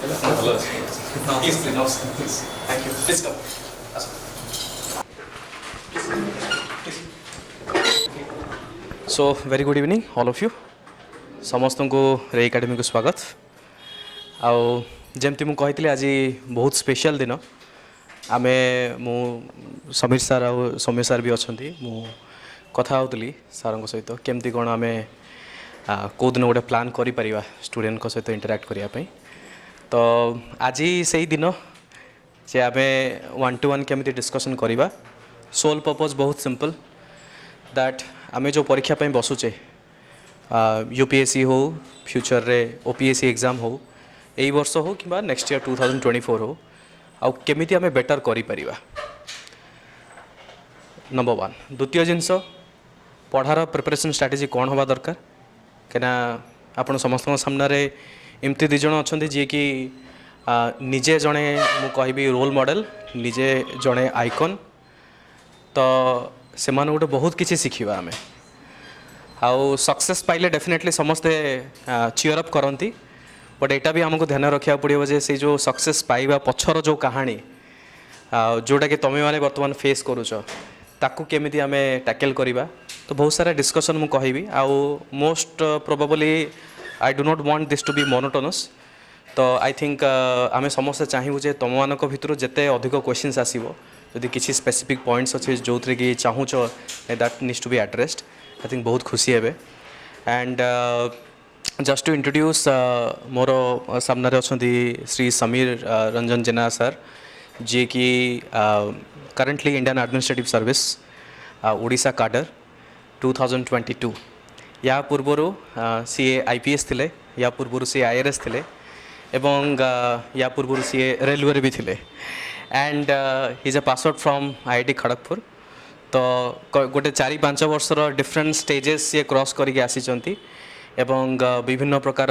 ଭଲ ଅଛି please please ନମସ୍କାର ପ୍ଲିଜ୍ ଥ୍ୟାଙ୍କ ୟୁ ପ୍ଲିଜ୍ କମ୍ ଆସ so very good evening all of you समस्त को रे एकेडमी को स्वागत आउ जमती मुझे कही आज बहुत स्पेशल दिन आमे मु समीर सार आ सौम्य सार भी अच्छा मु कथा होती सार सहित केमती कौन आम कौ दिन गोटे प्लान कर स्टूडेंट सहित इंटराक्ट करने तो आज से ही दिन जे आम 1-to-1 केमती डिस्कशन करवा सोल पर्पज बहुत सिंपल दैट आम जो परीक्षा पे बसुचे यूपीएससी हो फ्यूचर रे ओपीएससी एग्जाम हो यही वर्ष हो कि नेक्स्ट ईयर 2024 हो आउ केमिति आम बेटर करिपरिबा नंबर 1 द्वितीय जिनस पढ़ार प्रिपरेशन स्ट्रैटेजी कौन हवा दरकार कहीं आपण समस्त सामने एमती दुज अच्छा जी कि निजे जड़े मु कहि रोल मॉडल निजे जड़े आइकन तो से गोटे बहुत किसी शिखा आम आउ सक्सेस पाइले डेफिनेटली समस्ते चीयर अप करती बट एटा भी आमको ध्यान रखा पड़ो जे से जो सक्सेस पाइबा पछर जो कहानी जोटा कि तुम्हें मैंने बर्तमान फेस करुच ताकू केमिति आमे टैकल करिबा तो बहुत सारा डिस्कशन मु कहिबी आउ most probably I do not want this to be monotonous तो आई थिंक आमे समस्ते चाहिबू जे तुम मानक भितर जेते अधिक क्वेश्चंस आसीबो यदि किसी स्पेसिफिक पॉइंट्स अच्छे जो थे कि चाहूच that needs to be addressed I think बहुत खुशी है and just to introduce more सामने अच्छा श्री समीर रंजन जेना सर जी कि currently Indian administrative service Odisha cadre 2022 या पूर्वर सी आईपीएस थिले या पूर्वर सी आईआरएस थिले एवं या पूर्वर सी रेलवे भी थिले and he is a pass out from IIT Kharagpur तो गोटे 4-5 वर्षर डिफरेंट स्टेजेस सी क्रॉस करके आसी एवं विभिन्न प्रकार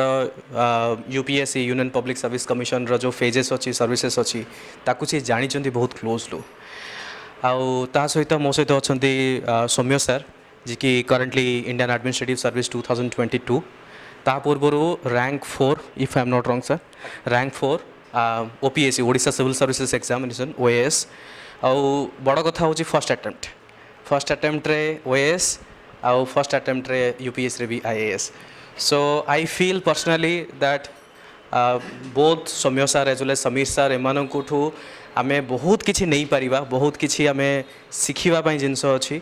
UPSC union public service commission रो जो फेजेस अच्छी सर्विसेस अच्छी ताकू सी जानी बहुत क्लोजलू आउ ता सहित मो सहित अच्छा सौम्य सर जी कि करंटली इंडियन एडमिनिस्ट्रेटिव सर्विस 2022 ता पूर्वर rank 4 if I am not wrong sir rank 4 OPSC Odisha civil services examination OAS आउ बड़ कथा हूँ फर्स्ट अटेम्प्ट रे ओएएस आउ फर्स्ट अटेम्प्ट रे यूपीएससी रे भी IAS so I feel personally that both Soumya sir as well as Sameer sir एमानकु आमे बहुत किछि नहीं पारिबा बहुत किछि आमे शिखिबा पई जिंस अछि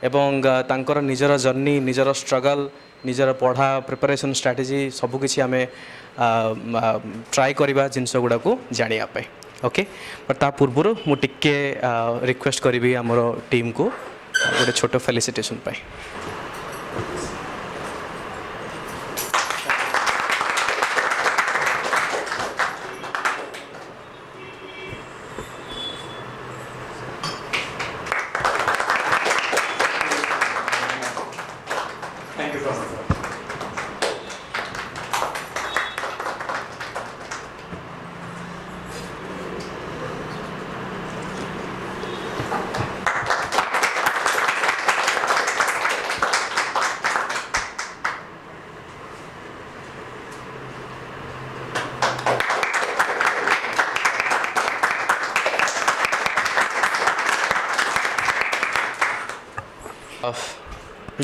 एवं तांकर निजर जर्नी निजर स्ट्रगल निजर पढ़ा प्रिपरेशन स्ट्रैटेजी सबकिछि आमे ट्राई करवा जिनस गुड़ा को जानिया पे ओके बट ता पूर्व मु टिके रिक्वेस्ट करी आमर टीम को गोटे छोट felicitation pi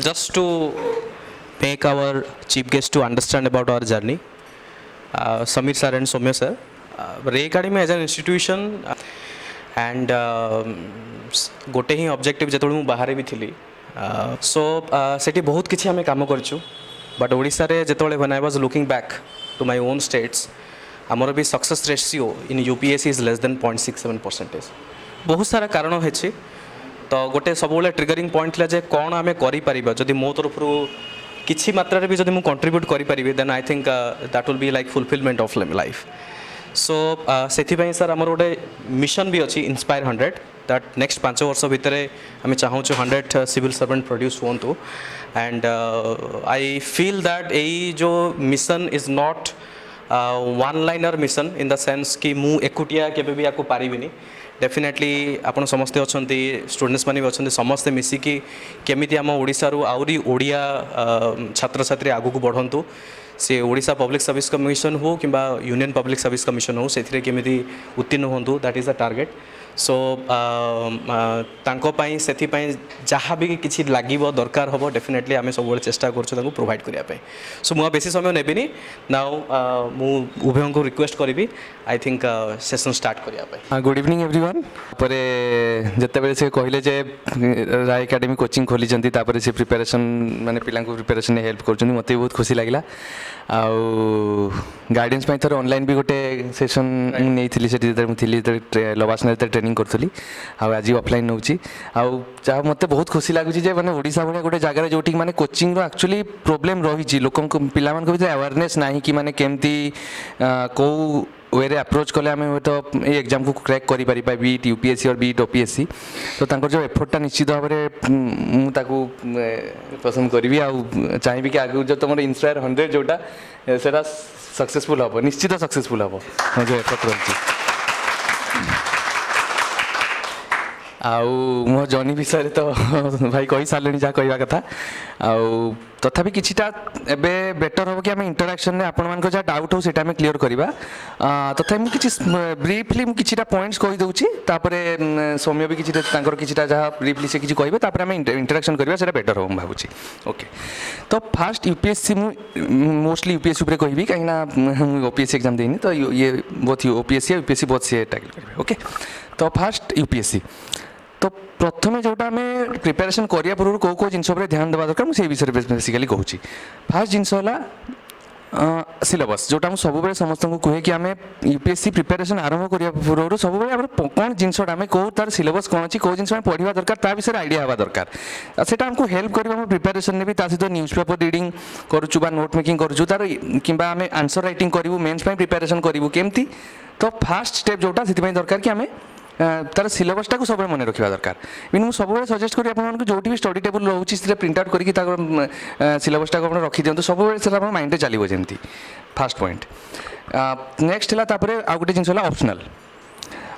just to make our chief guest to understand about our journey, Samir sir and Soumya sir, Ray Academy as an institution and गोटे ही ऑब्जेक्टिव जो मुझे बाहर भी थी सो सेठी बहुत किसी आम कम करूँ बट ओडिशा रे जिते when I was looking back to my own states आमर भी success ratio in UPSC is less than 0.67%. बहुत सारा कारण है तो गोटे सब ट्रिगरिंग पॉइंट जे कौन आम कर जदि मो तरफ किसी मात्रा भी जब मुझे कंट्रीब्यूट करी then I think that will be like fulfilment of life so से सर आमर गोटे मिशन भी अच्छी इंस्पायर 100 दैट नेक्स्ट 5 वर्ष भितर आम चाहूँ 100 सिविल सर्वेंट प्रोड्यूस हूँ एंड आई फील दैट यही जो mission is not one liner mission in the sense कि मु एकुटिया केबे भी आपको पारिबिनी डेफिनेटली आपण समस्ते अच्छा स्टूडेंट्स मैंने भी अच्छा समस्ते मिसिकी केमिति आम ओडिशा रु आउरी ओडिया छात्र छात्री आगु को बढ़ंतु सी ओडिशा पब्लिक सर्विस कमिशन हो कि यूनियन पब्लिक सर्विस कमिशन हो से केमी उत्तीर्ण हूँ दैट इज़ द टार्गेट सो से जहाँ भी किसी लगे दरकार हम डेफिनेटली आम सब चेष्टा करूँ प्रोवाइड करने सो मुझे बेसी समय नेबिनी नाउ मु उभय को रिक्वेस्ट करी आई थिंक सेशन स्टार्ट करने। गुड इवनिंग एवरीवन परे जिते से कहले जे राय एकेडमी कोचिंग खोली से प्रिपेरेसन माने पिला प्रिपेरेसन हेल्प कर मत बहुत खुशी लगे आउ गाइडेंस थोड़े ऑनलाइन भी गोटे सेशन नहीं थी लवासना ट्रेनिंग करी आज ऑफलाइन नौ जहाँ मत बहुत खुशी लगुच मैंने ओडिशा भाई गोटे जगह जो मैंने कोचिंग एक्चुअली प्रोब्लेम रही लोक पिला भीतर अवेयरनेस ना कि मैंने केमती कौ वे अप्रोच कले आम हे तो ये एग्जाम को क्रैक करें बीट यूपीएससी और बीट ओपीएससी तो जो एफर्टा निश्चित भाव में मुझे पसंद करी आ चाहिए कि आगे जो तुम इंस्पायर 100 जोटा से सक्सेसफुल हम निश्चित सक्सेसफुल हम जो एफर्ट रही आउ मो जर्नी विषय तो भाई कही सारे जहाँ कहवा कथा आउ तथापि किछिटा एबे बेटर हो कि आम इंटराक्शन में आपण मान जहाँ डाउट हो सेटा क्लीयर करवा तथापि मुझे किसी ब्रीफली मुझे पॉइंट्स कही दूची सौम्य भी किसी जहाँ ब्रीफली से किसी कहे आम इंटराक्शन करवा से बेटर हो भावुची ओके। तो फास्ट यूपीएससी मोस्टली यूपीएससी उपर कहि कहीं ओपीएससी एग्जाम देनी तो ये बहुत ओपीएससी यूपीएससी बहुत सी टैकल करेंगे ओके। तो फास्ट यूपीएससी तो प्रथम जोटा आम प्रिपेरेसन करिया पूर्व कौ कौ जिन ध्यान देवा दरकार मुझे विषय बेसिकली कहूँ। फास्ट जिनस सिलेबस जोटा मुझे सब समस्त को कहे कि आम यूपीएससी प्रिपेरेसन आरंभ करिया पूर्व सब कौन जिनसा आम कौ तार सिलेबस कौन अच्छी कौ जिन पढ़ा दरकार ता विषय आइडिया हवा दरकार से आमको हेल्प कर प्रिपेरेसन में भी सहित न्यूज पेपर रिडिंग करुचु नोट मेकिंग करुचु तार कि आम आंसर राइटिंग करूँ मेन्स प्रिपेरेसन करूँ केमती। तो फास्ट स्टेप जोटा से दरकार कि आम तार सिलेबसटा को सब मन रखा दरकार मीन मुझे सब सजेस्ट करी आपको जो भी स्टडी टेबल रोचे से प्रिंट आउट करके सिलेबसटा को रखी दिखाँ सब से माइंड में चलो जमी फास्ट पॉइंट। नेक्स्ट है आउ गोटे जिन ऑप्शनल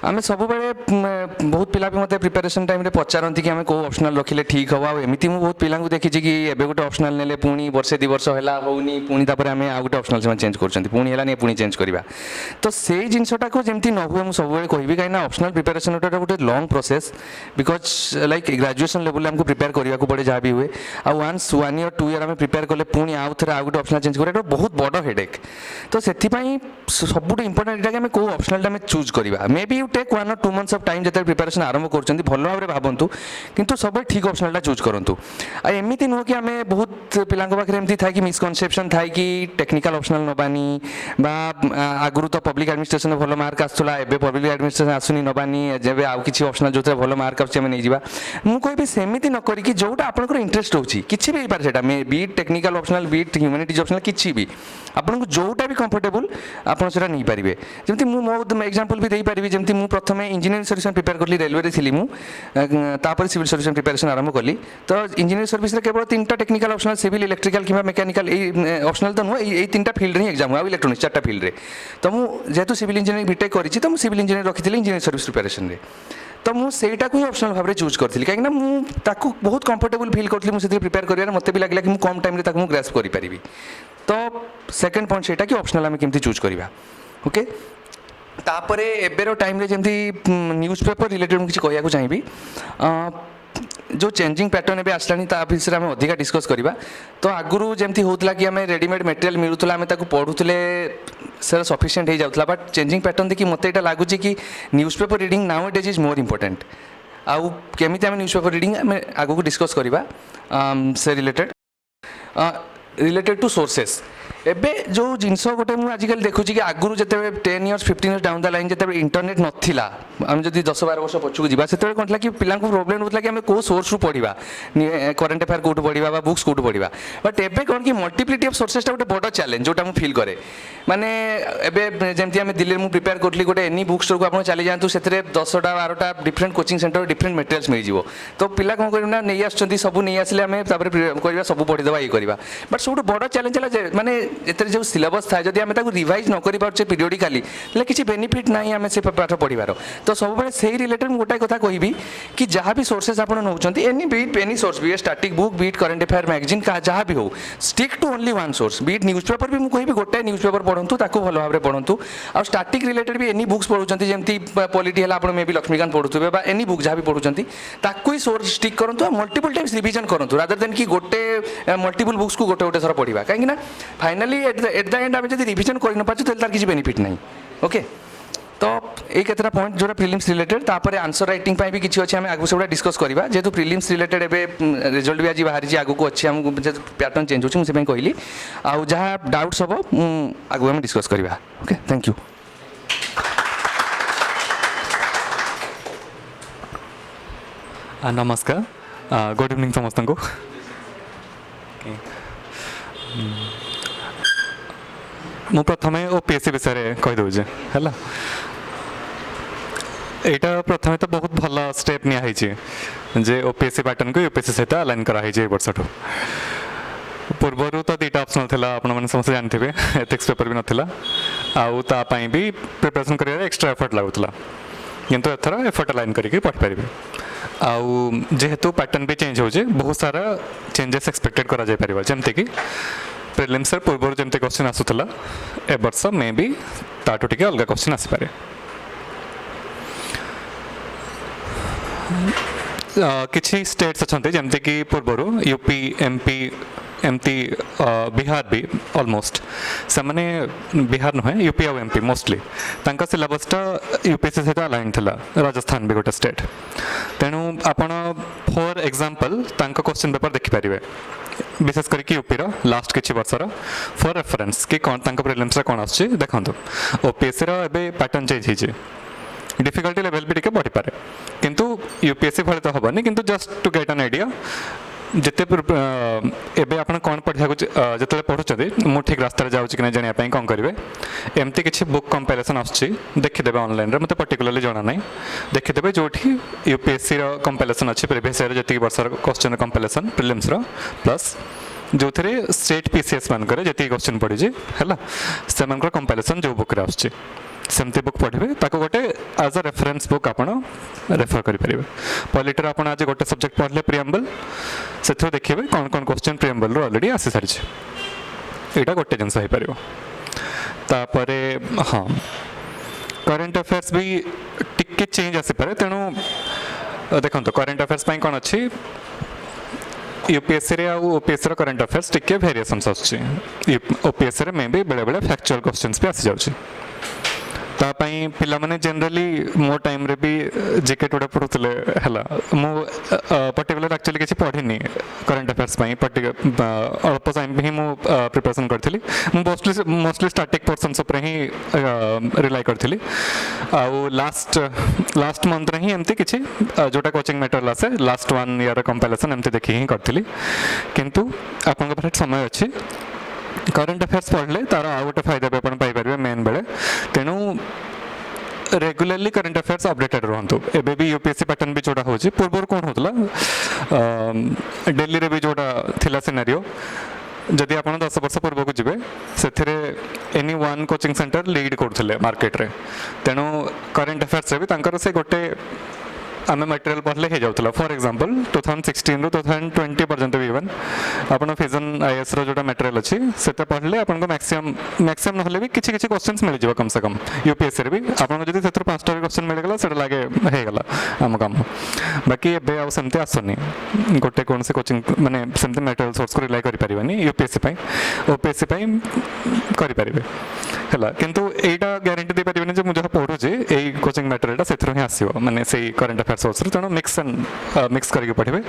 आम सब बहुत पिला भी मत प्रिपेरेसन टाइम पचारती कि आम कौ ऑप्शनल रखिले ठीक हम आमती मुझे बहुत पिला देखी कि एवं गोटे ऑप्शनल ने पुणी वर्षे 2 वर्ष है होनी पुणी आम आउ गोटे ऑप्शनल से चेंज कर पुणी चेंज करवा तो से जिनटा को जमी न हुए मुझे सब कहि कहीं ऑप्शनल प्रिपेरेसन गोटे long process because like graduation level आमको प्रिपेयर करने पड़े जहाँ भी हुए आ वन्स 1 ईयर 2 ईयर आम प्रिपेयर कले पुणी आउ थे आउ गोटे ऑप्शनल चेंज कर बहुत बड़ हेडेक। तो से सबुठ इंपोर्टेंट यहाँ कौ ऑप्शनल चूज करवा may be take 1 or 2 months of time जो प्रिपेरेसन आरंभ कर भल भाव में भावतु किंतु सब ठीक ऑप्शनल चूज करूँ। एमती नुह कि आम बहुत पिला पाखे एमती था कि मिसकनसेप्शन था कि टेक्निकल ऑप्शनल नबानी आगुरी तो पब्लिक एडमिनिस्ट्रेशन भल मार्क आसूला एवं पब्लिक एडमिनिस्ट्रेशन आसुनी नबानी जब आउ कि ऑप्शनल जो भल मार्क आम नहीं जावा मुझे सेमती न करी जोटा आपंकर इंटरेस्ट होची किसी भी पारे से be it technical optional be it humanities optional किसी भी आपको जोटा भी कंफर्टेबल आप नहीं पारे जमी मो एग्जांपल भी दे पारि जमी मुझे प्रथम इंजीनियरिंग सर्विस प्रिपेयर कली रेलवे थी मुझे सिविल सर्विस प्रिपेरेसन आरंभ कली तो इंजीनियरिंग सर्विस केवल 3टा टेक्निकल ऑप्शनल सिविल इलेक्ट्रिकल कि मेकानिकल ऑप्शनल तो नुह ये 3टा फील्ड ही एग्जाम हुआ इलेक्ट्रोनिक्स 4टा फील्ड रे तो मुझे जेहेतु सिविल इंजीनियरिंग बीटेक करी तो मुझे सिविल इंजीनियरिंग रखी इंजीनियरिंग सर्विस प्रिपेरेसन रे तो मुझे ही ऑप्शनल भाव में चूज करी कहीं मुझे बहुत कंफर्टेबल फील करी मुझे प्रिपेयर कर मत भी लगे कि कम टाइम मुझे ग्रास्प करी। तो सेकेंड पॉइंट से कि ऑप्शनल आम केमती चूज करवा ओके। तापर एबेर टाइम जमी न्यूज पेपर रिलेटेड मुझे कहना चाहिए जो चेंजिंग पैटर्न एवं आसला विषय में अधिका डिस्कस करवा। तो आगुरी जमी होता कि आम रेडीमेड मटेरियल मिलूला आम पढ़ुले सर सफिशिएंट हो जाता बट चेंजिंग पैटर्न देखिए मत यहाँ लगुच कि news paper reading now it is more important आउ केमी आम न्यूज पेपर रिडिंग आम आग को डिस्कस करवा से रिलेटेड टू सोर्सेस एबे जो जिनस गोटे मुझे आजिकल देखुची कि आगुरी जिते 10 years 15 years down the line जिते इंटरनेट नथिला आम जब 10-12 वर्ष पछुक जावा से कौन था कि पिला प्रोब्लेम होता कि आम कौ सोर्स पढ़ा करेन्ट अफेयर कौट पढ़ा बुक्स कौट पढ़ा बट एबे कौन कि मल्टीप्लिटी ऑफ सोर्सेसटा गोटे बड़ चैलेंज जोटा मुझे फील करे माने एबे जमती आम दिल्ली में प्रिपेयर करी गोटे एनी बुक स्टोर को आप चली जातु से 10टा 12टा different coaching centre different materials मिल जाव तो पिला कौन करना नहीं आसुँच सब नहीं आसिले आम करवा सब पढ़ीदेवा ये करवा बट सब बड़ चैलेंज है माने एते जो सिलेबस था जदि आम रिवाइज न कर पारे पीरियडिकाली किसी बेनिफिट ना आम से पाठ पढ़ार तो सब से रिलेटेड गोटाए कथा कहबी कि जहाँ भी सोर्सेस आप नौ any be it any source be static book be it current affair magazine जहाँ भी हो stick to only one source be it newspaper भी मुझे गोटाए न्यूज पेपर पढ़ु ताको भल भाव पढ़ु आ स्टाटिक रिलेटेड भी एनी बुक्स पढ़ुंट जमी पॉलिटी है आप मे भी लक्ष्मीकांत पढ़ुवे एनी बुक जहाँ भी पढ़ुंट ताकू ही सोर्स स्टिक करूँ मल्टीपल टाइम्स रिविजन करूँ रादर देन कि गोटे मल्टीपल बुक्स को गोटे गोटे थर पढ़ा कहीं फाइनाली एट द एंड आम जब रिविजन कर न पार्छ तार किसी बेनिफिट नहीं ओके तो ये केतटा पॉइंट जोटा प्रिलिम्स रिलेटेड तापर आंसर राइटिंग भी किसी अच्छे आम आगे से डिस्कस करवा जेहेतु प्रिलिम्स रिलेटेड एवं रिजल्ट भी आज बाहरी आगू को अच्छे आमको पैटर्न चेंज हो मुझे कहली आउ जहाँ डाउट्स हम आगू आम डिस्कस करवा ओके थैंक यू नमस्कार गुड इवनिंग समस्त को मु प्रथम ओपीएससी विषय में कहीदे है यहाँ प्रथम तो बहुत भल स्टेप नि ओपीएससी पैटर्न को यूपीएससी सहित अलाइन कराई वर्ष पूर्वर तो दुईटा ऑप्शन था आपने समस्त जानते एथिक्स पेपर भी नाला आउपाई भी प्रिपरेशन कर एक्स्ट्रा एफर्ट लगुला किंतु एथर एफर्ट अलाइन करके पढ़ी पारे आउ जेहेतु पैटर्न भी चेंज हो बहुत सारा चेंजेस एक्सपेक्टेड करा जाय परिबा जेमते कि प्रिलिम्स पूर्व जमते क्वेश्चन आसूला ए वर्ष मे भी ताठू टिके अलग क्वेश्चन आसीपारे किछि स्टेट्स अच्छे जमते कि पूर्वर यूपी एमपी एमती बिहार भी ऑलमोस्ट से मैंने बिहार नुहे यूपी और एमपी मोस्टली तांका सिलेबसटा यूपीएससी सहित अलाइन थिला राजस्थान भी गोटे स्टेट तेणु आपण फॉर एग्जांपल तांका क्वेश्चन पेपर देखिपारे विशेष करके यूपी लास्ट किछि वर्षर फॉर रेफरेंस कि कौन तांका प्रिलिम्स रे कौन आछे देखंतु ओपीएससी रो एबे पैटर्न चेंज हिजे डिफिकल्टी लेवल भी टिके बढ़ी पारे किंतु यूपीएससी भले तो हबनी किंतु just to get an idea जिते एबे आपण कौन पढ़ा जो पढ़ुं मु ठीक रास्ता जाऊँगी कि जानापी कौन करेंगे एमती किसी बुक कंपेरिजन आसूँ देखीदे ऑनलाइन मत पर्टिकुलरली जाना ना देखीदे जो यूपीएससी कंपेरिजन अच्छी प्रिवियस ईयर जी वर्ष क्वेश्चन कंपेरिजन प्रिलिम्स प्लस जो थे स्टेट पीसीएस मानक जी क्वेश्चन पड़ी है से कंपेरिजन जो बुक आसूँ सेमती बुक पढ़े ताको गोटे एज अ रेफरेंस बुक आप रेफर करेंगे पॉलिटर आप आज गोटे सब्जेक्ट पढ़ले प्रिएम्बल से देखिए कौन कौन क्वेश्चन प्रिएम्बल ऑलरेडी आसी सारी यहाँ गोटे जिनस हो पार तापर हाँ करेन्ट अफेयर्स भी टिके चेंज आसीपे तेणु देखो करेन्ट अफेयर्स कौन अच्छी यूपीएससी ओपीएससी करेन्ट अफेयर्स टिके वेरिएशंस ओपीएससी में भी बेले बेले फैक्चुअल क्वेश्चंस भी आसी जाउछि तापाई पिला माने जनरली मो टाइम रे भी जेकेट उडा पढुतले हला मो पर्टिकुलर एक्चुअली किछि पढिनी करंट अफेयर्स पई अल्प टाइम भी मो प्रिपरेशन करथिली मो मोस्टली स्टैटिक पोर्शंस ऊपर ही रिलाय करथिली आ लास्ट मंथ रे ही एमती किछि जोटा कोचिंग मटेरियल आसे लास्ट 1 ईयर कंपारिजन एमती देखि ही करथिली किंतु आपन पाखे समय अछि करंट अफेयर्स पढ़ले तार आ गोटे फायदा भी अपन पाई परिबे मेन बेले तेणु रेगुलरली करंट अफेयर्स अपडेटेड रहंतु एबे भी यूपीएससी पैटर्न भी जोड़ा होची पूर्व कोन होतला दिल्ली रे भी जोड़ा थिला सिनेरियो जदि आप 10 वर्ष पूर्व को जीवे से any one coaching centre lead करथिले मार्केट रे तेणु करंट अफेयर्स भी तांकर से गोटे आम मटेरियल पढ़ले हो जाऊला फॉर एग्जांपल 2016 रू 2020 पर्यंत भी इवन आपन फिजन आईएएस रो जोटा मटेरियल अच्छी से पढ़ले आपन को मैक्सिमम नहले भी किछि किछि क्वेश्चंस मिल जिवो कम से कम यूपीएससी रे भी आपन जदि सेतर 5टा क्वेश्चन मिल गेला सेटा लागे हे गेला हम काम बाकी एबे आ सेमते आसनी गोटे कोन से कोचिंग माने सेमते मटेरियल सोर्स को रिलाय करि परिबानी यूपीएससी पई ओपीएससी पई करि परिबे हला किंतु एटा ग्यारंटी दे परिबानी जे मु जहा पढु जे एई कोचिंग मटेरियलटा सेथरो ही आसीबो माने सेई करंट अफेयर्स सोर्स तेणु मिक्स करके पढ़े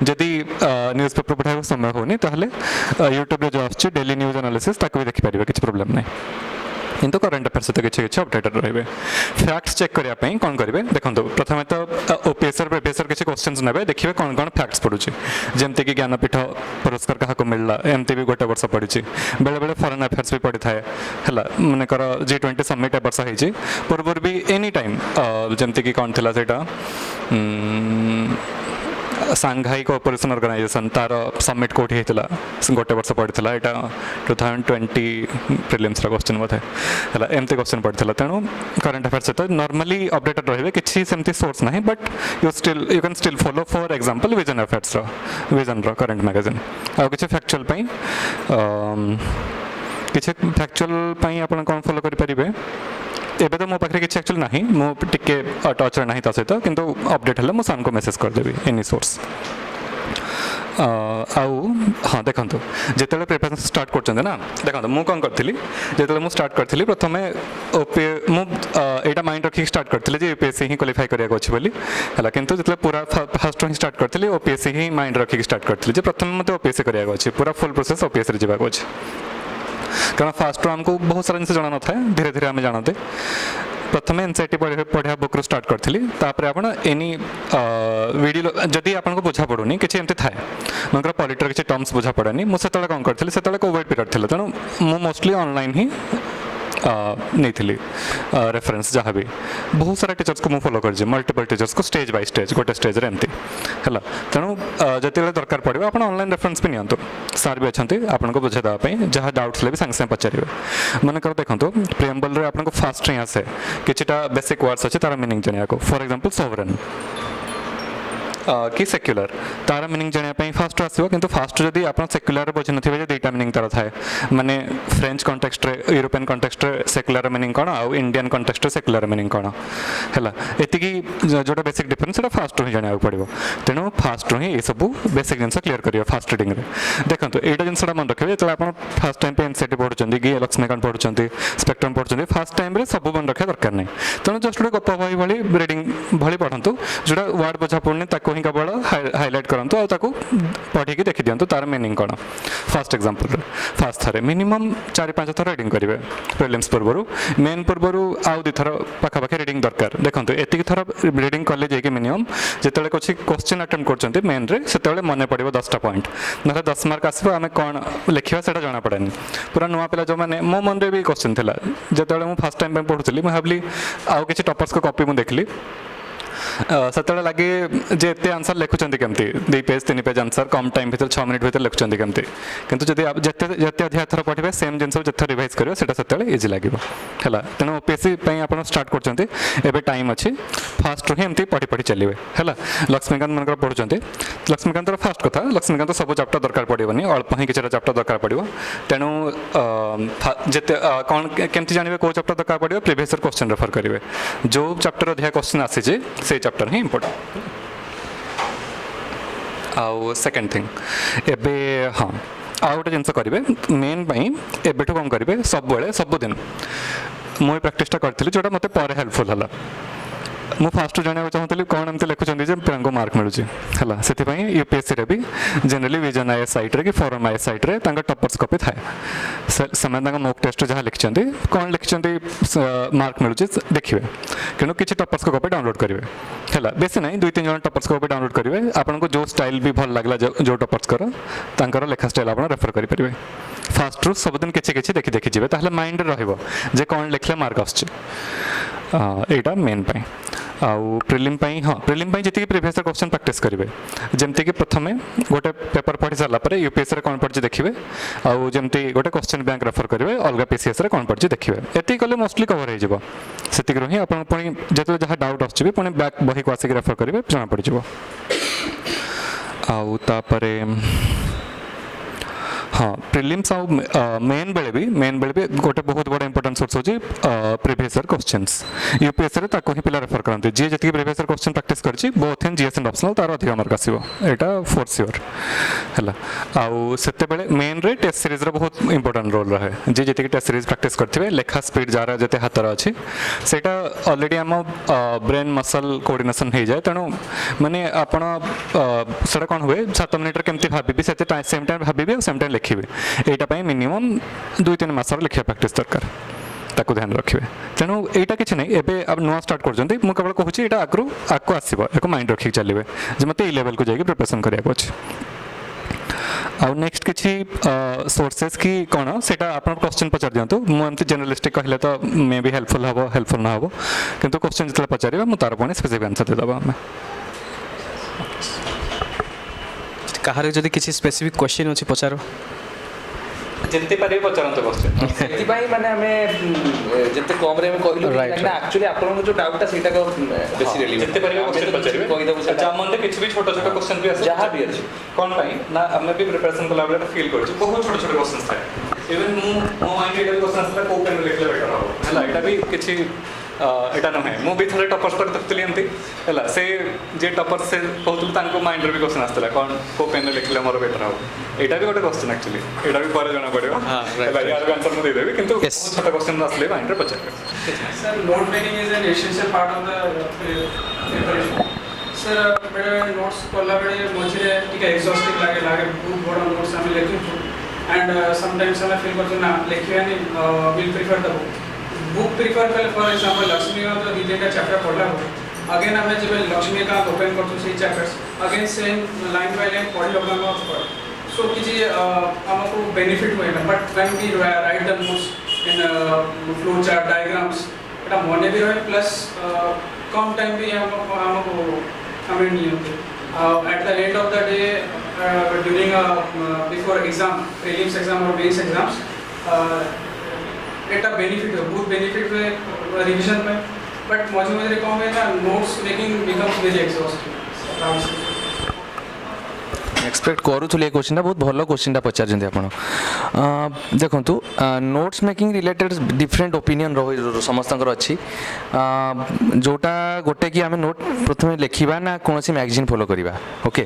जदि न्यूज पेपर पढ़ाई समय होनी ताहले यूट्यूब जो आछे डेली न्यूज एनालिसिस ताको भी देखि परिबे किछ प्रॉब्लम नै किंतु करंट अफेयर्स सहित किसी अपडेटेड रहिबे फैक्ट्स चेक करिया पई कोन करिवे देखंतु प्रथमे तो ओपीएससी प्रीवियस किसी क्वेश्चंस नेबे देखिबे कोन कोन फैक्ट्स पडुची जेमते कि ज्ञानपीठ पुरस्कार काहा को मिलला एमते भी गोटे वर्ष पडिची बेले बेले फॉरेन अफेयर्स भी पड़ी थाए हला माने कर G20 समिट ए वर्ष हिची पूर्वर भी एनी टाइम जेमते कि कोन थिला सेटा सांघाई कोऑपरेशन ऑर्गेनाइजेशन तार समिट कोठी हेतला गोटे वर्ष पड़ता यहाँ 2020 प्रिलिम्स क्वेश्चन बोधे है एमती क्वेश्चन पड़ता तेणु करंट अफेयर्स सहित नॉर्मली अपडेटेड रहिबे किछि सेमती सोर्स नहीं but you can still follow for example vision affairs vision current magazine आ किछि फैक्चुअल पई किछि फैक्चुअल पई आपण कोन फॉलो करि परिबे एबे तो मो पाखे किसी एक्चुअली नहीं मो टिके टच ना ता सहित किंतु अपडेट हेल्ले मो सान को मेसेज करदेवी एनी सोर्स आउ हाँ देखो जिते प्रिपेरेसन स्टार्ट कर ना देखो मुझे कौन करी जो स्टार्ट करी प्रथम मुझा माइंड रखिक स्टार्ट करी यूपीएससी ही क्वालिफाई कराया अच्छे बोली है किंतु जो पूरा फास्ट ही स्टार्ट करी ओपीएससी ही माइंड रखिक स्टार्ट करी प्रथम मत ओपीएससी कराया अच्छे पूरा फुल प्रोसेस ओपीएससी जावाक अच्छे कारण फास्ट आमको बहुत सारा जिन जाना ना था धीरे धीरे आम जानते प्रथम एनसीईआरटी पढ़ा बुक रू स्टार्ट करी तापर आप एनी वीडियो जदि आपको बुझा पड़ूनी किसी एमती थाए मगर पॉलिटर किसी टर्म्स बुझा पड़ेनी मुझे कौन करी से कोविड पीरियड थी तेणु मु मोस्टली ऑनलाइन ही नहीं थी रेफरेंस जहाँ भी बहुत सारा टीचर्स को मुझे फॉलो कर मल्टीपल टीचर्स को स्टेज बाय स्टेज गोटे स्टेज एमती है तेणु जो दरकार पड़ो आप ऑनलाइन रेफरेंस भी नियंतु सार भी अच्छा आपको बुझे देवाई जहाँ डाउट्स भी सागे सागे पचारे मनकर देखो प्रिएम्बल आपको फास्ट ही आसे किछिटा बेसिक वर्ड्स अच्छे तार मीनिंग जाना फॉर एग्जांपल सोवरेन कि सेक्युलर तार मीनिंग जानापी फास्ट आसो कि फास्ट जदि आप सेक्युलर बुझी नथिबे दुईटा मीनिंग तार थाए माने फ्रेंच कॉन्टेक्स्ट रे यूरोपियन कॉन्टेक्स्ट रे सेक्युलर मीनिंग कौन आउ इंडियन कॉन्टेक्स्ट रे सेक्युलर मीनिंग कौन है एतिकी जोटा बेसिक डिफरेंस सेटा फास्ट ही जाना पड़ो तेणु फास्ट ही ये सब बेसिक जिन क्लीयर करियो फास्ट रीडिंग रे देखो एटा जिनसा मन रखिए जो आप फास्ट टाइम पे एनसीईआरटी पढ़ुचंदी कि लक्ष्मीकांत पढ़ुचंदी स्पेक्ट्रम पढ़ुचंदी फास्ट टाइम रे सब मन रखा दरकार नहीं तेणु जस्ट गोटे गप बही भली रीडिंग भली पढ़ंतु जोटा वर्ड बुझा पड़ुनी ताको ही केवल हाइलाइट करंतु आ ताको पढ़ी की देखि दियंतु तार मीनिंग कौन फास्ट एग्जांपल फास्ट थरे मिनिमम 4-5 थर रीडिंग करेंगे प्रिलिम्स पूर्व मेन पूर्व आउ 2 थर पाखापाखि रीडिंग दरकार देखो एतिक थर रीडिंग कले जाइए मिनिमम जिते कुछ क्वेश्चन अटेम्प्ट करछंती मेन रे सेते मन पड़ो 10टा पॉइंट ना 10 मार्क आसो आम कौन लिखा से जाना पड़ेनि पूरा नुआ पिला जो मैंने मो मन में भी क्वेश्चन था जो मुझे फास्ट टाइम पढ़ुली मुझे भाविली आउ किसी टॉपर्स को कॉपी मुझे देखली से लगे जे एत आंसर लिखुंट कमी 2 पेज 3 पेज आंसर कम टाइम भर 6 मिनिट भर लिखुंट कमी कितु जब आप जिते अधिक थर पढ़े सेम जिन जिते रिवाइज करेंगे से इजी लगे है तेणु ओपीएससी आप स्टार्ट कर टाइम अच्छी फास्ट ही एमती पढ़ी पढ़ी चलिए है लक्ष्मीकांत मन पढ़ुं लक्ष्मीकांत फास्ट कथा लक्ष्मीकांत सब चैप्टर दरकार पड़ोनी अल्प ही किसी चैप्टर दरकार पड़ो तेणु जिते कौन केमती जानवे कौ चैप्टर दरकार पड़ो प्रीवियस क्वेश्चन रेफर करेंगे जो चैप्टर अधिक क्वेश्चन आसी से चैप्टर ही इंपोर्टेंट आउ सेकेंड थिंग एबे हाँ आउ गोटे जिन करेंगे मेन एबेठू कौन करेंगे सबुदिन मुझे प्राक्टिसटा करी जोटा मत हेल्पफुल है मुझे फास्ट जानवा चाहूँगी कौन एमती लिखुंट मार्क मिलूँ है से यूपीएससी रे भी जनरली विजन आईएएस साइट रे कि फोरम आईएएस साइट रे टॉपर्स कॉपी थाए से मॉक टेस्ट जहाँ लिखिं कौन लिखिं मार्क मिलूँ देखिए कि किसी टॉपर्स को कॉपी डाउनलोड करेंगे है बेसी ना 2-3 जन टॉपर्स को कॉपी डाउनलोड करेंगे आपको जो स्टाइल भी भल लगला जो टॉपर्स कर लेखा स्टाइल आप रेफर करेंगे फास्ट रू सबुदिन किसी देखी देखी जी ताहले माइंड रे कौन लिखले मार्क आईटा मेन पाई आउ प्रिलिम हाँ प्रिलिम जी प्रीवियस क्वेश्चन प्रैक्टिस करेंगे जमती कि प्रथम गोटे पेपर पढ़ी सारापर यूपीएससी रे कौन पढ़ी देखिए आउ जमती गोटे क्वेश्चन बैंक रेफर करेंगे अलग पीसीएस रे कौन पढ़ी देखिए एति कले मोस्टली कवर हो सेतिक ही आप जो जहाँ डाउट आसुच्छी पुणी बैक बही को आसिक रेफर करेंगे जना पड़ आउ तापरे हाँ प्रिलिम्स आउ मेन बेले भी गोटे बहुत बड़ा इंपोर्टेंट सोर्स होची प्रीवियस ईयर क्वेश्चंस यूपीएससी रे ताको ही पिला रेफर करते जी जति प्रीवियस ईयर क्वेश्चन प्रैक्टिस करची both in GS and optional तार अधिक मार्क आसीबो एटा फॉर श्योर हैला आउ सेते बेले मेन रे टेस्ट सीरीज रे बहुत इंपोर्टेंट रोल रहे जी जति टेस्ट सीरीज प्रैक्टिस करथिबे लेखा स्पीड जारा जते हातर अछि सेटा ऑलरेडी हम ब्रेन मसल कोऑर्डिनेशन हो जाए तेणु माने आपण सेटा कोन हुए 7 मिनिट रे केमती भाबिबी सेते सेम टाइम भाबिबी सेम टाइम लिखिबे एटा मिनिमम 2-3 मास लिखा प्रैक्टिस दरकार ताको ध्यान रखिए तेणु यहाँ किसी नहीं एबे अब नुआ स्टार्ट कर केवल कहूँ यहाँ आगू आसो एक माइंड रखिक चलिए जो मत ये लेवल को जाइए प्रिपरेशन कराया अच्छे आउ नेक्स्ट किसी सोर्सेस की कौन से आप क्वेश्चन पचार दिंतु मुझे जेनरलिस्टिक कहले तो मे भी हेल्पफुल ना हम किंतु क्वेश्चन जो पचार मुझे तार पुणी स्पेसिफिक आंसर देदेबा आम କାହାର ଯଦି କିଛି ସ୍ପେସିଫିକ୍ କ୍ୱେଶ୍ଚିନ୍ ଅଛି ପଚାର। ଯେମିତି ପାରିବେ ପଚାରନ୍ତୁ କ୍ୱେଶ୍ଚିନ୍। ସେଥିପାଇଁ ମାନେ ଆମେ ଯେତେ କମ୍ରେ ଆମେ କହିଲୁ କାହିଁକିନା ଆକ୍ଚୁଆଲି ଆପଣଙ୍କ ଯେଉଁ ଡାଉଟ୍ଟା ସେଇଟା ବେଶୀ ରେଲିଭେଣ୍ଟ। ଯେତେ ପାରିବେ କ୍ୱେଶ୍ଚିନ୍ ପଚାରିବେ। କହିଦେବୁ ସେଟା ଆମ ମନରେ କିଛି ବି ଛୋଟ ଛୋଟ କ୍ୱେଶ୍ଚିନ୍ ବି ଆସେ ଯାହା ବି ଅଛି। କ'ଣ ପାଇଁ ନା ଆମେ ବି ପ୍ରିପାରେସନ୍ କଲାବେଳେ ଫିଲ୍ କରୁଛୁ ବହୁତ ଛୋଟ ଛୋଟ କ୍ୱେଶ୍ଚିନ୍ ଥାଏ। ଇଭେନ୍ ମୋ ମାଇଣ୍ଡରେ ଏଇଟା ବି କ୍ୱେଶ୍ଚିନ୍ ଆସିଥିଲା କେଉଁ ପେନ୍ରେ ଲେଖିଲେ ବେଟର୍ ହେବ ହେଲା, ଏଇଟା ବି କିଛି ଏଇଟା ନୁହେଁ। ମୁଁ ବି ଥରେ ଟପର୍ସ ପାଖରେ ଦେଖୁଥିଲି ଏମିତି ହେଲା, ସେ ଯିଏ ଟପର୍ ସେ କହୁଥିଲେ ତାଙ୍କ ମାଇଣ୍ଡରେ ବି କ୍ୱେଶ୍ଚିନ୍ ଆସିଥିଲା କ'ଣ କେଉଁ ପେନ୍ରେ ଲେଖିଲେ ମୋର ବେଟର୍ ହେବ। ଏଇଟା ବି ଗୋଟେ କ୍ୱେଶ୍ଚିନ୍ ଆକ୍ଚୁଆଲି, ଏଇଟା ବି ପରେ ଜଣାପଡ଼ିବ ହେଲା, ୟାର ଆନ୍ସର୍ ମୁଁ ଦେଇଦେବି କିନ୍ତୁ ଛୋଟ କ୍ୱେଶ୍ଚିନ୍ ଆସିଲେ ମାଇଣ୍ଡରେ ପଚାରିବେ। Sir, note making is an essential part of the preparation. Sir, बेले notes कला बेले मझे टिके exhaustive लागे बहुत बड़ा notes हमें लेकिन and sometimes हमें feel करते ना लेखिए नहीं will prefer the book prefer कल for example लक्ष्मीकांत तो दीदी का chapter पढ़ला हो again हमें जब लक्ष्मीकांत open करते हैं chapters again same line by line पढ़ी होगा ना so किसी हमको benefit हुए ना but when we write the notes in flow chart diagrams এটা মনে भी रहे प्लस कम टाइम भी हमको हमें नहीं होते at the end of the day during before exam prelims exam or mains exams এটা बेनिफिट है बहुत बेनिफिट है रिवीजन में बट मुझे कम है ना notes making becomes very exhausting expect करूँ ये क्वेश्चन बहुत भल क्वेश्चन पचार आप देखूँ notes making related different opinion समस्त अच्छी जोटा गोटे कि आम नोट प्रथम लिखा ना कौन मैगजीन फॉलो करवा ओके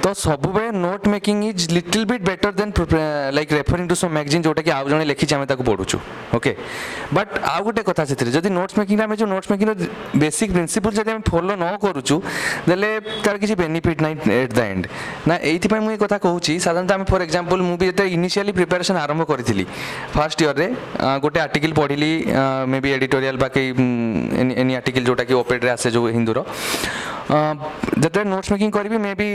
तो सब note making is little bit better than like referring to some magazine जोटा कि आउ जड़े लिखी आम पढ़ुचु ओके बट आउ गोटे कथा से जब नोट्स मेकिंग आम जो नोट्स मेकिंग बेसिक प्रिंसिपल जब आम फॉलो न करुचु देले तार किसी बेनिफिट ना एट द एंड ना ये मुझे कथा कहूँ साधारणतः आम फॉर एग्जांपल मुझे जो इनिशियली प्रिपेरेसन आरंभ करी फर्स्ट इयर रे गोटे आर्टिकल पढ़ी मे बी एडिटोरियल बाकी एनी आर्टिकल जोटा कि ओपेड रे आसे जो हिंदूर जो नोट्स मेकिंग करी मे बी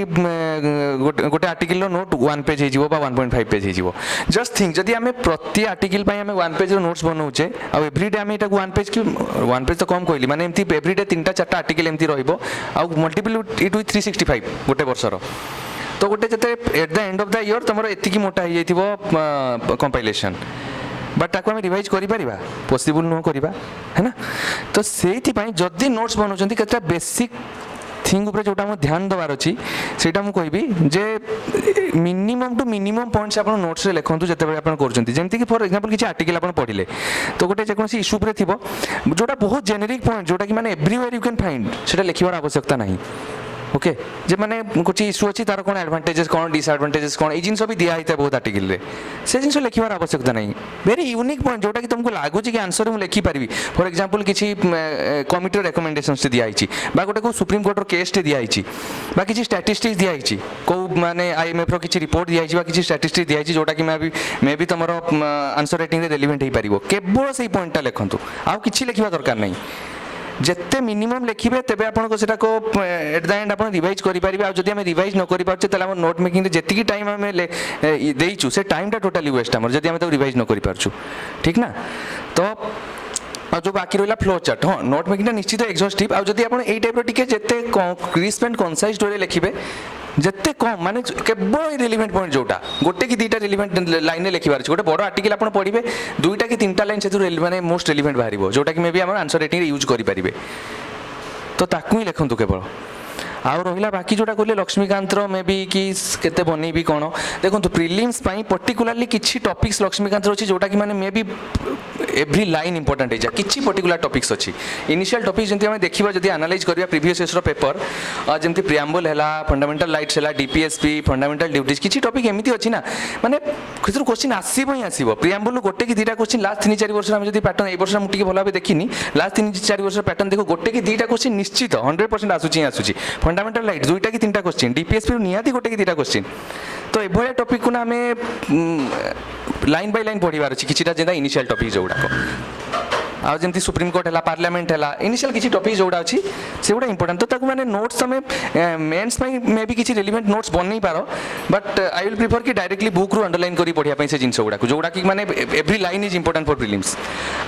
गोटे आर्टिकल नोट 1 पेज हो 1.5 पेज हो जस्ट थिंक जदि आम प्रति आर्टिकल आम 1 पेज नोट्स बनाऊे आउ एव्रीडे आम यहाँ 1 पेज तो कम कहली माने एमती एव्रीडे 3-4 आर्टिकल एमती मल्टीपल इट विथ 365 गोटे वर्षर तो गोटे जो at the end of the year तुम एति मोटा हो जाइए कंपाइलेशन बट ताको आम रिवाइज करें पॉसिबल नुह करवा है ना तो से जदि नोट्स बनाऊँ के बेसिक थिंग उपर जोटा आम ध्यान देवार अच्छी से मुझे जे मिनिमम टू मिनिमम पॉइंट्स आप नोट्स रे लिखुँ जिते आप करमती कि फॉर एग्जांपल किसी आर्टिकल आप पढ़ले तो गोटे जेकोसी इश्यू पर थी जोटा बहुत जेनेरिक पॉइंट जोटा कि माने एवरीवेयर यू कैन फाइंड से लिखार आवश्यकता नहीं ओके जे माने कुछ इश्यू अच्छी तार कौन एडवांटेजेस कौन डिसएडवांटेजेस कौन ये जिन भी दिखाई था बहुत आर्टिकल रे से जिन लिखार आवश्यकता नहीं वेरी यूनिक पॉइंट जोटा कि तुमको लगुच कि आंसर मुझे लिखिपारि फॉर एग्जांपल किसी कमिटी रेकमेंडेशन से दिखाई गोटे को सुप्रीम कोर्टर केस दिखाई किसी स्टैटिस्टिक्स दिखाई कौ माने IMF किसी रिपोर्ट दिखाई किसी स्टैटिस्टिक्स दिखाई जोटा कि मे भी तुम आंसर राइटिंग रेलिवेंट हो पार केवल से पॉइंटा लिखु आउ कि लिखा दरकार नहीं जिते मिनिमम लिखे तेज आपको एट द एंड आप रिवाइज करेंगे आज आम रिवाइज न कर नोट मेकिंग जी टाइम आम देचु से टाइमटा टोटाली वेस्ट आम जब आम रिवाइज न कर ठीक ना तो जो बाकी रहा फ्लो चार्ट हाँ नोट मेकिंग निश्चित एक्सॉस्टिव आज जब आप टाइप टे जिते क्रिस्प एंड कंसाइज वे लिखे जिते कम माने केवल रिलेवेंट पॉइंट जोटा गोटे कि 2टा रिलेवेंट लाइन लिखार गोटे बड़ आर्टिकल आप पढ़े 2टा कि 3टा लाइन से माने मोस्ट रिलेवेंट बाहर जोटा कि मे बी आम आंसर राइटिंग यूज करेंगे तो ताकू ही लिखु केवल आउ रहा बाकी जोटा कहले लक्ष्मीकांत मे बी कि केते बनैबी कौन देखो प्रिलिम्स पर्टिकुलारली किसी टॉपिक्स लक्ष्मीकांत अच्छी जोटा कि माने may be every line important है किसी पर्टिकुलर टॉपिक्स अच्छी इनिशियल टॉपिक जमी आम देखा जब एनालाइज करिया प्रीवियस ईयर पेपर जमी प्रियाम्बल है फंडामेंटल राइट्स है डीपीएसपी फंडामेंटल ड्यूटीज किसी टॉपिक एमती अच्छी ना माने क्वेश्चन आसो ही आसो प्रियाम्बल गोटे कि 2टा क्वेश्चन लास्ट 3-4 वर्ष आम पैटर्न ए वर्ष मुझे भल भाव देखनी लास्ट 3-4 वर्ष पैटर्न देखो गोटे कि 2टा क्वेश्चन निश्चित 100% आसूची फंडामेंटल राइट 2टा कि 3टा क्वेश्चन डीपीएसपी निहाती गोटे कि 2टा क्वेश्चन तो एभलिया टॉपिक को ना आम लाइन बाय लाइन पढ़ार अच्छी किसी जेनता इनिशियल टॉपिक जोड़ाक ଆଉ ଯେମିତି ସୁପ୍ରିମକୋର୍ଟ ହେଲା ପାର୍ଲାମେଣ୍ଟ ହେଲା ଇନିସିଆଲ କିଛି ଟପିକ୍ ଯୋଉଟା ଅଛି ସେଗୁଡ଼ା ଇମ୍ପୋର୍ଟାଣ୍ଟ ତ ତାକୁ ମାନେ ନୋଟ୍ସ ତମେ ମେନ୍ସ ପାଇଁ ମେ ବି କିଛି ରିଲିଭେଣ୍ଟ ନୋଟ୍ସ ବନେଇ ପାର ବଟ୍ ଆଇ ୱିଲ୍ ପ୍ରିଫର କି ଡାଇରେକ୍ଟଲି ବୁକ୍ରୁ ଅଣ୍ଡରଲାଇନ୍ କରି ପଢ଼ିବା ପାଇଁ ସେ ଜିନିଷ ଗୁଡ଼ାକୁ ଯୋଉଟାକି ମାନେ every line is important for prelims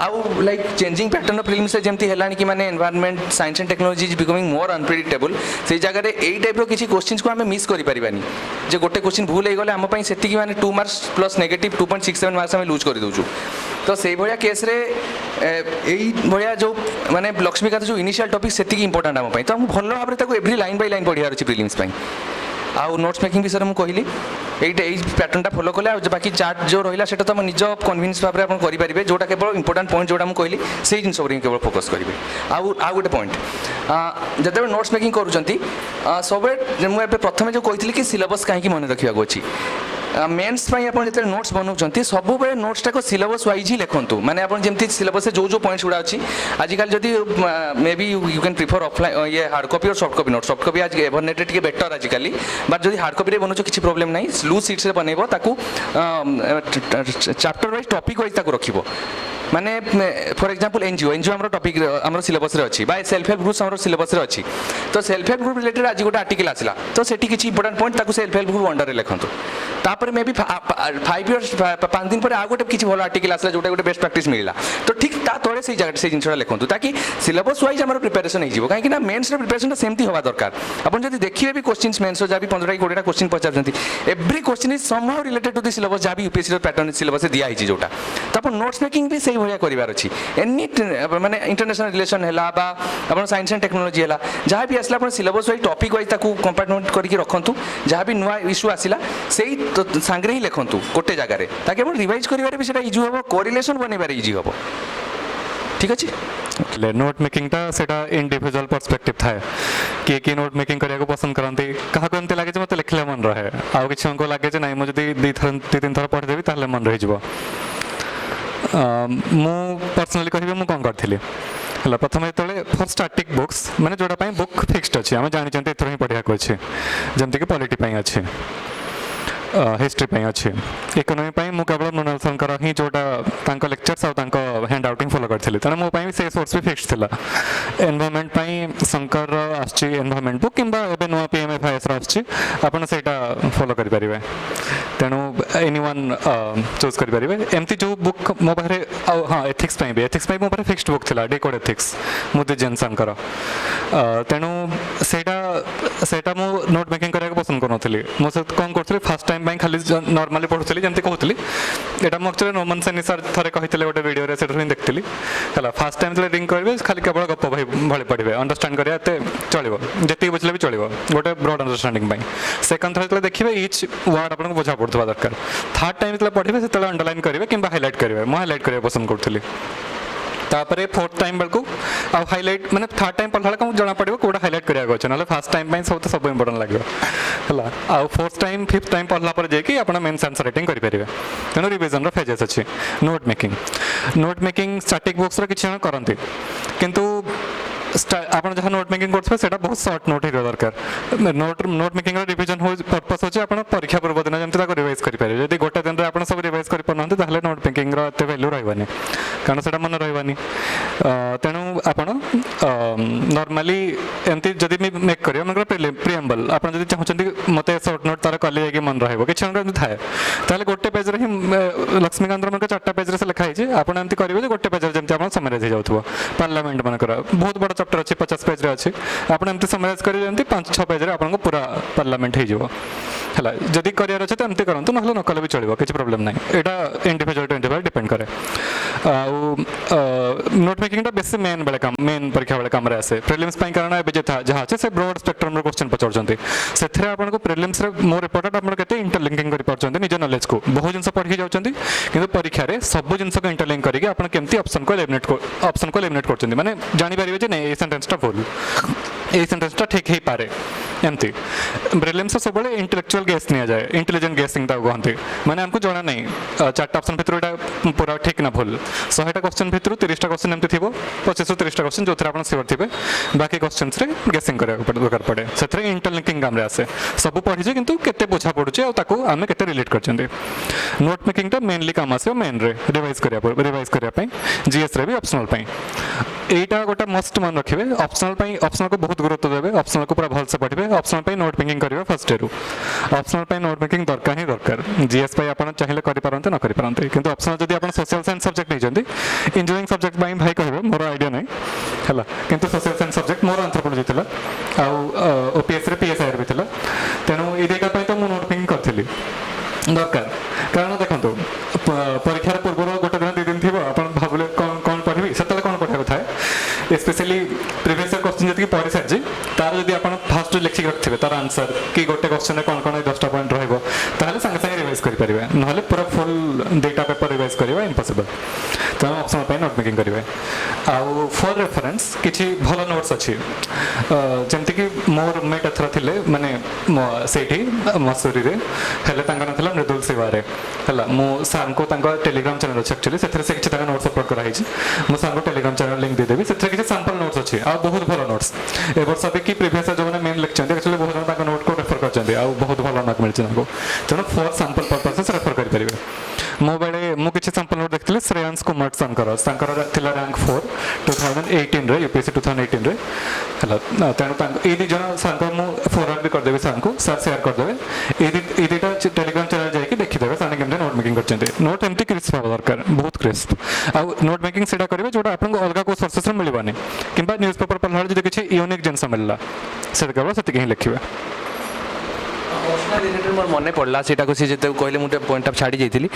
ଆଉ ଲାଇକ୍ ଚେଞ୍ଜିଂ ପ୍ୟାଟର୍ନ ଅଫ୍ ପ୍ରିଲିମ୍ସରେ ଯେମିତି ହେଲାଣି କି ମାନେ environment science and technology is becoming more unpredictable ସେଇ ଜାଗାରେ ଏଇ ଟାଇପ୍ର କିଛି କୋଶ୍ଚିନ୍ସକୁ ଆମେ ମିସ୍ କରିପାରିବାନି ଯେ ଗୋଟେ କୋଶ୍ଚିନ୍ ଭୁଲ ହେଇଗଲେ ଆମ ପାଇଁ ସେତିକି ମାନେ 2 ମାର୍କସ୍ ପ୍ଲସ୍ ନେଗେଟିଭ୍ 2.67 ମାର୍କସ୍ ଆମେ ଲୁଜ୍ କରିଦେଉଛୁ ତ ସେଇଭଳିଆ କେସ୍ରେ এইভাবে যে মানে লক্ষ্মীকান্ত যে ইনিশিয়াল টপিক সেতিকি ইম্পর্টাট আমার তো আমি ভালো ভাবে তাকে এভ্রি লাইন বাই লাইন পড়িবার আছে প্রিলিমস পাই আউ নোটস মেকিং বিষয়ে মু কহিলি এইটা এই প্যাটর্নটা ফলো কলে আর বাকি চার্ট যে রহিলা সেটা তো আমার নিজ কনভিন্স ভাবে আপনার করিপারে যেটা কেবল ইম্পর্টাট পয়েন্ট যেটা মু কহিলি সেই জিনিস উপরে কেবল ফোকস করবে আউ গোটে পয়েন্ট যেতবে নোটস মেকিং করছেন সবে মু এবে প্রথমে যে কইলি কি সিলেবস কাহিকি মনে রাখা আছে মেন্স পাই আপনার যেতে নোটস বনাউছেন সবুলে নোটসটাকে সিলেবস ওয়াইজ হি লেখন্তু মানে আপনার যেমনি সিলেবসে যে পয়েন্টস গুড়া আছে আজকাল যদি may be you can prefer offline ইয়ে হার্ড কপি আর soft copy note soft copy আজ এভারনেটে টিকে বেটার আজকাল বাট যদি হার্ড কপিরে বনাউছ কিছু প্রোবলেম নাই লুজ সিটসে বনাইব তাকে চ্যাপ্টর ওয়াইজ টপিক ওয়াইজ তাকে রাখব মানে ফর এক্সাম্পল এনজিও আমার টপিক আমার সিলেবসে অছি বা সেলফ হেল্প গ্রুপস আমার সিলেবসে অছি তো সেলফ হেল্প গ্রুপ রিলেটেড আজ গোটে আর্টিকেল আসলা তো সেটি কিছু ইম্পর্টাট পয়েন্ট তাকে সেলফ হেল্প গ্রুপ অন্ডারে লেখন্তু তারপরে মে বি 5 ইয়ার্স 5 দিন পরে আউ গোটে কিছু ভালো আর্টিকেল আসলা যেটা গোটে বেস্ট প্র্যাকটিস মিলা তো ঠিক তা তলে সেই জায়গাটা সেই জিনিসটা লেখন্তু তাকি সিলেবস ওয়াইজ আমার প্রিপারেসন হয়ে যাব কারণ মেন্সর প্রিপারেসনটা সেমতি হওয়া দরকার আপনি যদি দেখিবে বি কোশ্চিন্স মেন্সর যা বি 15 20টা কোশ্চিন পচারছেন every question is somehow related to the syllabus যা বি ইউপিএসসি প্যাটার্ন সিলেবসে দিয়া হয়েছে যেটা তো আপনার নোটস মেকিং বি সেই ভাবে করিবার আছে এনি মানে ইন্টারন্যাশনাল রিলেশন হেলা বা আপনার সাইন্স এন্ড টেक्नोलॉजी হেলা যা বি আসলা আপনার সিলেবস ওয়াইজ টপিক ওয়াইজ তাকে কম্পার্টমেন্ট করিকি রখন্তু যা বি নয়া ইস্যু আসিলা সেই সাংরে হি লেখন্তু গোটে জায়গায় তাকে আপনার রিভাইজ করিবারে বি সেটা ইজি হবো কোরিলেশন বনাইবারে ইজি হবো ঠিক আছে নোট মেকিংটা সেটা ইন্ডিভিজুয়াল पर्सपेक्टिव थाए किए नोट मेकिंग करिया पसंद करती क्या एमती लगे मत लिखले मन रहे आउ कि लगे ना मुझे 2-3 थर पढ़ीदेवी ताहले मन रही मु पर्सनाली कह मु कौन करी है प्रथम जो फर स्टार्टिंग बुक्स मैंने जोटा बुक फिक्सड अच्छे आम जानी एथर ही पढ़ा अच्छे जमीक पॉलिटी अच्छे हिस्ट्री अच्छे इकोनॉमी मु केवल मृणाल शंकर ही जोटा लेक्चर्स और हैंड आउटिंग फॉलो करी तेना मो से सोर्स भी फिक्स था एनवायरमेंट शंकर आसची एनवायरमेंट बुक कि नुआ PMFIS आपड़ से फॉलो करेंगे तेणु एनी वन चूज करेंगे एमती जो बुक मो पाखे हाँ एथिक्स भी मो पाखे फिक्सड बुक था डिकोड एथिक्स मुदी जैन शंकर तेणु से मु नोट मेकिंग कराया पसंद करूँ मुझे कौन करी फास्ट टाइम खाली नॉर्मली पढ़ुली जमी कहती यहाँ मुझे एक्चुअली नोमन सैनी सर थे कहते गोटे वीडियो से देखती है फास्ट टाइम जो रिंग करेंगे खाली केवल गप भाई भाई पढ़े अंडरस्टांड करा चलो जी बुझे भी चलो गोटे ब्रॉड अंडरस्टांडिंग सेकंड थर जो देखिए इच वर्ड आपको बुझा पड़ता दरकार थर्ड टाइम जो पढ़े से अंडरलाइन करेंगे कि हाइलाइट करेंगे मुझे हाइलाइट करा पसंद करी तापर फोर्थ टाइम बेलू आउ हाइलाइट मैंने थर्ड टाइम पढ़ा को जना पड़ो कौटा हाइलाइट कराया अच्छे ना फास्ट टाइम सब तो सब इंपोर्टेंट लगे है आउ फोर्थ टाइम फिफ्थ टाइम पढ़ला जाकि आप मेन्स आंसर राइटिंग करेंगे तेणु रिविजन फेजेस अच्छे नोट मेकिंग स्टार्टिंग बुक्स किसी जन करती किंतु आप जहाँ नोट मेकिंग करते बहुत सर्ट नोट हो दरकार नोट मेकिंग रिविजन हो पर्पस होची आप परीक्षा पूर्व दिन जमी रिवाइज करेंगे जब गोटे दिन में आप सब रिवाइज कर नोट मेकिंग एत वैल्यू रही कारण से मन रही तेणु आप नॉर्मली एमती जब मेक करेंगे प्रिएम्बल आप चाहते मत सर्ट नोट तार कल जाकि मन रही किसी थाए ताहले गोटे पेज ही लक्ष्मीकांत मन 4टा पेज से लिखाई आप एमती करेंगे गोटे पेज जमी आप समराइज हो जाऊँ पार्लियामेंट मनकर बहुत बड़ा चैप्टर अच्छे 50 पेज अच्छे आपड़ एमती समराइज करेंगे 5-6 पेज आपको पूरा पार्लियामेंट हो जदि करार अच्छे तो एमती करूँ ना नकले भी चलो किसी प्रोब्लेम ना यहाँ इंडिविजुअल टू इंडिविजुअल डिपेंड करे नोट मेकिंग बेस मेन बेले काम मेन परीक्षा बेले काम आसे प्रिलिम्स कारण जहाँ अच्छे से ब्रॉड स्पेक्ट्रम क्वेश्चन पचार से आपको प्रिलिम्स मोर इम्पोर्टेंट आप इंटरलिंकिंग कर निज नॉलेज को बहुत जिन पढ़ी जाती कि परीक्षा सब जिन को इंटरलिंक करके आप केमती ऑप्शन को एलिमिनेट कर माने जानी पारे नहीं सेंटेंसटा भूल এই সেন্টেন্সটা ঠিক ହେଇପାରେ ଏମିତି ପ୍ରିଲିମ୍ସରେ ସବୁବେଳେ ଇଣ୍ଟେଲେକ୍ଚୁଆଲ ଗେସ୍ ନିଆଯାଏ ଇଣ୍ଟେଲିଜେଣ୍ଟ ଗେସିଂ ତାକୁ କହନ୍ତି ମାନେ ଆମକୁ ଜଣା ନାହିଁ ଚାରିଟା ଅପସନ୍ ଭିତରୁ ଏଇଟା ପୁରା ଠିକ୍ ନା ଭୁଲ 100ଟା କ୍ୱେଶ୍ଚନ୍ ଭିତରୁ 30ଟା କ୍ୱେଶ୍ଚନ୍ ଏମିତି ଥିବ 25ରୁ 30ଟା କ୍ୱେଶ୍ଚନ୍ ଯେଉଁଥିରେ ଆପଣ ସିଓର ଥିବେ ବାକି କ୍ୱେଶ୍ଚନ୍ସରେ ଗେସିଂ କରିବାକୁ ଦରକାର ପଡ଼େ ସେଥିରେ ଇଣ୍ଟରଲିଙ୍କିଂ କାମରେ ଆସେ ସବୁ ପଢ଼ିଛେ କିନ୍ତୁ କେତେ ବୁଝା ପଡ଼ୁଛି ଆଉ ତାକୁ ଆମେ କେତେ ରିଲେଟ୍ କରିଛନ୍ତି ନୋଟ୍ ମେକିଂଟା ମେନଲି କାମ ଆସିବ ମେନ୍ରେ ରିଭାଇଜ୍ କରିବା ପାଇଁ ଜିଏସ୍ରେ ବି ଅପସନାଲ୍ ପାଇଁ এইটা গোটা মস্ট মনে রাখবে অপসনাল বহুত গুরুত্ব দেবে অপসনাল পুরা ভালসে পড়বে অপসনাল নোট মেকিং করবে ফার্স্ট ইয়ারু অপসনাল নোট মেকিং দরকার হি দরকার জিএস আপনার চাইলে করিপারতে ন করিপারতে কিন্তু অপসনাল যদি আপনার সোশিয়াল সাইন্স সবজেক্ট নিয়েছেন ইঞ্জিনিয়ারিং সবজেক্ট ভাই কহবে মোর আইডিয়া নাই হল কিন্তু সোশিয়াল সাইন্স সবজেক্ট মোর আন্থ্রোপোলজি লা ওপিএসরে পিএসআইআর বি লা তেণু এই দুইটা তো মু নোট মেকিং করছিলি দরকার কারণ দেখুন পরীক্ষার পূর্বর গোটে দিন 2 দিন থিব আপনার ভাবলে কোন পড়বি সেতলে কোন পড়া কথা স্পেশালি প্রিভিয়াস ইয়ার কোশ্চেন যেত পড়ি সারিছি তার যদি আপনার ফার্স্ট লেখিক রাখবে তার আনসার কি গোটে কোশ্চেনে কোন 10টা পয়েন্ট রহব তাহলে সাথে সাথে রিভাইজ করিপারে নহলে পুরা ফুল 2টা পেপর রিভাইজ করা ইম্পসিবল তো অপশনাল নোট মেকিং করবে আউ ফর রেফরেন্স কিছু ভালো নোটস আছে যেমতিকি মোর রুমমেট এথর লে মানে সেইটি মসুরিরে হেলে তাঙ্কা না মৃদুল সেবারে ହେଲା ମୁଁ ସାର୍ଙ୍କୁ ତାଙ୍କ ଟେଲିଗ୍ରାମ ଚ୍ୟାନେଲ୍ ଅଛି ଆକ୍ଚୁଆଲି ସେଥିରେ ସେ କିଛି ତାଙ୍କ ନୋଟ୍ସ ଅପଲୋଡ଼ କରାହେଇଛି ମୁଁ ସାର୍ଙ୍କୁ ଟେଲିଗ୍ରାମ ଚ୍ୟାନେଲ୍ ଲିଙ୍କ୍ ଦେଇଦେବି ସେଥିରେ କିଛି ସାମ୍ପଲ୍ ନୋଟ୍ସ ଅଛି ଆଉ ବହୁତ ଭଲ ନୋଟ୍ସ ଏ ବର୍ଷ ବି କି ପ୍ରିଭିୟସ୍ ଯେଉଁମାନେ ମେନ୍ ଲେଖିଛନ୍ତି ଆକ୍ଚୁଆଲି ବହୁତ ଜଣ ତାଙ୍କ ନୋଟ୍କୁ ରେଫର୍ କରିଛନ୍ତି ଆଉ ବହୁତ ଭଲ ମାର୍କ ମିଳିଛି ତାଙ୍କୁ ତେଣୁ ଫର୍ ସାମ୍ପଲ୍ ପର୍ପସେସ୍ ରେଫର୍ କରିପାରିବେ ମୋ ବେଳେ ମୁଁ କିଛି ସାମ୍ପଲ୍ ନୋଟ୍ ଦେଖିଥିଲି ଶ୍ରେୟାଂଶ କୁମାର ତାଙ୍କର ଥିଲା ରାଙ୍କ 4 2018ରେ ୟୁପିଏସ୍ସି 2018ରେ ହେଲା ତେଣୁ ଏଇ ଦୁଇ ଜଣ ସାର୍ଙ୍କ ମୁଁ ଫରୱାର୍ଡ଼ ବି କରିଦେବି ସାର୍ଙ୍କୁ ସାର୍ ସେୟାର କରିଦେବେ ଏଇ ଦୁଇଟା ଟେଲିଗ୍ରାମ ଚ୍ୟାନେଲ୍ ଯାଇକି ଦେଖିଦେବେ ସାର୍ କେମିତି নোট মেকিং করছেন নোট এমতি ক্রিস্প হওয়া দরকার বহুত ক্রিস্প আউ নোট মেকিং সেটা করবে যেটা আপনার অলগা কেউ সোর্সেস মিলবানি কিংবা নিউজ পেপর পড়লা যদি কিছু ইউনিক জিনিস মিললা সেটা কেবল সেটিকি ହିଁ ଲେଖିବେ অপশনাল রিলেটেড মোর মনে পড়লা সেটা সে যেতে কহিলে মু পয়েন্টটা ছাড়ি যাইছিলি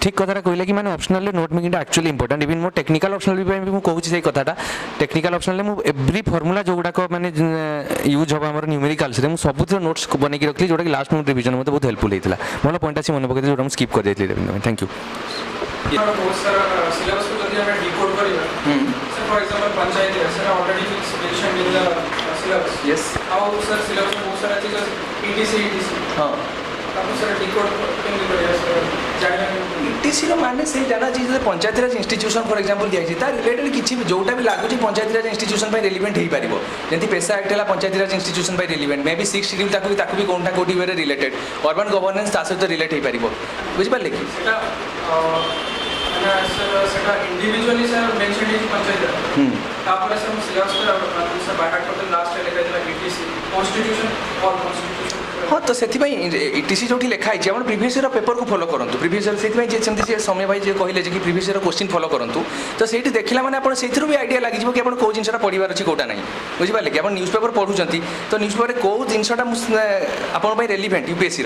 ঠিক কথাটা কহিলে কি মানে অপশনালে নোট মেকিংটা actually important even more technical optional বি মু কହୁছি সেই কথাটা টেকনিকাল অপশনালে মু এভরি ফর্মুলা যেগুড়াক মানে ইউজ হব আমার নিউমেরিকালসরে মু সবুথ নোটস বনাইকি রাখলি যেটা কি লাস্ট মিনিট রিভিজন মতো বহুত হেল্পফুল হয়েছিল ভালো পয়েন্ট আছে মনে পকাইছি যেটা মু স্কিপ করে যাইছিলি থ্যাংক ইউ बहुत सारा सिलेबस को जल्दी हमें डिकोड करिबा सर फॉर एग्जांपल पंचायत है sir already fix mention in the syllabus yes how sir syllabus में बहुत सारा चीज ईटीसी हां ताको सर डिकोड केमि करिया सर जानिबा ईटीसी माने से जाना चीज पंचायत राज इंस्टीट्यूशन फॉर एग्जांपल दिया तार रिलेटेड किछि जोटा भी लागु छी पंचायत राज इंस्टीट्यूशन पे रिलेवेंट हेई पारिबो जेंति पेशा एक्ट हला पंचायत राज इंस्टीट्यूशन पे रिलेवेंट मे बी 6 शेड्यूल ताकू भी कोनटा कोटी वे रिलेटेड अर्बन गवर्नेंस ता सहित रिलेट हेई पारिबो बुझि पाले कि सेटा सर सेटा individually sir mention is panchayat तापर सर सिलेबस पे सर बाय हार्ट करते लास्ट लेखा दिला ईटीसी कॉन्स्टिट्यूशन और कॉन्स्टिट्यूशन हाँ तो से ईटीसी जो लिखाई आप प्रिवियस ईयर पेपर को फॉलो करूँ प्रिवियस ईयर से सेमती समय भाई जो कहले कि प्रिवियस ईयर क्वेश्चन फॉलो करूँ तो से देखला मैंने आप भी आइडिया लगे कि आप कौ जिनसा पढ़ार अच्छी कौटा नहीं बुझिपारे कि आप न्यूज पेपर पढ़ुं तो न्यूज पेपर कौ जिनसा आप रेलिवेंट यूपीएससी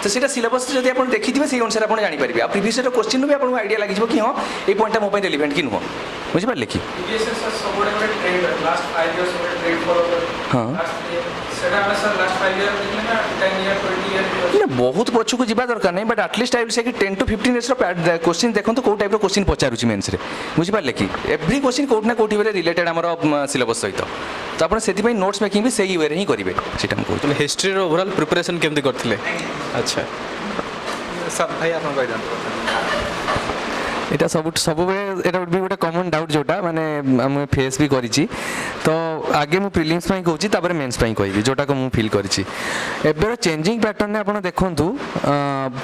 तो सीटा सिलेबस जब आप देखिए से अनुसार आप जानीपारे आ प्रिवियस ईयर क्वेश्चन भी आपको आइडिया लगे कि हाँ ये पॉइंटा मो रेलिवेंट कि नुह बुझिपारे कि हाँ बहुत पछक जा दरकार नहीं but at least I will say 10 to 15 years question देखो कौ टाइप क्वेश्चन पचारूँ मेन्स बुझिपारे कि एव्री क्वेश्चन कौटना कौटी वे रिलेटेड आम सिलेबस सहित तो आप से नोट्स मेकिंग भी सही वे ही करेंगे सीटा कहूँ हिस्ट्री ओवरऑल प्रिपरेशन केमती करथिले अच्छा सब भाई आप এটা ସବୁବେଳେ এটা ବି ଗୋଟେ କମନ୍ ଡାଉଟ୍ ଯେଉଁଟା ମାନେ ଆମେ ଫେସ୍ ବି କରିଛି ତ ଆଗେ ମୁଁ ପ୍ରିଲିମ୍ସ ପାଇଁ କହୁଛି ତାପରେ ମେନ୍ସ ପାଇଁ କହିବି ଯେଉଁଟାକୁ ମୁଁ ଫିଲ୍ କରିଛି ଏବେର ଚେଞ୍ଜିଂ ପ୍ୟାଟର୍ନରେ ଆପଣ ଦେଖନ୍ତୁ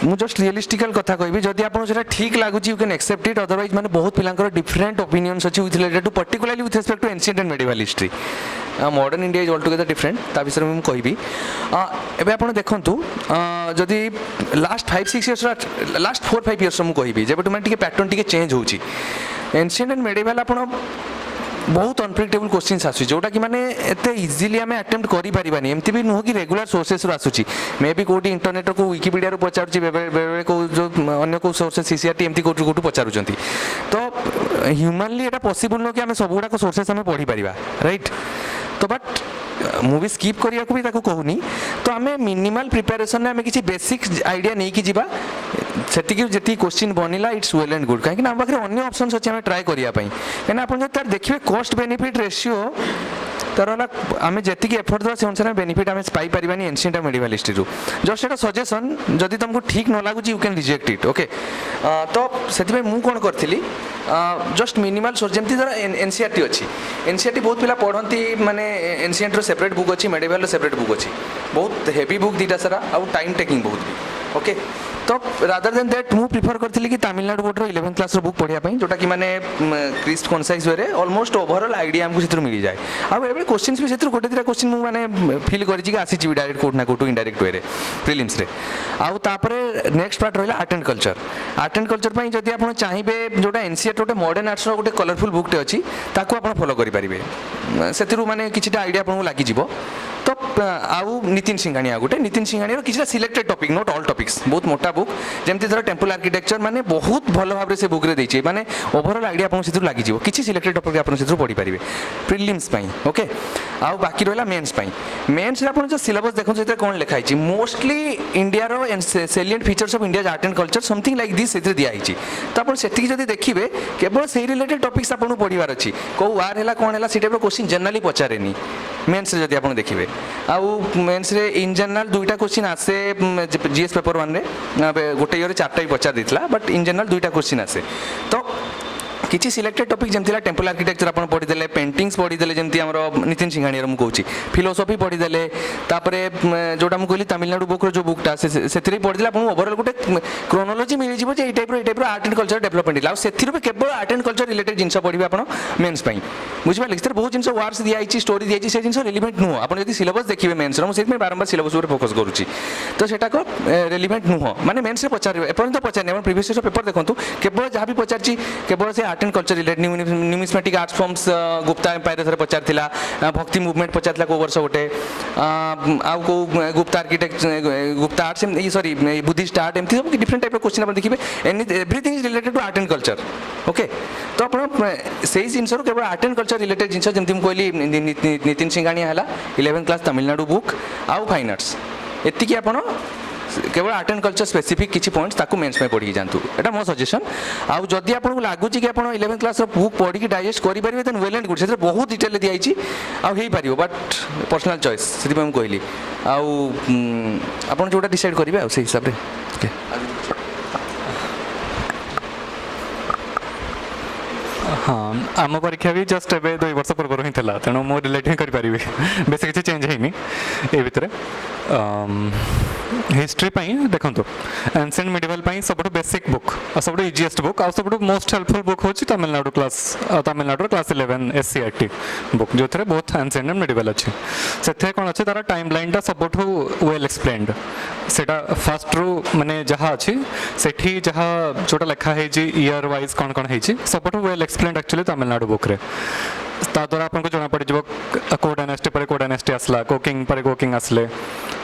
ମୁଁ ଜଷ୍ଟ ରିୟଲିଷ୍ଟିକାଲ କଥା କହିବି ଯଦି ଆପଣଙ୍କୁ ସେଇଟା ଠିକ୍ ଲାଗୁଛି you can accept it otherwise ମାନେ ବହୁତ ପିଲାଙ୍କର ଡିଫରେଣ୍ଟ ଓପିନିଅନ୍ସ ଅଛି with related to particularly with respect to ancient and medieval history modern India is all together different ତା ବିଷୟରେ ମୁଁ କହିବି ଏବେ ଆପଣ ଦେଖନ୍ତୁ ଯଦି ଲାଷ୍ଟ 5-6 ଇୟର୍ସର ଲାଷ୍ଟ 4-5 ଇୟର୍ସର ମୁଁ କହିବି ଯେବେଠୁ ମାନେ ଟିକେ ପ୍ୟାଟର୍ନ ଟିକେ ଚେଞ୍ଜ ହେଉଛି ଏନ୍ସିଏଣ୍ଟ ଆଣ୍ଡ ମେଡିଭାଲ ଆପଣ बहुत अनप्रेडिक्टेबल क्वेश्चन आसूँ जोटा कि मैंने एत इजिली आम आटेम्प्ट करें एमती भी नुह कि रेगुलर सोर्सेस आसूँ मे बी कौटी इंटरनेट को विकिपीडिया पचारूँ बेले कौ जो अन्य कौ सोर्सेस सीसीआरटी एमती कौटू कौटू पचारूँ तो ह्यूमानली एटा पॉसिबल नुह कि आम सब गुड़ाक सोर्सेस आम पढ़ी पारिबा राइट तो बट मुवी स्किप करिया को भी ताको कहूनी तो आम मिनिमल प्रिपेरेसन आम किसी बेसिक आइडिया नहीं कि जीवा सेतिकी जेती क्वेश्चन बनिला इट्स वेल एंड गुड कहीं आम पाखे अन्य ऑप्शंस अच्छे आम ट्राए करने कहीं आप देखिए कॉस्ट बेनिफिट रेशियो ତାର ହେଲା ଆମେ ଯେତିକି ଏଫର୍ଟ ଦେବା ସେ ଅନୁସାରେ ବେନିଫିଟ୍ ଆମେ ପାଇପାରିବାନି ଏନ୍ସିଏଣ୍ଟ ମେଡ଼ିକାଲ ହିଷ୍ଟ୍ରିରୁ। ଜଷ୍ଟ ଏଇଟା ସଜେସନ୍, ଯଦି ତୁମକୁ ଠିକ୍ ନ ଲାଗୁଛି you can reject it. Okay, ତ ସେଥିପାଇଁ ମୁଁ କ'ଣ କରିଥିଲି, ଜଷ୍ଟ ମିନିମାଲ୍ ସୋର୍ସ, ଯେମିତି ଧର ଏନ୍ସିଆର୍ଟି ଅଛି, ଏନ୍ସିଆର୍ଟି ବହୁତ ପିଲା ପଢ଼ନ୍ତି, ମାନେ ଏନ୍ସିଏଣ୍ଟର ସେପାରେଟ୍ ବୁକ୍ ଅଛି, ମେଡ଼ିକାଲର ସେପାରେଟ୍ ବୁକ୍ ଅଛି, ବହୁତ ହେଭି ବୁକ୍ ଦୁଇଟା ସାରା, ଆଉ ଟାଇମ୍ ଟେକିଂ ବହୁତ ବି। ଓକେ, तो रादर देन दैट मु प्रिफर करथिली कि तमिलनाडु बोर्ड रो 11th क्लास रो बुक पढ़िया पई, जोटा कि माने क्रिस्प कनसाइज वे ऑलमोस्ट ओवरऑल आइडिया हमको सेतिर मिल जाए। आ एबे क्वेश्चंस भी सेतिर गोटे दिरा क्वेश्चन मु माने फील करि कि आसी छी डायरेक्ट कोड ना कोड इनडायरेक्ट वे रे प्रीलिम्स रे। आ तापरे नेक्स्ट पार्ट रहला art and culture. Art and culture पई जदि आपण चाहिबे जोटा एनसीईआरटी गोटे मॉडर्न आर्ट्स रो गोटे कलरफुल बुक टे अछि, ताको आपण फॉलो करि परिबे, सेतिरु माने किछटा आइडिया आपण लागि जिवो। तो आउ नितिन सिंघानिया गोटे, नितिन सिंघानिया किसी selected topic, not all topics, बहुत मोटा बुक, जमती धर टेम्पल आर्किटेक्चर माने बहुत भल भाव से बुक रे देछि, माने ओवरऑल आइडिया आपन सेतु लागि जिवो, किछि सिलेक्टेड टॉपिक आपन सेतु पढि परिबे प्रीलिम्स पई। ओके, आउ बाकी रहला मेंस पई। मेंस रे आपन जो सिलेबस देखो सेते कोन लिखा हिछि, मोस्टली इंडिया रो salient features of India art and culture something like this सेते दिया हिछि। तो आपन सेति जदि देखिबे केवल सेही रिलेटेड टॉपिक्स आपन पढिबार अछि, को वार हैला कोन हैला सेटा क्वेश्चन जनरली पचारेनी मेंस रे जदि आपन देखिबे। आउ मेंस रे इन जनरल दुईटा क्वेश्चन आसे जीएस पेपर 1 रे, गोटे ईयर 4टा ही पचार देथिला, बट इन जनरल दुईटा क्वेश्चन आसे। तो किछि सिलेक्टेड टॉपिक जेमतिला टेम्पल आर्किटेक्चर आपण पढि देले, पेंटिंग्स पढि देले, जेमति हमरो नितिन सिंघानिया मु कहूची, फिलोसॉफी पढि देले, तापरे जोटा मु कहली तमिलनाडु बुक रो जो बुकटा सेथिरे पढि देले, आपण ओवरऑल गोटे क्रोनोलॉजी मिलि जिवो जे ए टाइप रो आर्ट एंड कल्चर डेवलपमेंट लाउ, सेथिरे भी केवल आर्ट एंड कल्चर रिलेटेड जिंस पढिबे आपण मेंस पई। बुझि पाले सर बहुत जिंस वार्ड्स दिया आइची, स्टोरी दिया आइची, से जिंस रिलेवेंट नुह। आपण यदि सिलेबस देखिबे मेंस रो, मु सेति बारंबार सिलेबस ऊपर फोकस करूची, तो सेटा को रिलेवेंट नुह, माने मेंस रे पचारिबे एपन तो पचारने। आपण प्रीवियस ईयर पेपर देखंतु, केवल जहां भी पचारची केवल से art and culture related numismatic arts forms Gupta empire थरे पचारथिला, भक्ति मूवमेंट पचारथिला को वर्ष गोटे, आ को Gupta architect, Gupta arts, sorry Buddhist art, एमथि सब डिफरेंट टाइप ऑफ क्वेश्चन आपण देखिबे, everything is related to art and culture. Okay, तो आपण सेही जिंस रो केवल आर्ट एंड कल्चर रिलेटेड जिंस, जेमति म कहली नितिन सिंघानिया हला 11th क्लास तमिलनाडु बुक, आउ फाइन आर्ट्स, एतिकी आपण केवल आर्ट एंड कल्चर स्पेसिफिक किछि पॉइंट्स ताकू मेंस में पढ़ी जानतु, एटा मो सजेशन। आउ जदि आपन लागुची कि आपन 11th क्लास रो बुक पढ़ी कि डाइजेस्ट करि परिबे, देन वेल एंड गुड, सेते बहुत डिटेल दिया आइछि, आउ हेई परिबो, बट पर्सनल चॉइस सेति हम कहली। आउ आपन जोटा डिसाइड करिवे आउ सेही हिसाब रे। ओके, हाँ, आम परीक्षा भी जस्ट एवं 2 वर्ष पूर्व ही था, तेणु मो रिलेट ही करें बेस किसी चेंज है ये भितर। हिस्ट्री देखो एनसेंट मिडिवल सब बेसिक बुक, सब इजीएस्ट बुक, आ सब मोस्ट हेल्पफुल बुक हूँ तमिलनाडु क्लास 11 एससीईआरटी बुक, जो थे बहुत एनसेंट एंड मिडिवल अच्छी। से कौन अच्छे तार टाइम लाइन सब वेल एक्सप्लेन्ड, से फास्ट रू माने जहाँ अच्छी से जहाँ जोटा लिखाई ईयर वाइज कौन कौन है सब well explained actually Tamil Nadu book रे। ता द्वारा आपको जना पड़ को डायनेस्टी पर को डायनेस्टी आसला, को किंग पर को किंग आसले,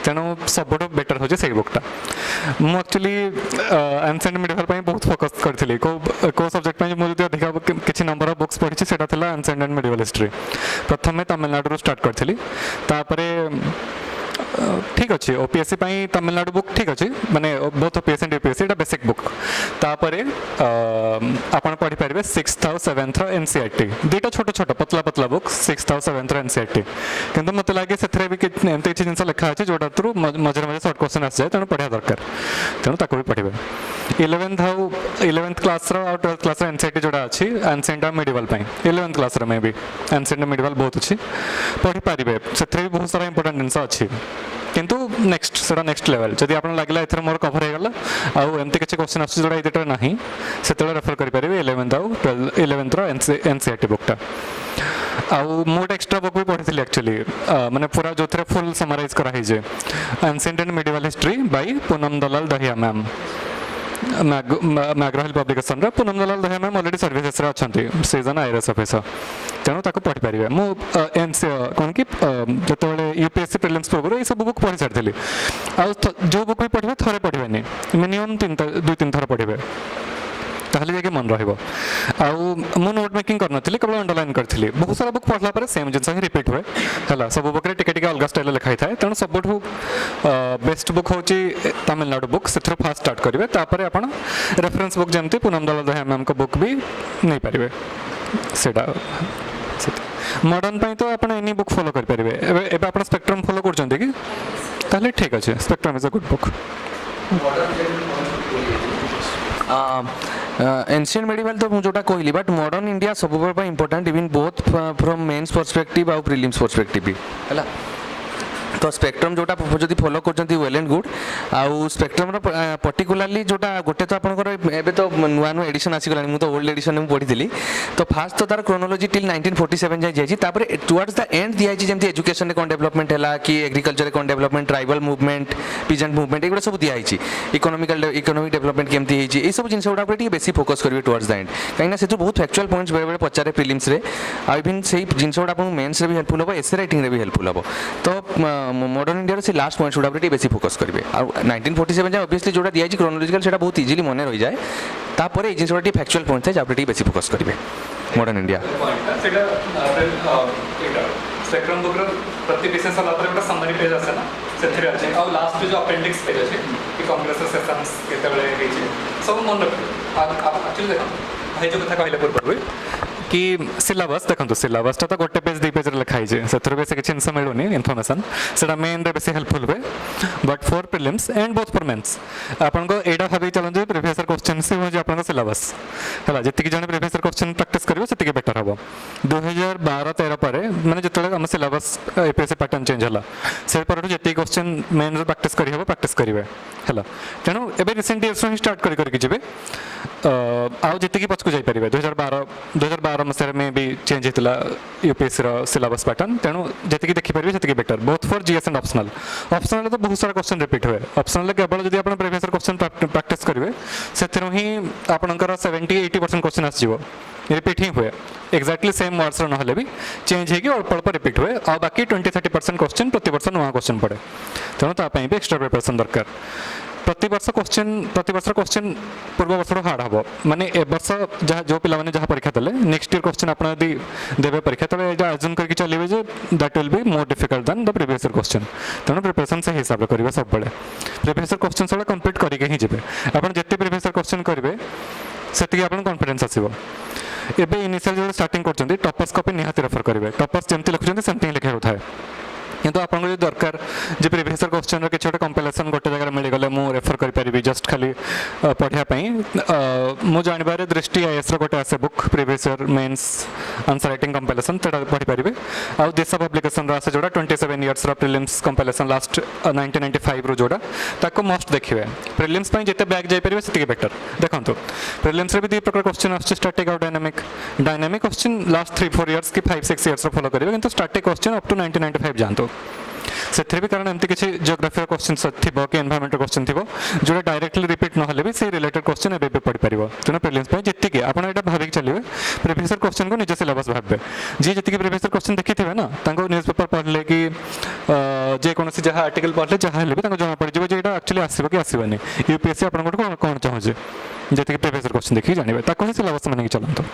तेणु सब बेटर हो से बुकटा। मुझे एक्चुअली एनसेंट मिडिवल बहुत फोकस करी, को सब्जेक्ट में मुझे अधिक किसी नंबर ऑफ बुक्स पढ़ी से एनसेंट एंड मिडिवल हिस्ट्री। प्रथम तमिलनाडु स्टार्ट करी, ठीक अच्छे ओपीएससी तमिलनाडु बुक ठीक अच्छे, माने both OPSC and UPSC Etah basic book. तापरे आपण पढ़ी पारे 6th और 7th एनसीईआरटी, दुईटा छोट छोट पतला पतला बुक 6th और 7th एनसीईआरटी, किंतु मत लगे से एमती किसी जिन लिखा अच्छे जोटा थ्रू मझे मझे सर्ट क्वेश्चन आस जाए, तेणु पढ़ा दरकार, तेणु ताको भी पढ़े। 11th क्लास और 12th क्लास एनसीईआरटी जोड़ा अच्छी एनसेंट और मिडिवल 11th क्लास में भी एनसेंट मिडिवल बहुत अच्छी पढ़ी पारे, से बहुत सारा इंपोर्टेंट जिन अच्छी, किंतु नेक्स्ट सेटा नेक्स्ट लेवल जदि आपन लागला एथर मोर कवर हे गला आउ एमती किछि क्वेश्चन आछि जोडा एदिटर नाही सेतले रेफर करि परिबे 11th आउ 11th रो एनसीईआरटी बुकटा। आउ मोट एक्स्ट्रा बुक भी पढ़िथिली एक्चुअली, माने पूरा जोथरे फुल समराइज करा हे जे ancient and medieval history by Poonam Dalal Dahiya ma'am, McGraw Hill publication रे Poonam Dalal Dahiya ma'am already services रे अछंती, सीजन आईआरएस ऑफिसर, तेणु ताको पढ़ी पारे। मु कौन कि जो यूपीएससी प्रीलिम्स पूर्व ये सब बुक पढ़ी सारी, जो बुक भी पढ़े थे पढ़े मिनिमम 2-3 थर पढ़े, ताहले जाके मन रहिबो। आउ मु नोट मेकिंग करन थली, केवल अंडरलाइन करथली, बहुत सारा बुक पढ़ला पर सेम जिंस ही रिपीट हुए हला, सब बुक रे टिके टिके अलग स्टाइल लिखाई थाए, तेणु सबठु बेस्ट बुक होची तमिलनाडु बुक, सेथरो फास्ट स्टार्ट करिवे, तापर आपण reference book जेमति Poonam Dalal Dahiya ma'am को बुक भी नहीं पारिबे सेटा। मॉडर्न ପାଇଁ ତ ଆପଣ ଏନି ବୁକ୍ ଫଲୋ କରିପାରିବେ। ଏବେ ଆପଣ ସ୍ପେକ୍ଟ୍ରମ୍ ଫଲୋ କରୁଛନ୍ତି କି? ତାହେଲେ ଠିକ୍ ଅଛି, spectrum is a good book. Ancient medieval तो मुझे जोटा कहली बट मॉडर्न इंडिया सब important even both from mains perspective आउ प्रिलिम्स पर्सपेक्टिव भी है। तो स्पेक्ट्रम जोटा जब फॉलो कर वेल एंड गुड आउ स्पेक्ट्रम पर्टिकुलाली जोटा गोटे तो आपंकर एबे तो नुआ नुआ एडिशन आसीगला मुझे तो ओल्ड एडिशन में पढ़ी तो फास्ट तो तार क्रोनोलॉजी टिल 1947 जाए जाइए तापर टुवर्ड्स द एंड दिया जमी एजुकेशन में कौन डेवलपमेंट है कि एग्रीकल्चर में कौन development tribal movement peasant movement एगुड़ा सब दिखाई इकोनॉमिक डेवलपमेंट केमती ये सब जिन गुड़ा बेसी फोकस करेंगे टुवर्ड्स द एंड कहीं से बहुत फैक्चुअल पॉइंट्स बेले पचारे प्रिलिम्स रे आ इवन से जिन गुड़ा आपको मेन्स भी हेल्पफुल हम एसे राइटिंग भी हेल्पफुल हम तो मॉडर्न इंडिया से लास्ट पॉइंट्स गुड़ा बेसी फोकस करेंगे आ 1947 जाए ऑब्वियसली जोटा दिखाई क्रोनोलॉजिकल से बहुत इजिली मन रही जाए तापर ये जिन गुड़ा फैक्चुअल पॉइंट है जहाँ बेसी फोकस करेंगे मॉडर्न इंडिया स्पेक्ट्रम बुक प्रति विषय सला पर गोटे समरी पेज आसे ना से अच्छे और लास्ट जो अपेंडिक्स पेज अच्छे कि कांग्रेस सेशंस केते सब मन रख एक्चुअली देखो भाई जो कथा कहले पूर्व कि सिलेबस देखो सिलेबसटा तो गोटे पेज 2 पेज लिखाई से बेस किसी जिन मिलूनी इनफर्मेशन से मेन रे बेसी हेल्पफुल हुए but for prelims and both for mains आपको एटा भाभी चलते प्रीवियस इयर क्वेश्चन से हूँ आप सिलेबस है जी जन प्रीवियस इयर क्वेश्चन प्रैक्टिस करेंगे से बेटर हम 2012-13 पर मैंने जो आम सिलेबस एपीएससी पैटर्न चेंज है से जी क्वेश्चन मेन प्रैक्टिस करेंगे है तेणु एवं रिसेंट इयर्स ही स्टार्ट करके आउ जी पछकू जापर 2012 मसीह में भी चेंज होता यूपीएससी सिलेबस पैटर्न तेणु जी देखिपारे से better both for GS and optional optional तो बहुत सारा क्वेश्चन रिपीट हुए ऑप्शनल केवल जब आप प्रीवियस क्वेश्चन प्रैक्टिस करेंगे से ही आपंकर 70-80% क्वेश्चन आसो रिपीट ही हुए एक्जाक्टली सेम वर्ड्स ना भी चेंज होगी अल्प अल्प रिपीट हुए आ बाकी 20-30% क्वेश्चन प्रति वर्ष नुआ क्वेश्चन पड़े तेणु तापाई भी एक्स्ट्रा प्रिपरेशन दरकार प्रति वर्ष क्वेश्चन पूर्व वर्ष हार्ड हम माने ए वर्ष जहाँ जो पिला जहाँ परीक्षा देले नेक्स्ट ईयर क्वेश्चन आप देवे परीक्षा तब आजूम करके चलिए जे that will be more difficult than the previous year question तेणु प्रिपरेशन से हिसाब से करेंगे सब प्रीवियस ईयर क्वेश्चन सब कंप्लीट करके ही जी आप जिते प्रीवियस ईयर क्वेश्चन करेंगे से आप कॉन्फिडेंस आसो एबे इनिशियल जो स्टार्टिंग करछन्ती टॉपर्स कॉपी निहाती रेफर करेंगे टॉपर्स जमती लिखुछन्ती सेमती लिखा होता है किंतु आपको जो दरकार जो प्रीवियस क्वेश्चन किसी गोटे कंपाइलेसन गोटे जगह मिलगले मुझे रेफर करी जस्ट खाली पढ़ाई मु जानवर दृष्टि आईएस गोटे आसे book previous year mains answer writing compilation पढ़ी पारे आउ देश पब्लिकेशन आसे जोड़ा 27 इयर्स प्रिलिम्स कंपाइलेसन लास्ट 1995 रू जोड़ा ताको मस्ट देखिए प्रिलिम्स जिते बैक जापर से बेटर देखो प्रिलिम्स भी 2 प्रकार क्वेश्चन आस स्टैटिक और डायनामिक क्वेश्चन लास्ट 3-4 इयर्स कि 5-6 इयर्स फॉलो करेंगे किंतु स्टैटिक क्वेश्चन अप टू 1995 जानते से भी कारण एमती किसी जियोग्राफी क्वेश्चन थी कि एनवायरमेंट क्वेश्चन थी जो डायरेक्टली रिपीट ना भी से रिलेटेड क्वेश्चन एवं पढ़ी पार तेना प्रिलिम्स जी आप भाविक चलिए प्रीवियस क्वेश्चन को निज सिलेबस भावे जी जी प्रीवियस क्वेश्चन देखी थे ना न्यूज पेपर पढ़ले कि जेकोसी जहाँ आर्टिकल पढ़ले जहाँ भी जमा पड़ जाए जो एक्चुअली आसो कि आसवानी यूपीएससी आप कौन चाहूँजे जी प्रीवियस क्वेश्चन देखिए जानवे ताको सिलेबस मानिक चलते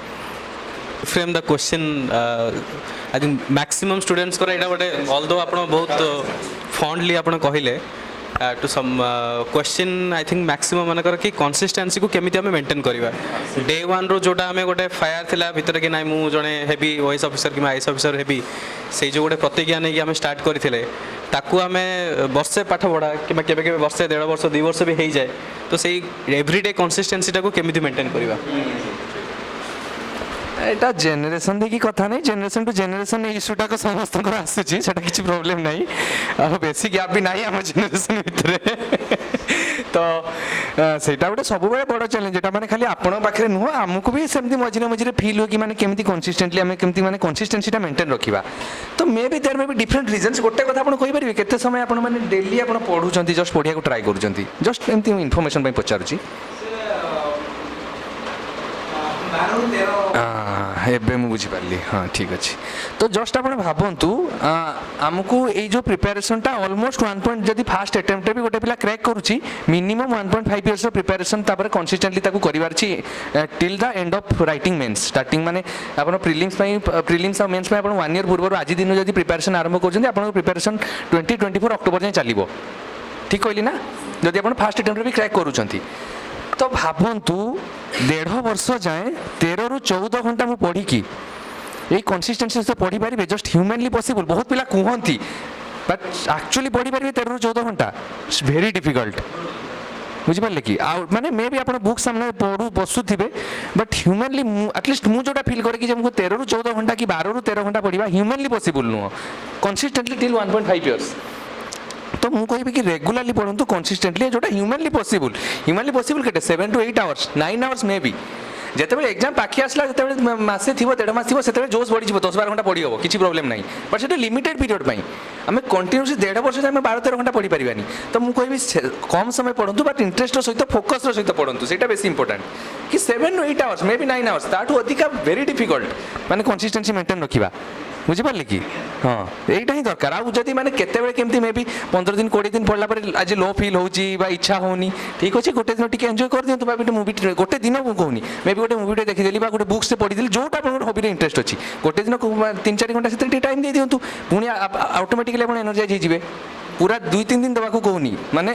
frame the question I think maximum students को एटा गोटे ऑल्दो आप बहुत फंडली आप कहले to some question I think maximum मानकर कि कंसिस्टेंसी को केमिति आमे मेंटेन करबा डे 1 रो जोटा आमे गोटे फायर थिला भितर कि नाइ मु जणे हेबी वॉइस ऑफिसर कि आईएएस ऑफिसर हेबी से जो गोटे प्रतिज्ञा नै कि आमे स्टार्ट करथिले ताकू आमे वर्षे पाठ पढ़ा कि केबे केबे वर्षे 1.5 वर्ष 2 वर्ष भी हेई जाए तो सेही एवरीडे कंसिस्टेंसी टाको केमिति मेंटेन करबा एटा जेनेरेशन देखी कथा नहीं जेनेरेशन टू जेनेरेशन इश्यूटा को समस्त आसूची सेटा किसी प्रॉब्लम नहीं आ बेसी गैप भी नहीं आम जेनेरेशन भितर तो सेटा गोटे सब बड़ चैलेंज एटा माने खाली आपण पाखे नुह आमको भी सेमती मझिरे मझिरे फील हो कि माने केमती कंसिस्टेंटली आमे केमती माने कंसिस्टेंसीटा मेंटेन रखिबा तो may be there may be different reasons गोटे कथा आपण कहि परिबे केते समय आपण माने डेली आपण पढुचंती जस्ट पढिया को ट्राई करूचंती जस्ट एमती इन्फॉर्मेशन पई पचारुची एबे मु बुझी पारली हाँ ठीक अच्छे तो जस्ट आप भावतु आमको ये जो प्रिपेरेसनटा ऑलमोस्ट 1 पॉइंट जदि फास्ट अटेम्प्ट भी गोटे पिला क्रैक करुच्ची मिनिमम 1.5 इयर्स प्रिपेरेसन तापर कंसिस्टेंटली ताकू करिवार छी till the end of writing mains starting माने आपण प्रिलिम्स और मेंस आपण 1 ईयर पूर्व आज दिन जदि प्रिपेरेसन आरंभ करछन आपण प्रिपेरेसन 2024 अक्टोबर जाय चलिबो ठीक कहली ना जदि आपण फास्ट अटेम्प्ट भी क्रैक करूछंती तो भावतु 1.5 वर्ष जाए 13 ରୁ 14 घंटा मु पढ़ी এই কনসিস্টেন্সি সহ পড়ি পারিবে জস্ট হ্ୟୁମାনলি পসিবল বহুত পিলা কুহନ୍ତି बट एक्चुअली पढ़ी पारे 13 ରୁ 14 घंटा इट्स वेरी डिफिकल्ट बुझिपारे कि आ माने मे भी आपण बुक सामने पढ़ू बसुथिबे बट ह्यूमनली एटलिस्ट मु जोटा फील करे कि हमको 13 ରୁ 14 घंटा कि 12 ରୁ 13 घंटा पढ़िबा ह्यूमनली पॉसिबल नुह कंसिस्टेंटली टिल 1.5 इयर्स तो मुझे कहबी कि रेगुलरली पढ़ू कंसिस्टेंटली जोटा ह्यूमनली पॉसिबल केटे 7 to 8 hours 9 hours may B जिते एग्जाम पाखी आसला जो मसे थी 1.5 मास थी से जोश बढ़ी 10-12 घंटा पढ़ी हम किसी प्रोब्लेम ना बट से लिमिटेड पीरियड पर आम कंटिन्यूसली 1.5 वर्ष से 12-13 घंटा पढ़ी पारानी तो मुझे कहबी कम समय पढ़ू बट इंटरेस्ट सहित फोकस सहित पढ़ू से बेस इंपोर्टाट कि 7 to 8 hours may be 9 hours ताठू अधिका वेरी डिफिकल्ट माने कंसिस्टेंसी मेंटेन रखा बुझिपारे कि हाँ यहीटा ही दरकार आदि मैंने केतबेले केमती मे बी 15 दिन 20 दिन पढ़ला आज लो फिल होची इच्छा होनी ठीक अच्छे गोटे दिन टिके एंजॉय कर दियंतु बा मूवी गोटे दिन को कहूनी मे बी गोटे मूवी देखीदेली गोटे बुक से पढ़ीदेली जोटा आप हॉबी इंटरेस्ट अच्छी गोटे दिन 3-4 घंटा से टाइम दे दियंतु पुणी ऑटोमेटिकली आप एनर्जाइज होइजिबे पूरा 2-3 दिन देवाक कहूनी माने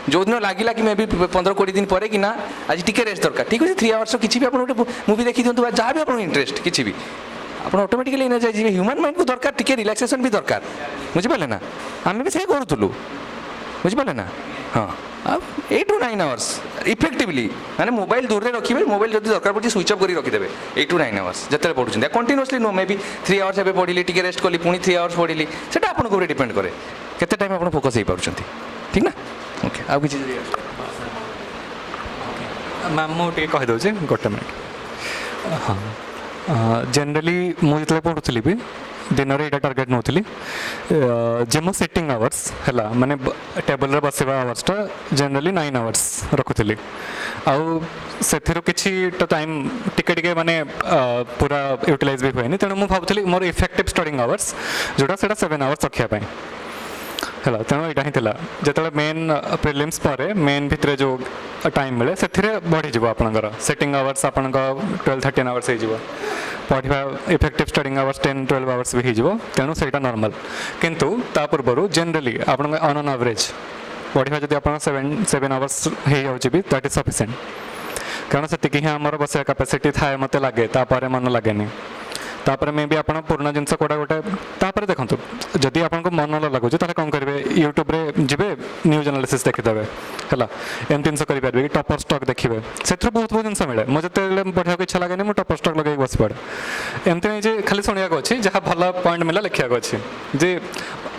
जो दिन लगे कि मे बी 15-20 दिन पर कि ना आज टिके रेस्ट दरकार ठीक अच्छे 3 आवर्स किसी भी आप गोटे मूवी देखी दियंतु जहाँ भी आप इंटरेस्ट किसी भी आप ऑटोमेटिकली एनर्जाइज होइबे ह्यूमन माइंड को दरकार टिके रिलैक्सेशन भी दरकार बुझिपारे ना आम भी से करूँ बुझिपारे ना हाँ अब 8 to 9 आवर्स इफेक्टिवली माने मोबाइल दूर में रखिए मोबाइल जब दरकार पड़े स्विच ऑफ कर रखिदेवे 8 to 9 आवर्स जिते पढ़ुं continuously no may be 3 hours एवं पढ़ी टिके रेस्ट कली पुणी 3 आवर्स पढ़ी से आपको डिपेंड करे केते टाइम आप फोकस हो पार्टी ठीक ना ओके आउ किसी मैम मुझे कहीदे गोटे मिनट हाँ जनरली मुझे पढ़ुली भी दिन में यहाँ टार्गेट नौली जे मो सेटिंग आवर्स है माने टेबल रे बसवा आवर्सटा जनरली 9 आवर्स रखुली आउ से किसी टाइम टिके माने पूरा यूटिलाइज भी हुए तेणु मुझे भावुली मोर इफेक्टिव स्टडिंग आवर्स जोटा से 7 आवर्स रखापी है तेणु यहाँ ही जो मेन प्रिलिम्स पर मेन भितर जो टाइम मिले से बढ़ीज आपंकर सेटिंग आवर्स आप 12-13 आवर्स हो पढ़ा इफेक्टिव स्टडिंग आवर्स 10-12 आवर्स भी हो तेणु से नॉर्मल किंतु ता पूर्व जनरली आप ऑन एवरेज पढ़ा जब आप 7 आवर्स हो जाए भी दैट इज सफिशिएंट कारण से ही आम बस कैपेसिटी थाए मत लगे तापर मन लगे तापर मे भी आप पुराना जिनस कौटा गोटे तापर देखो जदि आपको मन न लगुच कौन करेंगे यूट्यूब रे जी न्यूज एनालिसिस देखीदेवे है एम जिन करेंगे टपर स्टॉक देखिए से बहुत जिन मिले मुझे पढ़ा इच्छा लगे मुझे टपर स्टॉक लगे बस पड़े एमती नहीं जे खाली शुणा अच्छी जहाँ भल पॉइंट मिला लिखा अच्छी जे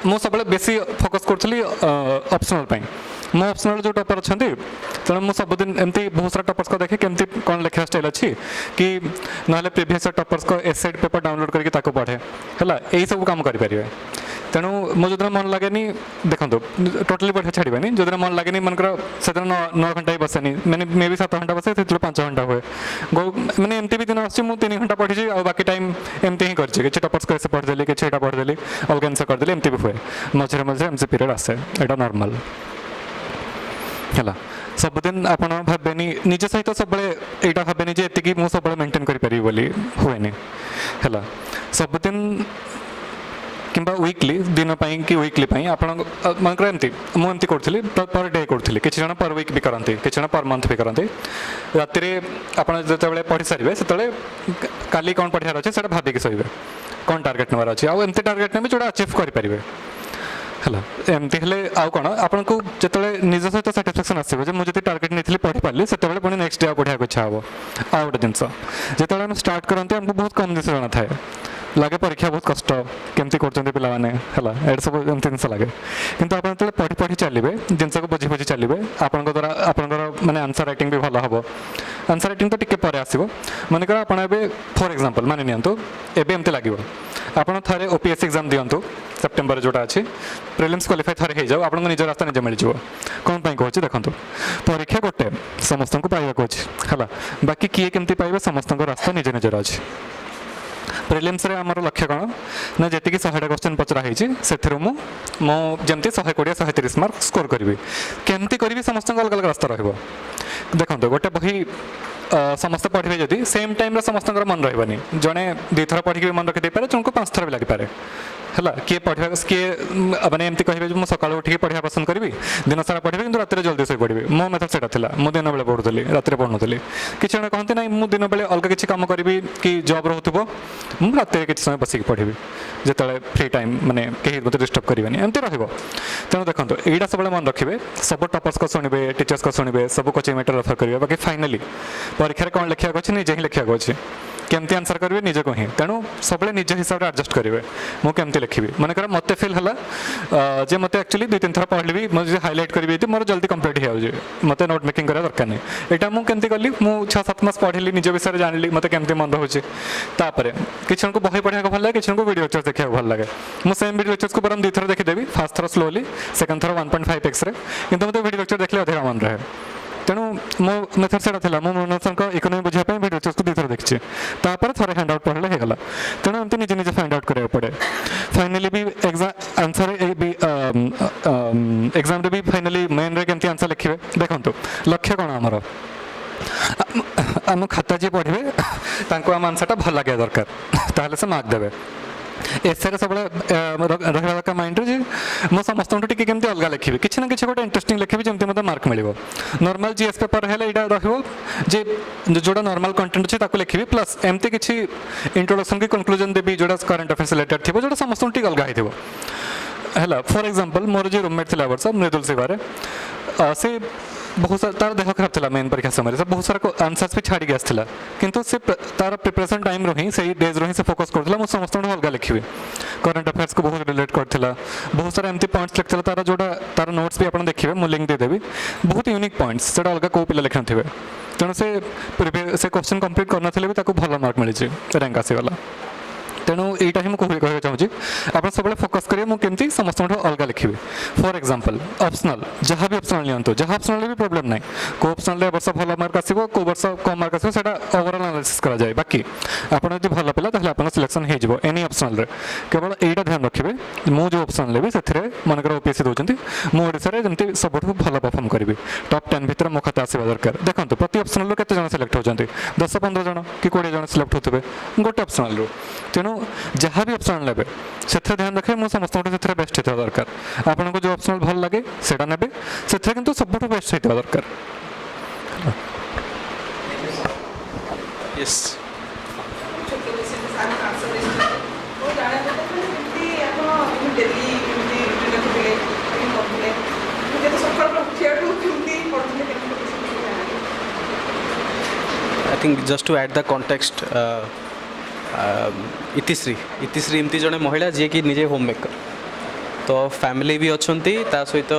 मुझे सब बेसी फोकस करी ऑप्शनल मो ऑप्शनल जो टपर अच्छा तेणु मुझे सबुदिन एमती बहुत सारा टपर्स को देखे केमती कौन लिखा स्टाइल अच्छी कि ना प्रीवियस टपर्स को एसेट पेपर डाउनलोड करके पढ़े है यही सब कम करेंगे तेणु मुझे जो मन लगे देखो टोटाली पढ़ा छाड़े जो दिन मन लगे मनकर से 9 घंटा ही बसेनी मैंने मे भी 7 घंटा बसे से 5 घंटा हुए मैंने एमती भी दिन आसी 3 घंटा पढ़ी और बाकी टाइम एमती ही कर टपर्स को ऐसे पढ़ीदेली कि पढ़ीदेली अलग आंसर करदेली एमती भी हुए मझे मझे एमसी पीरियड आसे यहाँ नॉर्मल है सबुदिन आप भावेनि निज सहित सब यहाँ भावेनि जी मुझे सब मेंटेन करी बोली हुए है सबुदिन कि वीकली दिन कि वीकली आप मनकर एमती मुझे करी पर डे करी किसी जन पर वीक भी करती किसी जन पर मंथ भी करती राति आप जो पढ़ी सारे से काली कौन पढ़ार अच्छे से भाविकी शोबे कौन टार्गेट नवार अच्छे आमती टार्गेट ने जोड़ा अचीव करेंगे है एमती हेल्ले आउ कौन आपको जो निज सहित साटिस्फैक्शन आसो मुझे टार्गेट नहीं पढ़ी पारि से पुणी नेक्स्ट डे पढ़ा इच्छा हे आउ गोटे जिनस जो स्टार्ट करते आमको बहुत कम जिन जाना थाए लगे परीक्षा बहुत कष्ट केमती कर पाने है सब एमती जिन लगे कितु आप जो पढ़ी पढ़ी चलिए जिनस को बुझी बुझी चलिए आपण द्वारा आपंकर माने आंसर राइटिंग भी भल हम आंसर राइटिंग तो टिके पर आसो मनकर आप फॉर एग्जांपल मानि नियंतु एबे एमती लगे आप थे ओपीएससी एग्जाम दिंतु सेप्टेम्बर जोटा अच्छी प्रिलिम्स क्वालिफाई थे हो जाओ आपको निज रास्ता निजे मिल कौन कहूँ देखो परीक्षा गोटे समस्त को पाइबा अच्छी है बाकी किए केमती पाइबा समस्त रास्ता निजे निजर अच्छी प्रिलिम्स रे आमर लक्ष्य कौन ना जी 100 क्वेश्चन पचराई से मुझे 120-130 मार्क स्कोर करी केमती करी समस्त अलग अलग रास्ता रही देखो गोटे बही ସମସ୍ତେ ପଢ଼ିବେ ଯଦି ସେମ୍ ଟାଇମ୍ରେ ସମସ୍ତଙ୍କର ମନେ ରହିବନି ଜଣେ 2 ଥର ପଢ଼ିକି ବି ମନେ ରଖିଦେଇପାରେ ଜଣକୁ 5 ଥର ବି ଲାଗିପାରେ ହେଲା କିଏ ପଢ଼ିବା କିଏ ମାନେ ଏମିତି କହିବେ ଯେ ମୁଁ ସକାଳୁ ଉଠିକି ପଢ଼ିବା ପସନ୍ଦ କରିବି ଦିନ ସାରା ପଢ଼ିବି କିନ୍ତୁ ରାତିରେ ଜଲ୍ଦି ଶୋଇ ପଡ଼ିବି ମୋ ମେଥଡ଼ ସେଇଟା ଥିଲା ମୁଁ ଦିନ ବେଳେ ପଢ଼ୁଥିଲି ରାତିରେ ପଢ଼ୁନଥିଲି କିଛି ଜଣ କହନ୍ତି ନାହିଁ ମୁଁ ଦିନ ବେଳେ ଅଲଗା କିଛି କାମ କରିବି କି ଜବ୍ ରହୁଥିବ ମୁଁ ରାତିରେ କିଛି ସମୟ ବସିକି ପଢ଼ିବି ଯେତେବେଳେ ଫ୍ରି ଟାଇମ୍ ମାନେ କେହି ମୋତେ ଡିଷ୍ଟର୍ବ କରିବେନି ଏମିତି ରହିବ ତେଣୁ ଦେଖନ୍ତୁ ଏଇଟା ସବୁବେଳେ ମନେ ରଖିବେ ସବୁ ଟପର୍ସକୁ ଶୁଣିବେ ଟିଚର୍ସକୁ ଶୁଣିବେ ସବୁ କୋଚିଂ ମେଟେରିଆଲ୍ ରେଫର୍ କରିବେ ବାକି ଫାଇନାଲି ପରୀକ୍ଷାରେ କ'ଣ ଲେଖିବାକୁ ଅଛି ନିଜେ ହିଁ ଲେଖିବାକୁ ଅଛି କେମିତି ଆନ୍ସର୍ କରିବେ ନିଜକୁ ହିଁ ତେଣୁ ସବୁବେଳେ ନିଜ ହିସାବରେ ଆଡ଼ଜଷ୍ଟ କରିବେ ମୁଁ କେମିତି ଲେଖିବି ମନେକର ମୋତେ ଫିଲ୍ ହେଲା ଯେ ମୋତେ ଆକ୍ଚୁଆଲି 2-3 ଥର ପଢ଼ିଲି ମୁଁ ଯଦି ହାଇଲାଇଟ୍ କରିବି ଯଦି ମୋର ଜଲ୍ଦି କମ୍ପ୍ଲିଟ୍ ହେଇଯାଉଛି ମୋତେ ନୋଟ୍ ମେକିଂ କରିବା ଦରକାର ନାହିଁ ଏଇଟା ମୁଁ କେମିତି କଲି ମୁଁ 6-7 ମାସ ପଢ଼ିଲି ନିଜ ବିଷୟରେ ଜାଣିଲି ମୋତେ କେମିତି ମନେ ରହୁଛି ତାପରେ କିଛି ଜଣଙ୍କୁ ବହି ପଢ଼ିବାକୁ ଭଲ ଲାଗେ କିଛି ଜଣଙ୍କୁ ଭିଡ଼ିଓ ଲେକ୍ଚର୍ ଦେଖିବାକୁ ଭଲ ଲାଗେ ମୁଁ ସେମ୍ ଭିଡ଼ିଓ ଲେକ୍ଚର୍ସକୁ ବରଂ 2 ଥର ଦେଖିଦେବି ଫାର୍ଷ୍ଟ ଥର ସ୍ଲୋଲି ସେକେଣ୍ଡ ଥର 1.5xରେ କିନ୍ତୁ ମୋତେ ଭିଡ଼ିଓ ଲେକ୍ଚର୍ ଦେଖିଲେ ଅଧିକ ମନେ ରହେ ତେଣୁ ମୋ ମେଥଡ଼ ସେଇଟା ଥିଲା ମୁଁ ମନସାଙ୍କ ଇକୋନୋମି ବୁଝିବା ପାଇଁ ଭିଡ଼ିଓ ଲେକ୍ଚର୍ସକୁ 2 ଥର ଦେଖିଛି ତାପରେ ଥରେ ହ୍ୟାଣ୍ଡ ଆଉଟ୍ ପଢ଼ିଲେ ହେଇଗଲା ତେଣୁ ଏମିତି ନିଜେ ନିଜେ ଫାଇଣ୍ଡ ଆଉଟ୍ କରିବାକୁ ପଡ଼େ ଫାଇନାଲି ବି ଆନ୍ସର୍ ଏକ୍ଜାମ୍ରେ ବି ଫାଇନାଲି ମେନ୍ରେ କେମିତି ଆନ୍ସର୍ ଲେଖିବେ ଦେଖନ୍ତୁ ଲକ୍ଷ୍ୟ କ'ଣ ଆମର ଆମ ଖାତା ଯିଏ ପଢ଼ିବେ ତାଙ୍କୁ ଆମ ଆନ୍ସର୍ଟା ଭଲ ଲାଗିବା ଦରକାର ତାହେଲେ ସେ ମାର୍କ ଦେବେ ଏସେରେ ସବୁବେଳେ ରହିବା ଦରକାର ମାଇଣ୍ଡରେ ଯେ ମୁଁ ସମସ୍ତଙ୍କଠୁ ଟିକେ କେମିତି ଅଲଗା ଲେଖିବି କିଛି ନା କିଛି ଗୋଟେ ଇଣ୍ଟରେଷ୍ଟିଂ ଲେଖିବି ଯେମିତି ମୋତେ ମାର୍କ ମିଳିବ ନର୍ମାଲ ଜିଏସ୍ ପେପର ହେଲେ ଏଇଟା ରହିବ ଯେ ଯେଉଁଟା ନର୍ମାଲ କଣ୍ଟେଣ୍ଟ ଅଛି ତାକୁ ଲେଖିବି ପ୍ଲସ୍ ଏମିତି କିଛି ଇଣ୍ଟ୍ରୋଡକ୍ସନ୍ କି କନକ୍ଲୁଜନ୍ ଦେବି ଯେଉଁଟା କରେଣ୍ଟ ଆଫେୟାର୍ସ ରିଲେଟେଡ୍ ଥିବ ଯେଉଁଟା ସମସ୍ତଙ୍କୁ ଟିକେ ଅଲଗା ହେଇଥିବ ହେଲା ଫର୍ ଏକ୍ଜାମ୍ପଲ୍ ମୋର ଯିଏ ରୁମ୍ମେଟ୍ ଥିଲା ବର୍ଷ ମୃଦୁଲ ଶିବାରେ ସେ ବହୁତ ସାରା ତାର ଦେହ ଖରାପ ଥିଲା ମେନ୍ ପରୀକ୍ଷା ସମୟରେ ସେ ବହୁତ ସାରା ଆନ୍ସର୍ସ ବି ଛାଡ଼ିକି ଆସିଥିଲା କିନ୍ତୁ ସେ ତାର ପ୍ରିପାରେସନ୍ ଟାଇମ୍ରୁ ହିଁ ସେଇ ଡେଜ୍ରୁ ହିଁ ସେ ଫୋକସ୍ କରୁଥିଲା ମୁଁ ସମସ୍ତଙ୍କୁ ଅଲଗା ଲେଖିବି କରେଣ୍ଟ ଆଫେୟାର୍ସକୁ ବହୁତ ରିଲେଟ୍ କରିଥିଲା ବହୁତ ସାରା ଏମିତି ପଏଣ୍ଟସ୍ ଲେଖିଥିଲା ତାର ଯେଉଁଟା ତାର ନୋଟ୍ସ ବି ଆପଣ ଦେଖିବେ ମୁଁ ଲିଙ୍କ୍ ଦେଇଦେବି ବହୁତ ୟୁନିକ୍ ପଏଣ୍ଟସ୍ ସେଇଟା ଅଲଗା କେଉଁ ପିଲା ଲେଖିନଥିବେ ତେଣୁ ସେ କୋଶ୍ଚିନ୍ କମ୍ପ୍ଲିଟ୍ କରିନଥିଲେ ବି ତାକୁ ଭଲ ମାର୍କ ମିଳିଛି ର୍ୟାଙ୍କ ଆସିଗଲା ତେଣୁ ଏଇଟା ହିଁ ମୁଁ କହିବାକୁ ଚାହୁଁଛି ଆପଣ ସବୁବେଳେ ଫୋକସ୍ କରିବେ ମୁଁ କେମିତି ସମସ୍ତଙ୍କଠୁ ଅଲଗା ଲେଖିବି ଫର୍ ଏକ୍ଜାମ୍ପଲ୍ ଅପସନାଲ୍ ଯାହା ବି ଅପସନାଲ୍ ନିଅନ୍ତୁ ଯାହା ଅପସନାଲ୍ରେ ବି ପ୍ରୋବ୍ଲେମ୍ ନାହିଁ କେଉଁ ଅପସନାଲ୍ରେ ଏ ବର୍ଷ ଭଲ ମାର୍କ ଆସିବ କେଉଁ ବର୍ଷ କମ୍ ମାର୍କ ଆସିବ ସେଇଟା ଓଭରାଲ୍ ଆନାଲିସିସ୍ କରାଯାଏ ବାକି ଆପଣ ଯଦି ଭଲ ପିଲା ତାହେଲେ ଆପଣଙ୍କ ସିଲେକ୍ସନ୍ ହେଇଯିବ ଏନି ଅପସନାଲ୍ରେ କେବଳ ଏଇଟା ଧ୍ୟାନ ରଖିବେ ମୁଁ ଯେଉଁ ଅପସନାଲ୍ ନେବି ସେଥିରେ ମନେକର ଓପିଏସ୍ସି ଦେଉଛନ୍ତି ମୁଁ ଓଡ଼ିଶାରେ ଯେମିତି ସବୁଠୁ ଭଲ ପରଫର୍ମ କରିବି ଟପ୍ 10 ଭିତରେ ମୋ ଖାତା ଆସିବା ଦରକାର ଦେଖନ୍ତୁ ପ୍ରତି ଅପସନାଲ୍ରୁ କେତେ ଜଣ ସିଲେକ୍ଟ ହେଉଛନ୍ତି 10-15 ଜଣ କି 20 ଜଣ ସିଲେକ୍ଟ ହେଉଥିବେ ଗୋଟେ ଅପସନାଲ୍ରୁ ତେଣୁ ଯାହା ବି ଅପସନାଲ୍ ନେବେ ସେଥିରେ ଧ୍ୟାନ ରଖିବେ ମୁଁ ସମସ୍ତଙ୍କଠୁ ସେଥିରେ ବେଷ୍ଟ ହେଇଥିବା ଦରକାର ଆପଣଙ୍କୁ ଯେଉଁ ଅପସନାଲ୍ ଭଲ ଲାଗେ ସେଇଟା ନେବେ ସେଥିରେ କିନ୍ତୁ ସବୁଠୁ ବେଷ୍ଟ ହେଇଥିବା ଦରକାର Yes I think just to add the context इतिश्री एमती जड़े महिला जी कि निजे होम मेकर तो फैमिली भी अच्छी ता सहित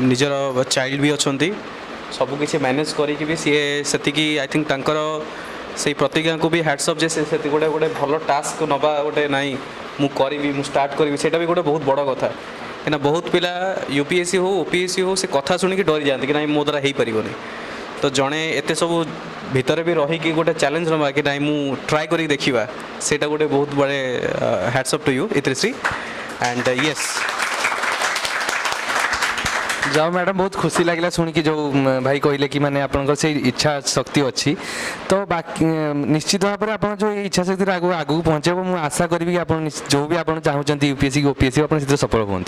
निजर चाइल्ड भी अच्छा सबकिछि मैनेज करी भी सी से आई थिंक तांकर से प्रतिज्ञा को भी हैट्स अप जे से गोटे गोटे भल टास्क नवा गोटे नाई मु स्टार्ट करी सेटा भी गोटे बहुत बड़ कथा कि बहुत पिला यूपीएससी हो ओपीएससी हो से कथा शुणी डरी जाती कि ना मो द्वारा हो पारनी तो जड़े एत सब भितर भी रही गोटे चैलेंज नवा कि ना मु ट्राए करी देखा सेटा गोटे बहुत बड़े hats up to you Itishree and yes जाओ मैडम बहुत खुशी लगे शुणिकी जो भाई कहले कि माने आपन से इच्छा शक्ति अच्छी तो बाकी निश्चित भाव में आप जो इच्छा शक्ति आगे आगू पहुँचे मुझे आशा करी कि आप जो भी आप चाहते यूपीएससी ओपीएससी आप सफल हूँ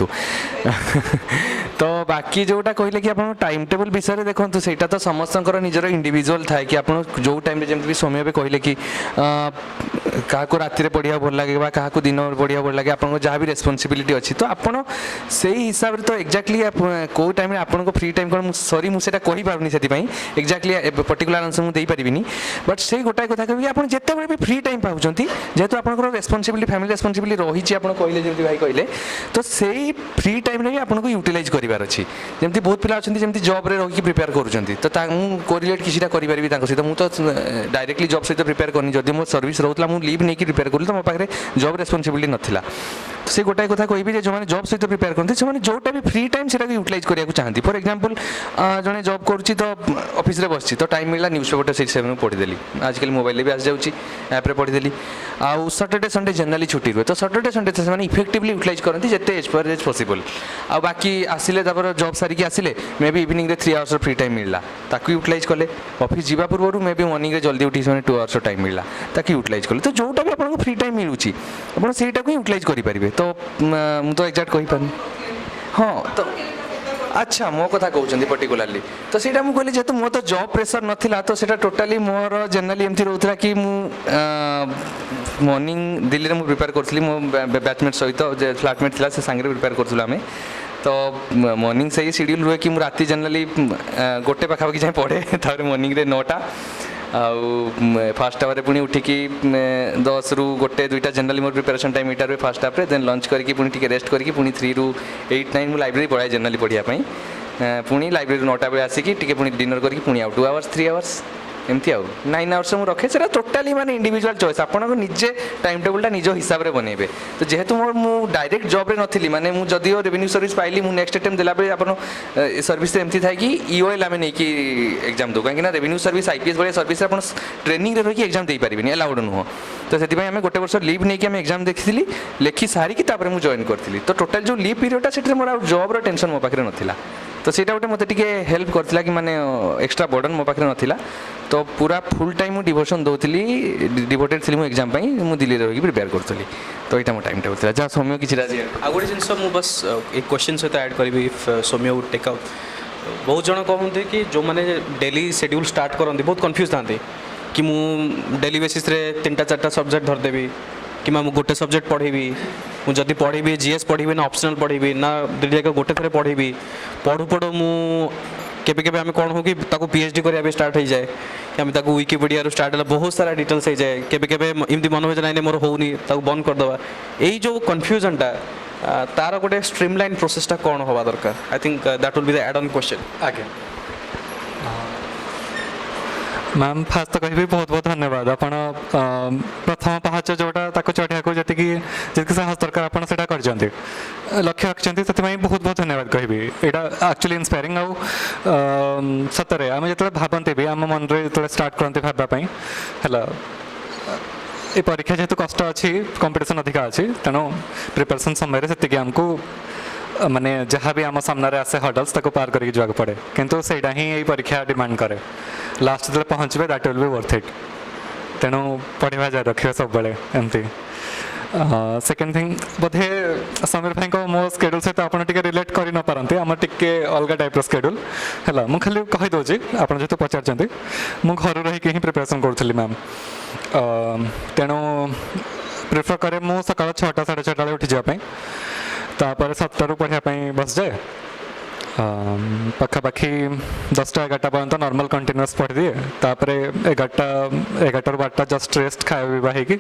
तो बाकी जोटा कहले कि आप टाइम टेबल विषय में देखो सेटा तो समस्त निजर इंडिविजुअल थाए कि आप जो टाइम जमी समय भी कहले कि क्या राति पढ़ा भल लगे क्या दिन पढ़ा भल लगे आप जहाँ भी रेस्पॉन्सिबिलिटी अच्छी तो आप हिसाब से तो एक्जाक्टली कौ टाइम आपको फ्री टाइम कौन सॉरी मुझे कही पार्नी से एक्जाक्टली पर्टिकुलर आंसर मुझे पारिनी बट से गोटाए कथा कह आप जिते भी फ्री टाइम पाँच जेहेतु आप रेस्पॉन्सिबिलिटी फैमिली रेस्पॉन्सिबिलिटी रही आप कहले जमी भाई कहले तो से फ्री टाइम भी आपको यूटिलाइज करार अच्छी जमी बहुत पिला अच्छा जमी जॉब रे रही प्रिपेयर करुँच तो कोरिलेट किसी करें सहित मुझे डायरेक्टली जॉब सहित प्रिपेयर करनी जब मो सर्विस रोला मुझे लीव नहीं प्रिपेयर करी तो मो पाखे जॉब रेस्पॉन्सिबिलिटी नाला तो से गोटाए कथा कहि जो मैंने जॉब सहित प्रिपेयर करते से जोटा भी फ्री टाइम से यूटिलाइज करने चाहती फॉर एग्जांपल जड़े जॉब करुँची तो ऑफिस रे बसची तो टाइम मिला न्यूज़ पेपर से पढ़ीदेली आजकल मोबाइल भी आस जाऊँगी ऐप्रे पढ़ीदेली आउ सैटरडे संडे जनरली छुट्टी रुए तो सैटरडे संडे से इफेक्टिवली यूटिलाइज करती जिते एज पर एज पॉसिबल आ बाकी आसिले जॉब सारिकी आसिले may be evening 3 hours free time मिलला ताकू यूटिलाइज कले ऑफिस जीवा पूर्व मे बी मॉर्निंग जल्दी उठी 2 आवर्स टाइम मिलला ताकू यूटिलाइज कले तो जोटा भी आपको फ्री टाइम मिलूची आपण सेटा को यूटिलाइज करि परिबे तो मु तो एग्जैक्ट कहि पानी हाँ तो अच्छा मो कथा कहते पर्टिकुलाली तो सीटा मुझे कहली जेहेतु मो तो जॉब प्रेशर नाला तो सीटा टोटाली मोर जनरली एमती रोला कि मॉर्निंग दिल्ली में प्रिपेयर करी मो बैचमेट सहित फ्लाटमेट था से सांगे प्रिपेयर करूँ आम तो मॉर्निंग से ही शेड्यूल रुए कि राति जनरली गोटे पाखापाखि जाए पढ़े तापर मॉर्निंग रे 9टा आउ फास्ट आवर पुणी उठिकी 10 ରୁ 1 2टा जनरली मोर प्रिपेरेसन टाइम एटा रे फास्ट हाफ रे देन लंच करके पुणी टिके रेस्ट करके पुणी 3 ରୁ 8 9 मु लाइब्रेरी पढ़ाए जनरली पढ़िया पई पुणी लाइब्रेरी 9टा बेले आसिकी टिके पुणी डिनर करके पुणी आउ 2 आवर्स 3 आवर्स एमती आउ 9 आवर्स मु रखे सेटा टोटाली माने इंडिविजुअल चॉइस आपन को निजे टाइम टेबल टा निजो हिसाब रे बनेबे तो जेहेतु मोर मु डायरेक्ट जॉब रे नथिली माने मु जदियो रेवेन्यू सर्विस पाइली मु नेक्स्ट अटेम्प्ट देला बेले आपन सर्विस एमती थाय कि ईओएल आमे नै कि एग्जाम दो काहे ना रेवेन्यू सर्विस आईपीएस बळे सर्विस आपन ट्रेनिंग रे रही कि एग्जाम दे पारिबेनी अलाउड नुह तो सेति भाई आमे गोटे वर्ष लीव नै कि आमे एग्जाम देखिथिली लेखि सारी कि तापर मु जॉइन करथिली तो टोटल जो लीव पीरियड टा सेटरे मोर जॉब रो टेंशन मो पाखरे नथिला तो सीटा गोटे मत हेल्प करथिला कि माने एक्स्ट्रा बर्डन मो पाखरे नथिला तो पूरा फुल टाइम मु डिवोशन दउथिली डिवोटेड थिली मु एग्जाम पई मु दिल्ली रे रही प्रिपेयर करथली तो एटा मो टाइम टेबल थिला जा सौम्य किछि राजी आ गोटे जिनस मु बस एक क्वेश्चन सहित ऐड करी if Saumya would take out बहुत जन कहते कि जो मैंने डेली शेड्यूल स्टार्ट करते बहुत कन्फ्यूज था कि मु डेली बेसिस रे 3टा 4टा सब्जेक्ट धरदेवी कि मैं गोटे सब्जेक्ट पढ़ेबी मुझे पढ़ी जीएस पढ़ी ना ऑप्शनल पढ़ी ना दुईटा गोटे थे पढ़ी पढ़ू पढ़ू मु केबे केबे आम कौन हो कि पीएचडी करा स्टार्ट हो जाए कि आम विकिपीडिया स्टार्ट है बहुत सारा डिटेल्स हो जाए केबे केबे एमती मन हो ना मोर होनी बंद करदे यही जो कन्फ्यूजनटा तार गोटे स्ट्रीमलाइन प्रोसेसटा कौन हवा दरकार I think that will be the add on question आगे मैम फास्ट तो कहि बहुत बहुत धन्यवाद आपण प्रथम पहाच जोटा ताको चढ़िया को जति साहस दरकार आपण सेटा कर जंती लक्ष्य रखचंती से बहुत बहुत धन्यवाद कहि एटा एक्चुअली इंस्पायरिंग आउ सतरे आम जते भाबंते भी आम मन रे जते स्टार्ट करते भाबा पई हला ए परीक्षा जेतु कष्ट अछि कंपटीशन अधिका अछि तनो प्रिपरेशन समय रे सेति हमको माने जहाँ भी आम सामने आसे हडल्स ताको पार करके जाक पड़े किंतु सेटा ही यही परीक्षा डिमांड करे लास्ट जो पहुँचे that will B worth it तेणु पढ़ा जाए रखिए सब बड़े एमती सेकेंड थिंग बोधे समीर भाई को मो स्केड्यूल सहित आप रिलेट कर न पारती आम टे अलग टाइप स्केड्यूल है मुझे खाली कहीदे आप जेहतु पचार मु घर रही ही प्रिपरेसन करी मैम तेणु प्रिफर करे मु सका 6टा 6:30 उठी जावाई तापर 7टारू पढ़ाई बस जाए पखापाखि 10टा 11टा पर्यंत नॉर्मल कंटिन्यूअस पढ़ी दिए तापर 11टा 12टा जस्ट रेस्ट खाया पीवा होगी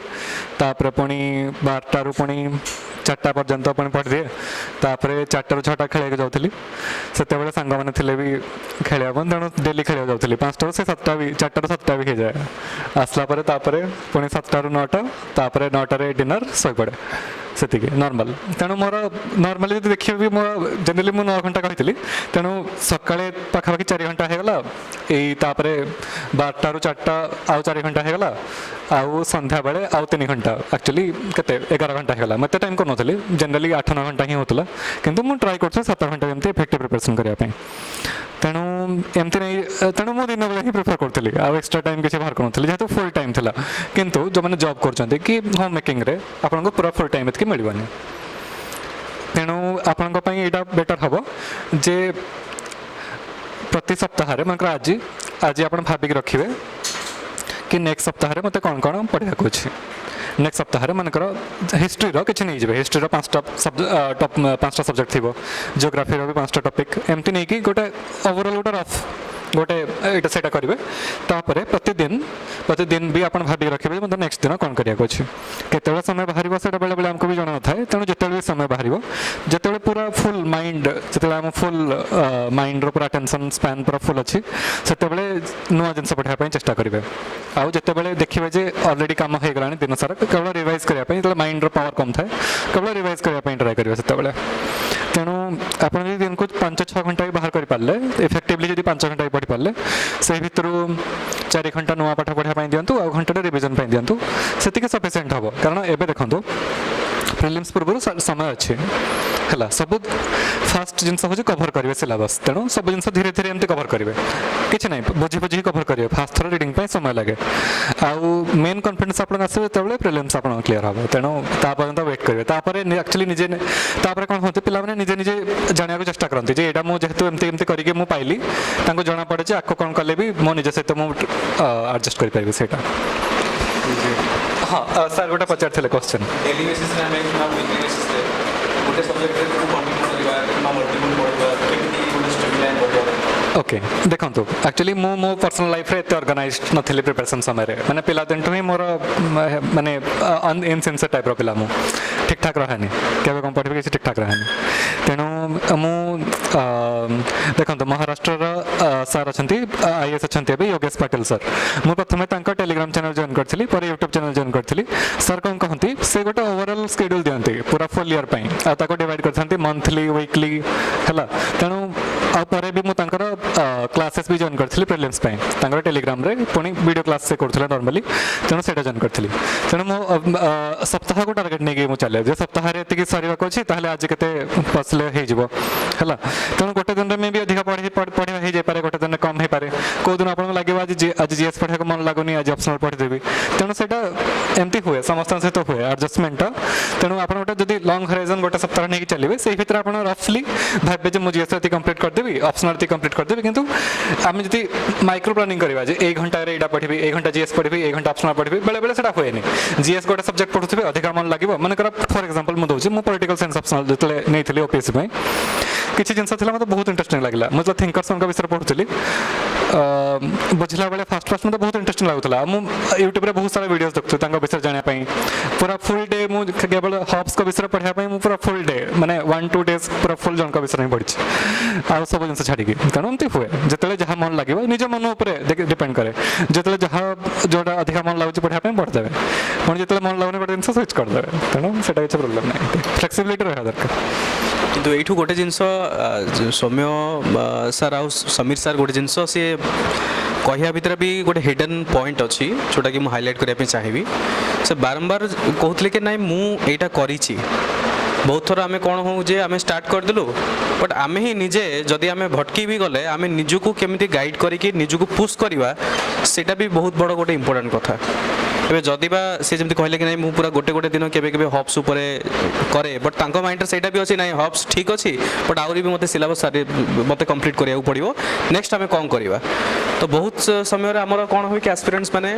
तापर पुणी 12टारू पुणी 4टा पर्यंत पुणी पढ़ी दिए तापर 4टारू 6टा खेल जाऊँगी से सांग मैंने थे भी खेल तेणु डेली खेल जाऊँगी 5टारू से 7टा भी 4टारू 7टा भी हो जाए आसला पुणी 7टारू 9टा तापर 9टारे डिनर शोई पड़े से नॉर्मल तेणु मोर नॉर्मली जो देखिए भी मोर जनरली मु 9 घंटा कही तेणु सका पाखापाखि 4 घंटा होगला यही 12टारू 4टा आउ 4 घंटा होगला आउ संध्या बेले आउ 3 घंटा एक्चुअली केते 11 घंटा होगला मत टाइम कर नी जनरली 8-9 घंटा ही होता किंतु मु ट्राई कर 7 घंटा एमती इफेक्टिव प्रिपरेशन करने तेणु एमती नहीं तेणु मु दिन बेले ही प्रिफर करी आउ एक्सट्रा टाइम किसी बाहर करूँ जेहेतु फुल टाइम था किंतु जो मैंने जॉब कर कि होम मेकिंग रे आपको पूरा फुल टाइम एतकी मिलवानी तेणु आपण यहाँ बेटर हम जे प्रति सप्ताह मन आज आज आप भाविक रखिए कि नेक्स्ट सप्ताह मत कौन कौन पढ़ा अच्छे नेक्स्ट सप्ताह मनकर हिस्ट्री किसी नहीं जाए हिस्ट्री 5टा सब्जेक्ट थी जियोग्राफी भी 5टा टॉपिक एमती नहीं कि गोटे ओवरऑल गोटे रफ गोटे यहाँ से करेंगे तापर प्रतिदिन भी आप भाविक रखिए मतलब नेक्स्ट दिन कौन कराया केत समय बाहर से बेले बेले आमको भी जना था तेणु जिते भी समय बाहर जिते पूरा फुल माइंड जो आम फुल माइंड पूरा टेंशन स्पैन पूरा फुल अच्छी से नुआ जिन पढ़ाई चेष्टा करेंगे आउ जिते देखिए जे अलरेडी कम हो गला दिन सारा केवल रिवाइज करने माइंड पावर कम थाए केवल रिवाइज करने ट्राए करेंगे से तेणु ଆପଣ ଯଦି ଦିନକୁ 5-6 ଘଣ୍ଟା ବି ବାହାର କରିପାରିଲେ ଇଫେକ୍ଟିଭଲି ଯଦି 5 ଘଣ୍ଟା ବି ପଢ଼ିପାରିଲେ ସେଇ ଭିତରୁ 4 ଘଣ୍ଟା ନୂଆ ପାଠ ପଢ଼ିବା ପାଇଁ ଦିଅନ୍ତୁ ଆଉ ଘଣ୍ଟାଟେ ରିଭିଜନ୍ ପାଇଁ ଦିଅନ୍ତୁ ସେତିକି ସଫିସିଏଣ୍ଟ ହେବ କାରଣ ଏବେ ଦେଖନ୍ତୁ ପ୍ରିଲିମ୍ସ ପୂର୍ବରୁ ସମୟ ଅଛି ହେଲା ସବୁ ଫାଷ୍ଟ ଜିନିଷ ହେଉଛି କଭର କରିବେ ସିଲାବସ୍ ତେଣୁ ସବୁ ଜିନିଷ ଧୀରେ ଧୀରେ ଏମିତି କଭର କରିବେ କିଛି ନାହିଁ ବୁଝି ବୁଝିକି କଭର କରିବେ ଫାଷ୍ଟ ଥର ରିଡ଼ିଂ ପାଇଁ ସମୟ ଲାଗେ ଆଉ ମେନ୍ କନଫିଡେନ୍ସ ଆପଣଙ୍କ ଆସିବ ଯେତେବେଳେ ପ୍ରିଲିମ୍ସ ଆପଣ କ୍ଲିୟର ହେବ ତେଣୁ ତା ପର୍ଯ୍ୟନ୍ତ ୱେଟ୍ କରିବେ ତାପରେ ଆକ୍ଚୁଆଲି ନିଜେ ତାପରେ କ'ଣ ହୁଅନ୍ତି ପିଲାମାନେ ନିଜେ ନିଜେ ଜାଣିବାକୁ ଚେଷ୍ଟା କରନ୍ତି ଯେ ଏଇଟା ମୁଁ ଯେହେତୁ ଏମିତି ଏମିତି କରିକି ମୁଁ ପାଇଲି ତାଙ୍କୁ ଜଣାପଡ଼େ ଯେ ଆକୁ କ'ଣ କଲେ ବି ମୋ ନିଜ ସହିତ ମୁଁ ଆଡ଼ଜଷ୍ଟ କରିପାରିବି ସେଇଟା ହଁ ସାର୍ ଗୋଟେ ପଚାରିଥିଲେ କ୍ୱେଶ୍ଚନ୍ डेली बेसिस रे हमें ना वीकली बेसिस रे गोटे सब्जेक्ट रे कंटिन्यू करिवा ना मल्टीपल पढिबा केमती गोटे स्ट्रीमलाइन पढिबा ओके देखो एक्चुअली मो पर्सनल लाइफ रे एते ऑर्गेनाइज नथिली प्रिपरेशन समय माने पिला दिन ही मोर माने इनसेंसर टाइप रो पिला मु ठीक ठाक रहनी केबे कम पढ़बे कि ठीक ठाक रहनी तेणु मु देखो महाराष्ट्र सर अच्छा आईएएस अच्छा योगेश पाटिल सर मु प्रथम टेलीग्राम चैनल जॉइन करी पर यूट्यूब चैनल जॉइन करी सर कौन कहती से गोटे ओवरऑल शेड्यूल दिखती पूरा फुल ईयर पर डिवाइड करते मंथली वीकली है तेणु आपर भी मुझे क्लासेस भी जॉइन करी प्रिलिम्स टेलीग्राम रे पुणी वीडियो क्लास से करूला नॉर्मली तेणु से जॉइन करी तेणु मो सप्ताह को टार्गेट नहीं मुझे चले जे सप्ताह ये सर अच्छी आज के पसले हो तेणु गोटे दिन में भी अधिक पढ़ा हो जाए गोटे दिन कम हो पाए कौ दिन आपको लगे आज जीएस पढ़ा मन लगुनि आज ऑप्शनल पढ़ीदेवी तेणु से एमती हुए समस्त सहित हुए एडजस्टमेंट तेणु आप गोटे लंग हराइजन गोटे सप्ताह नहीं चलिए से भर आप रफली भावे जो मुझे जीएस कंप्लीट करदेवी ऑप्शनल कंप्लीट करदेवी किंतु आम जी माइक्रो प्लानिंग करवा जे 1 घंटा यहाँ पढ़ी 1 घंटा जीएस पढ़ी 1 घंटा ऑप्शनल पढ़ी बेले बेले से हुए जीएस गोटे सब्जेक्ट पढ़ुवे अधिक मन लगे मनकर फॉर एग्जांपल मुझे दूसरी मुझे पॉलिटिकल साइंस ऑप्शनल जो नहीं ओपीएससी किसी जिन मतलब बहुत इंटरेस्टिंग लगे मुझे थिंकर्स विषय पढ़ुली बुझला बेले फास्ट मतलब बहुत इंटरेस्टिंग लगुला मुझे यूट्यूब रे बहुत सारा वीडियोस देखुँ विषय जानापी पूरा फुल डे मुझे केवल हब्स विषय पढ़ाई पूरा फुल डे माने 1-2 डेज पूरा फुल जन विषय ही पढ़ी आउ सब जिन छाड़ी तेणु एमती हुए जिते जहाँ मन लगे निज मन डिपेंड करे जिते जहाँ जोटा अधिक मन लगुच पढ़ाई पढ़ीदेवे पुणी जो मन लगुनि गोटे जिन स्विच करदे तेणु से किसी प्रोब्लेम ना फ्लेक्सिबिलिटी रहा दरकार किंतु एठू गोटे जिनस सौम्य सर आउ समीर सर गोटे जिनस सी कहया भितर भी गोटे हिडन पॉइंट अच्छी जोटा कि मुझे हाइलाइट करने चाहिए से बारंबार कहते कि नाई मुझा करी बहुत थर आम कौन हो जे आम स्टार्ट करदेलु बट आम ही निजे जदि आम भटकी भी गले आम निजक केमी गाइड करके निजक पुश करवा सेटा भी बहुत बड़ गोटे इंपोर्टेंट कथा एवं जदिबा सी जमी कहले कि नहीं पूरा गोटे गोटे दिन केबे केबे हब्स उपरे करे बट तांको माइंड सेटा भी अच्छी नहीं हब्स ठीक अच्छी बट आउरी भी मते सिलेबस सारी मते कंप्लीट करिया पड़ो नेक्स्ट आम कौन करवा तो बहुत समय आमर कौन हुए कि एस्पिरेंट्स मैंने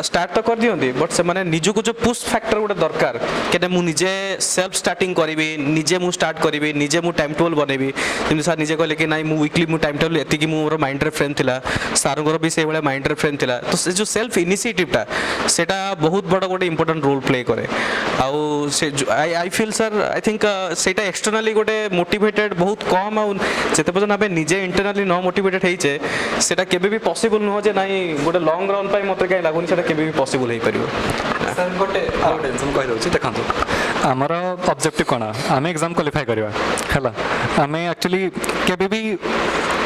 स्टार्ट तो कर दिखती बट से मैंने निजक जो पुश फैक्टर गोटे दरकार कि मुझे सेल्फ स्टार्टिंग करी निजे मु स्टार्ट करी निजे मु टाइम टेबल बनैबी जमी सर निजे कहले कि नाई मु वीकली मु टाइम टेबल एति मोर माइंड रे फ्रेम थिला सारंगर भी से भाया माइंड रे फ्रेम थिला तो से जो सेल्फ इनिशिएटिवटा सेटा बहुत बड़ा गोटे इंपोर्टेंट रोल प्ले करे आउ से आई फिल सर आई थिंक सेटा एक्सटर्नली गोटे मोटिवेटेड बहुत कम आउ जते पर्यंत आबे निजे इंटरनली न मोटिवेटेड हेइचे सेटा केबे भी पॉसिबल न हो जे नाई गोटे लॉन्ग रन पाई मते काई लागुनी सेटा केबे भी पॉसिबल हेइ परिबो सर गोटे आउ टेंशन कहि दउछि देखंतु आमर ऑब्जेक्टिव कोन आम एग्जाम क्वालिफाई करवा है आम एक्चुअली केबे भी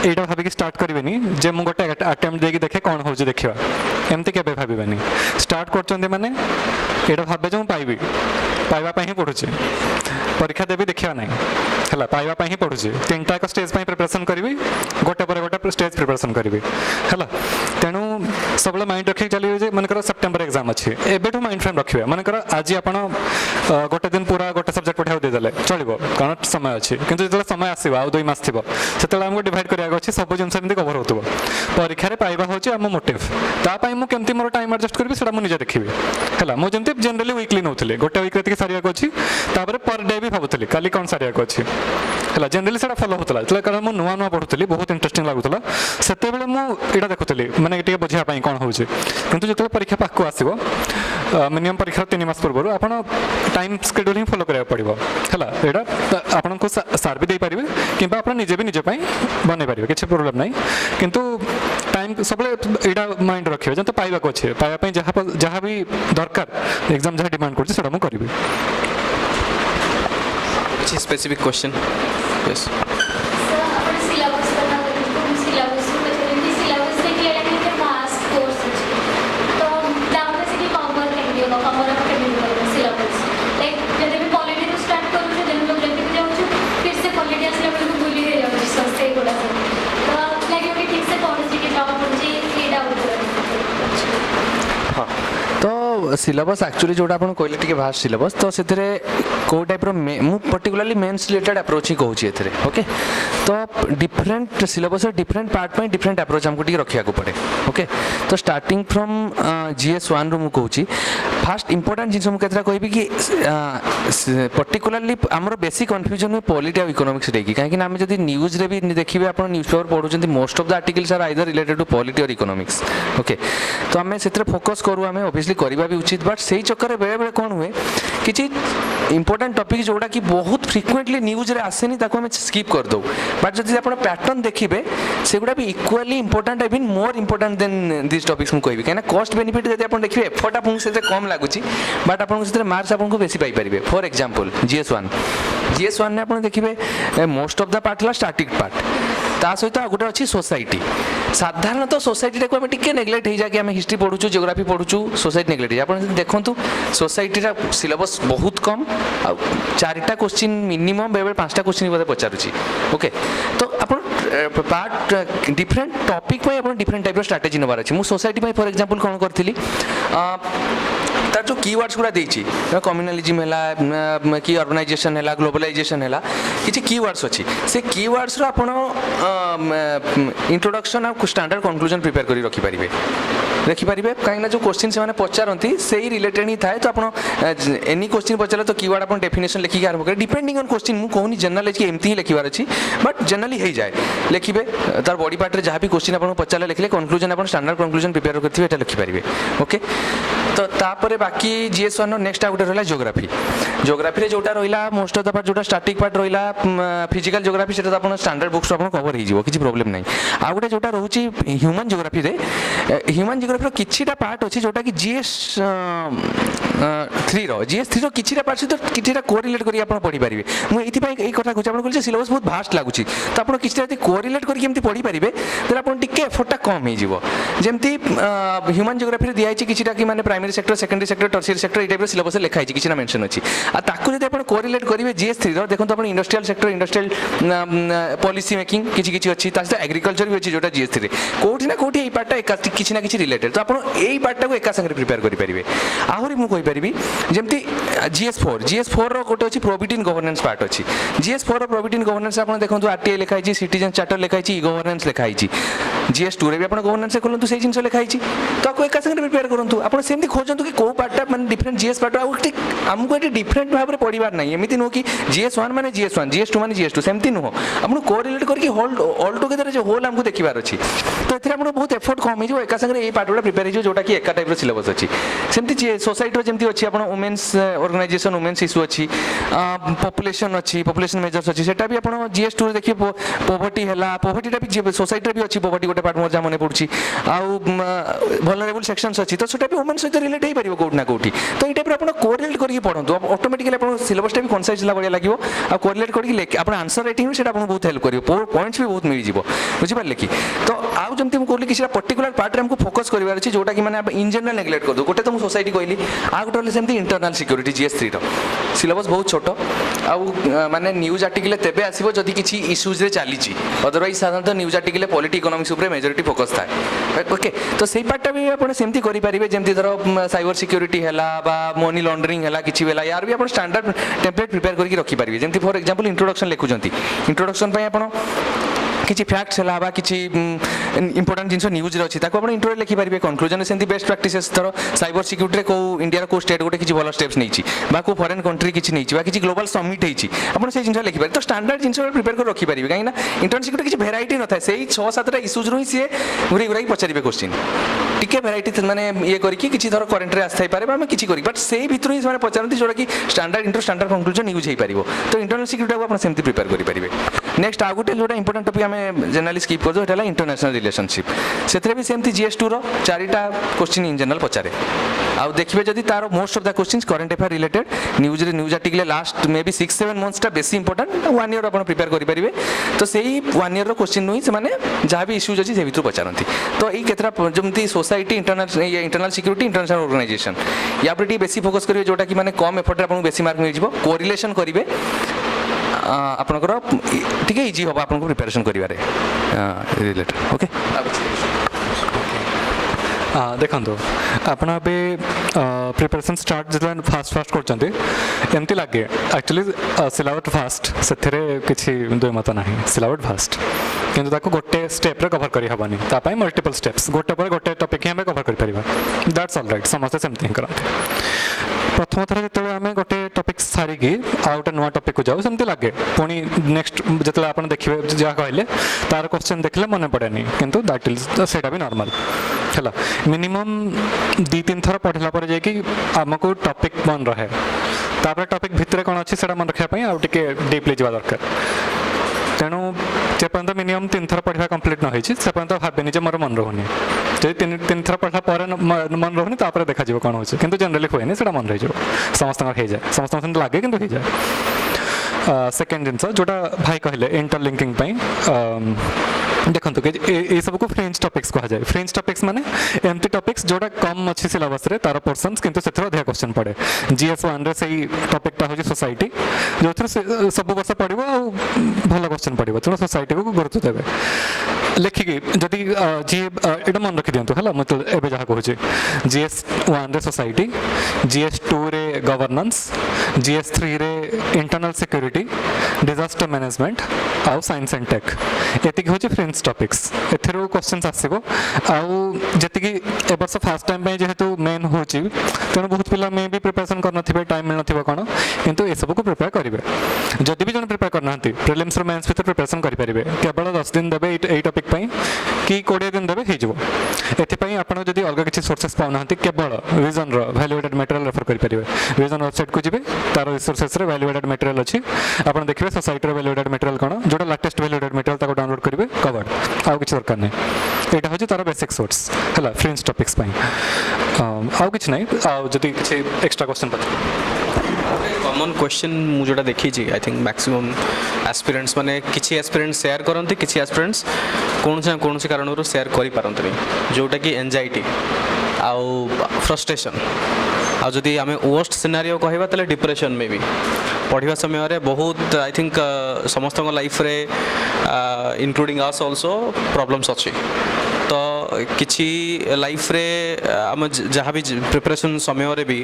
एटा भाविक स्टार्ट करेनि जे मु गोटे अटेम्प्ट देकी देखे कौन हो देखा एमती केबे भाविबेनि स्टार्ट करचंदे माने एटा भाबे जे मु पाइबी पाइबा पई ही पढुचे परीक्षा देवी देखा ना है पाइबा ही पढ़ुचे 3टा एक स्टेज प्रिपरेशन करी गोटे पर गोटे स्टेज प्रिपरेशन करी है तेणु सब माइंड रखिक चलिए जे मनकर सेप्टेम्बर एग्जाम अच्छे एबेठू माइंड फ्रेम रखिए मनकर आज आप गोटे दिन पूरा गोटे सब्जेक्ट पढ़ा देदेले चलो कारण समय अच्छे किंतु जो समय आसो आ 2 मास थी से आमको डिवाइड कराया अच्छे सब जिन कवर हो परीक्षा पाइबा हूँ आम मोटिव तापाई मुझे मोर टाइम एडजस्ट करी से मुझे देखी है मुझे जनरली वीकली नौली गोटे वीक रे सारिया अच्छी पर डे भी भावुली काली कौन सारिया अच्छी है जनरली से फॉलो होता है कारण मुझे नुआ नुआ पढ़ुली बहुत इंटरेस्टिंग लगुला से मुझे देखुली मैंने बुझापी कौन हो जो परीक्षा पाक आसो मिनिमम परीक्षा 3 मास पूर्व आप टाइम शेड्यूल ही फॉलो कराया पड़ो है आपको सार भी देपारे कि आप निजे भी निजे बन पारे किसी प्रोब्लेम ना किंतु टाइम सब यहाँ माइंड रखिए जो पाइबा अच्छे पाइबा जहाँ भी दरकार एग्जाम जहाँ डिमांड कर स्पेसिफिक क्वेश्चन यस सर आपण सिलेबस बता देतो सिलेबस म्हणजे सिलेबस देखील आहे की फास्ट कोर्स ଅଛି तो त्यामध्ये से की कवर केली हो कवर अप केली हो सिलेबस लाइक जब भी पॉलिटी ରୁ स्टार्ट करू जे दिन लोग लेके जाऊ फिर से पॉलिटी असले बेलू भूली हे जाऊ सस्ते गोडा सब तो लाइक कि ठीक से पढ़ुची कि जॉब पढ़ुची ये डाउट हाँ तो सिलेबस एक्चुअली जोटा आपन कहले टिके भास्ट सिलेबस तो सेथरे को टाइप रो मु पर्टिकुलरली मेंस रिलेटेड अप्रोच ही कहूची एथरे ओके तो डिफरेंट सिलेबस डिफरेंट पार्ट में डिफरेंट अप्रोच हमको टिके रखिया को पड़े ओके तो स्टार्टिंग फ्रॉम GS1 रो मु कहूची फास्ट इंपोर्टेंट जिंस मु केतरा कहबी कि पर्टिकुलरली हमरो बेसिक कंफ्यूजन में पॉलिटी और इकोनॉमिक्स रेगी काहे कि हम जदी न्यूज़ रे भी देखिबे आपण न्यूज़पेपर पढुचंती most of the articles are either related to polity और इकोनॉमिक्स ओके तो हमें सेतरे फोकस करू हमें ऑब्वियसली करबा भी उचित बट सेही चक्कर बेले बेले कोन हुए किछि इंपोर्टेंट टॉपिक जोड़ा कि बहुत फ्रिक्वेंटली न्यूज रे आसेनी ताको हम स्किप कर दो बट जदि आपण पैटर्न देखिबे सेगुडा भी equally important even more important than this topics मु कहबी काहे ना कॉस्ट बेनिफिट जदि आपण देखिबे एफर्ट आपण से कम लागुची बट आपण से मार्क्स आपण को बेसी पाई परिबे फॉर एग्जांपल GS1 ने आपण देखिबे मोस्ट ऑफ द पार्ट ला स्टैटिक पार्ट ता सहित गोटे अच्छी सोसाइटी साधारणतः सोसाइटी को आम टिके नेग्लेक्ट हो जाए आम हिस्ट्री पढ़ुचु जियोग्राफी पढ़ुचु सोसाइटी नेग्लेक्ट आप देखूँ सोसाइटी सिलेबस बहुत कम आ 4टा क्वेश्चन मिनिमम बेले 5टा क्वेश्चन बोधे पचारुची ओके तो आप पार्ट डिफरेंट टॉपिक आप डिफरेंट टाइप स्ट्राटेजी नबार अच्छे मुझे सोसाइटी फॉर एग्जांपल कौन करी तार जो कीवर्ड्स गुड़ा देती कम्युनालिज्म है कि अर्बनाइजेशन है ग्लोबलाइजेशन है किसी कीवर्ड्स अच्छी से कीवर्ड्स आप इंट्रोडक्शन और स्टैंडर्ड कंक्लूजन प्रिपेयर कर रखिपारे कहीं जो क्वेश्चन से पचारती से रिलेटेड ही थाए तो आप एनी क्वेश्चन पचारे तो कीवर्ड आप डेफिनेशन लिखिक आरंभ करें डिपेंडिंग ऑन क्वेश्चन मुझे कहूनी जनरल कि एमती ही लिखार अच्छी बट जनरली हो जाए लिखे तार बॉडी पार्ट जहाँ भी क्वेश्चन आप पचारे लिखले कंक्लूजन आप स्टैंडर्ड कंक्लूजन प्रिपेयर करते लिखिपारे ओके तो तापर बाकी GS1 नेक्स्ट आउट रहा जियोग्राफी जोटा रहा मोस्ट ऑफ द पार्ट जोटा स्टैटिक पार्ट रहा फिजिकल जियोग्राफी से आप स्टैंडर्ड बुक्स कवर हो किसी प्रोब्लेम नहीं आउ गोटे जोटा रोचे ह्यूमन जियोग्राफी ह्यूमन जियोग्राफी किछिटा पार्ट अच्छी जोटा कि GS3 किछिटा पार्ट सहित किछिटा कोरिलेट करी आप पढ़ी पारे मुझे ये कथा कहूँ सिलेबस बहुत भास्ट लगुच तो आप किसी कोरिलेट करके पढ़ी पारे तो आप एफर्टा कम हो जमती ह्यूमन जियोग्राफी दिखाई किछिटा कि माने primary sector secondary sector tertiary sector ये टाइप सिलेबस लिखाई किसी ना मेंशन अच्छी ताकू जब आप कोरिलेट करेंगे GS3 देखो आप industrial sector industrial policy making किसी अच्छी एग्रीकल्चर भी अच्छी जोटा GS3 कौटी ना कौटी पार्टा किसी ना किसी रिलेटेड तो आप पार्टा को एका संगे प्रिपेयर करेंगे आहरी मुझे कहीपरि जमती GS4 रोटे अच्छी प्रोविट इन गवर्नेंस पार्ट अच्छी GS4 प्रोविट इन गवर्नेंस आप देखो RTI लिखाई सिटीजन चार्टर लिखाई गवर्नेंस लिखाई GS2 भी आप गवर्नेंस खोलते से जिन लिखाई तो आपको एका संगे प्रिपेयर करूँ आप सेमती खोजतु कि कौ पार्टा मैंने डिफरेंट GS पार्ट आमको ये डिफरेंट भाव में पढ़ार ना एमती नुह कि GS1 माने GS1 GS2 माने GS2 सेमती नुह आपको कोरिलेट करके ऑल टुगेदर जो होल आमको देखिबार अच्छी तो ये आप बहुत एफर्ट कम हो एका संगे ये पार्ट गुड़ा प्रिपेयर हो जोटा कि एका टाइप सिलेबस अच्छी सेमती सोसाइटी जमी अच्छी आप वुमेन्स ऑर्गेनाइजेशन वुमेन्स इश्यू अच्छी पॉपुलेशन अच्छी पॉपुलेशन मेजर्स अच्छी सेटा भी आप GS2 देखिए पॉवर्टी है पॉवर्टीटा भी सोसाइटी भी अच्छी पॉवर्टी गोटे पार्ट मोर जहाँ मन पड़ी आउ वल्नरेबल सेक्शंस अच्छी तो सेटा भी वुमेन सहित रिलेट हो पार कौट ना कौटी तो ये टाइप आप कोरिलेट करके पढ़ू ऑटोमेटिकली आप सिलेबसटा भी कनसाइज भाया लगे आ कोरिलेट करके आप आंसर राइटिंग भी आपको बहुत हेल्प कर पॉइंट्स भी बहुत मिल जाए बुझिपारे कि तो आउ जमी मुझे कहली कि पर्टिकुलर पार्ट में फोकस करार अच्छे जोटा कि मैंने इन जनरल नेग्लेक्ट कर दो गोटे तो मुझे सोसाइटी कहली आ गोटे सेमती इंटरनल सिक्योरिटी GS3 सिलेबस बहुत छोट आउ माने न्यूज आर्टिकल तेबे आसीबो जदि किछि इश्यूज रे चली अदरवाइज साधारणतः न्यूज आर्टिकल पॉलिटी इकोनॉमिक्स ऊपर मेजॉरिटी फोकस थाए ओके तो सेही पार्टटा भी आप सेमती करि परिबे जेमती धर साइबर सिक्योरिटी हैला बा मनी लॉन्ड्रिंग हैला किछि बेला यार भी आप स्टैंडर्ड टेम्पलेट प्रिपेयर करके रखि परिबे जेमती फॉर एग्जांपल इंट्रोडक्शन लिखुचंती इंट्रोडक्शन पय आपण किसी फैक्ट्स है बा किसी इंपोर्टेंट जिन न्यूज अच्छी आप इंट्रो लिखिपारे कंक्लूजन से बेस्ट प्रैक्टिसेस थर साइबर सिक्यूरिटी को इंडिया को स्टेट गोटे किसी भल स्टेप्स नहीं को फॉरेन कंट्री किसी नहीं किसी ग्लोबल समिट होती आप जिन लिखिपारे तो स्टैंडर्ड जिन प्रिपेयर कर रखिपारे कहीं इंटर्नल सिक्यूरिटी किसी भेराइटी न था से 6-7टा इश्यूज रु सी घूरी घूराई पचारे क्वेश्चन टिके भेराइटी मैंने ये करके किसी धर करेन्ट आसई पारे आम किसी करी बट से भर ही पचारती जोटा कि standard into standard conclusion use हो पार तो इंटरनल सिक्यूरिटी को आप सेमती प्रिपेयर करेंगे नेक्स्ट आ गोटे जो इंपोर्टेंट टॉपिक आम जनरली स्किप कर इंटरनेशनल रिलेशनशिप से भी सेमती GS2 row 4टा question in general पचारे आउ देखिए जदि तार most of the question current affair related news article last may be 6-7 मंथ्सटा बेसी इंपोर्टेंट 1 ईयर आप प्रिपेयर करेंगे तो सही 1 ईयर क्वेश्चन नुई से जहाँ भी इश्यूज अच्छी से भर पचारती तो ये केतरा जमी society internal security international organisation या पर बेसी फोकस करेंगे जोटा कि कम एफर्ट आपको बेसी मार्क मिल कोरिलेशन करेंगे आपंकर टी इजी हम आपको प्रिपेरेसन कर रिलेटेड ओके देखो आप प्रिपेरेसन स्टार्ट जो फास्ट करमती लगे एक्चुअली सिलेबस फास्ट से किसी दुई मत ना सिलेबस फास्ट किंतु गोटे स्टेप कवर करहबनी मल्टीपल स्टेप्स गोटे पर गोटे टॉपिक ही कवर कर दैट्स ऑल राइट समस्ते सेमती ही करते प्रथम थर जो आम गोटे टॉपिक सारिकी आ गए नुआ टॉपिक को जाऊ सेमती लगे पुणी नेक्स्ट जो आप देखिए जहाँ कहले तार क्वेश्चन देखले मन पड़ेनि किंतु दैट इज सेटा भी नॉर्मल है मिनिमम 2-3 थर पढ़ला पर जाकि आमको टॉपिक मन रहे तापर टॉपिक भितर कौन अच्छी से मन रखापी आउ टे डीपली जावा दरकार तेणु जेपर्यंत मिनिमम 3 थर पढ़ा कंप्लीट न होती से पर्यंत भावेनि जे मोर मन रहुनी जब 3 थर पढ़ा पर मन रहुनी तापर देखा कौन हो किंतु जनरली हुए से मन रही समस्त हो जाए समस्त लगे कि हो जाए सेकेंड जिनस जोटा भाई कहले इंटरलिंकिंग देखो कि ये सब को फ्रेंच टॉपिक्स कहा जाए फ्रेंच टॉपिक्स माने एमती टॉपिक्स जोटा कम अच्छी सिलेबस रे तार पोर्शंस किंतु से अधिक क्वेश्चन पड़े GS1 रे सही टॉपिकटा हो सोसाइटी जो थे सब वर्ष पढ़ो भल क्वेश्चन पड़ो तेणु सोसाइटी को गुरुत्व देवे लिखिकी जदि जी ये मन रखी दिंतु है मतलब एवं जहाँ कहूँ GS1 रे सोसाइटी GS2 रे गवर्नेंस GS3 रे इंटरनल सिक्यूरीटी डिजास्टर मैनेजमेंट आउ साइंस एंड टेक एतिक हूँ फ्रेंच टॉपिक्स एथेर क्वेश्चंस आसो आती ए वर्ष फास्ट टाइम जेहेतु मेन हो तेणु बहुत पिला मे भी प्रिपरेशन कर टाइम मिल न कौन किंतु ये सब को प्रिपेयर करेंगे जदि भी जन प्रिपेयर करना प्रिलिम्स और मेंस भीतर प्रिपरेशन करेंगे केवल 10 दिन देवे यही टॉपिक कि 20 दिन देवे होपाई आप जब अलग किसी सोर्सेस पाऊना केवल विजन वैल्यूएडेड मटेरियल रेफर करेंगे विजन वेबसाइट को जी तार रिसोर्सेस वैल्यूएडेड मटेरियल अच्छी आप देखिए सोसाइटी वैल्यूएडेड मटेरियल कौन जो लेटेस्ट वैल्यूएडेड मटेरियल डाउनलोड करेंगे कवर्ड आउ किसी दरकार नहीं यहाँ हूँ तार बेसिक सोर्स है फ्रेंच टॉपिक्स आउ कि ना जदि किसी एक्स्ट्रा क्वेश्चन कॉमन क्वेश्चन मुझे देखी आई थिंक मैक्सिमम एस्पिरेंट्स माने किसी एस्पिरेंट्स शेयर करते किसी एस्पिरेंट्स कौन से कारण शेयर करें जोटा कि एंजाइटी आउ फ्रस्ट्रेशन आ जदि आम वर्स्ट सिनारियो कहवा तो डिप्रेशन में भी पढ़ा समय रे बहुत आई थिंक समस्त लाइफ रे इंक्लूडिंग अस ऑल्सो प्रॉब्लम्स अच्छी तो किसी लाइफ रे आम जहाँ भी प्रिपरेशन समय रे भी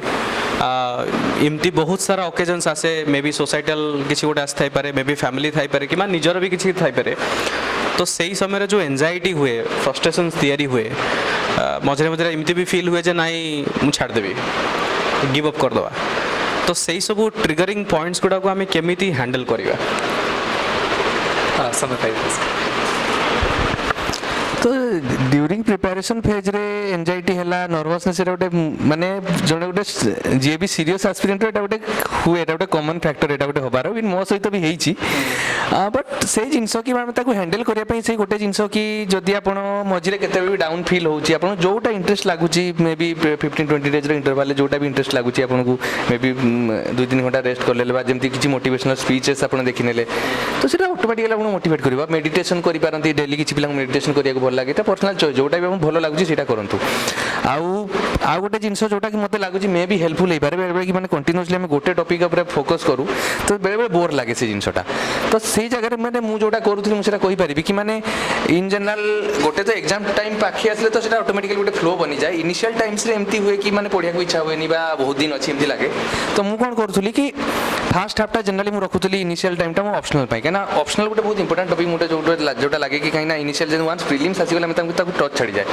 एमती बहुत सारा ओकेजन्स आसे मे बी सोसाइटल किसी गोटे आसी थाई मे बी फैमिली थाई पारे कि निजर भी किसी थाई पारे तो सही समय जो एंजाइटी हुए फ्रस्ट्रेशन तैयारी हुए मझे मझे एमती भी फील हुए जे नाई मु छाड़देवी गिव अप करदवा तो सही सब ट्रिगरिंग पॉइंट्स गुड़ा को आम केमिति हैंडल करवा समय पाइबे तो ड्यूरिंग प्रिपेरेशन फेज रे एंजाइटी है नर्वसनेस गोटे माने जो गोटे जी भी सीरीयस एस्पिरेंट गोटे हुए गोटे कॉमन फैक्टर यहाँ गोटे हबार भी मो सहित भी होती बट से जिनस कि हैंडल करने से गोटे जिनस कि जदि आप मझे केते भी डाउन फील होची आपन जोटा इंटरेस्ट लगुच मे बी 15-20 डेज इंटरवल जोटा भी इंटरेस्ट लगुच आपको मे बी 2-3 घंटा रेस्ट कर ले जमी किसी मोटिवेशनल स्पीचेस आप देखने तो सीटा ऑटोमेटिकली आपको मोटिवेट कर मेडिटेशन करें डेली किसी पिला मेडिटेशन करने भल लगे पर्सनल चॉइस जोटा भी भल लगुच से करूँ आउ गोटे जिनस जोटा कि मत लगुच मे भी हेल्पफुल हो पारे बेले कि कंटिन्यूअसली आम गोटे टॉपिक उपर फोकस करूँ तो बेले बेले बोर लगे से जिनसटा तो से जगह मैंने मुझे जोटा करूँ मुझे कहीपरि कि माने इन जनरल गोटे तो एग्जाम टाइम पाखे आसले तो ऑटोमेटिकली गोटे फ्लो बनी जाए इनिशियल टाइम्स रे एमती हुए कि माने पढ़िया इच्छा हुए बहुत दिन अच्छी एमती लगे तो मुझे कौन करूँ कि फास्ट हाफटा जनरली मुझे रखुली इनिशियल टाइमटा मो ऑप्शनल कहीं ऑप्शनल गोटे बहुत इंपोर्टेंट टॉपिक मुझे जोटा लगे कि कहीं इनिशियल जब वन्स प्रिलिम्स आसीगला टच छाड़ी जाए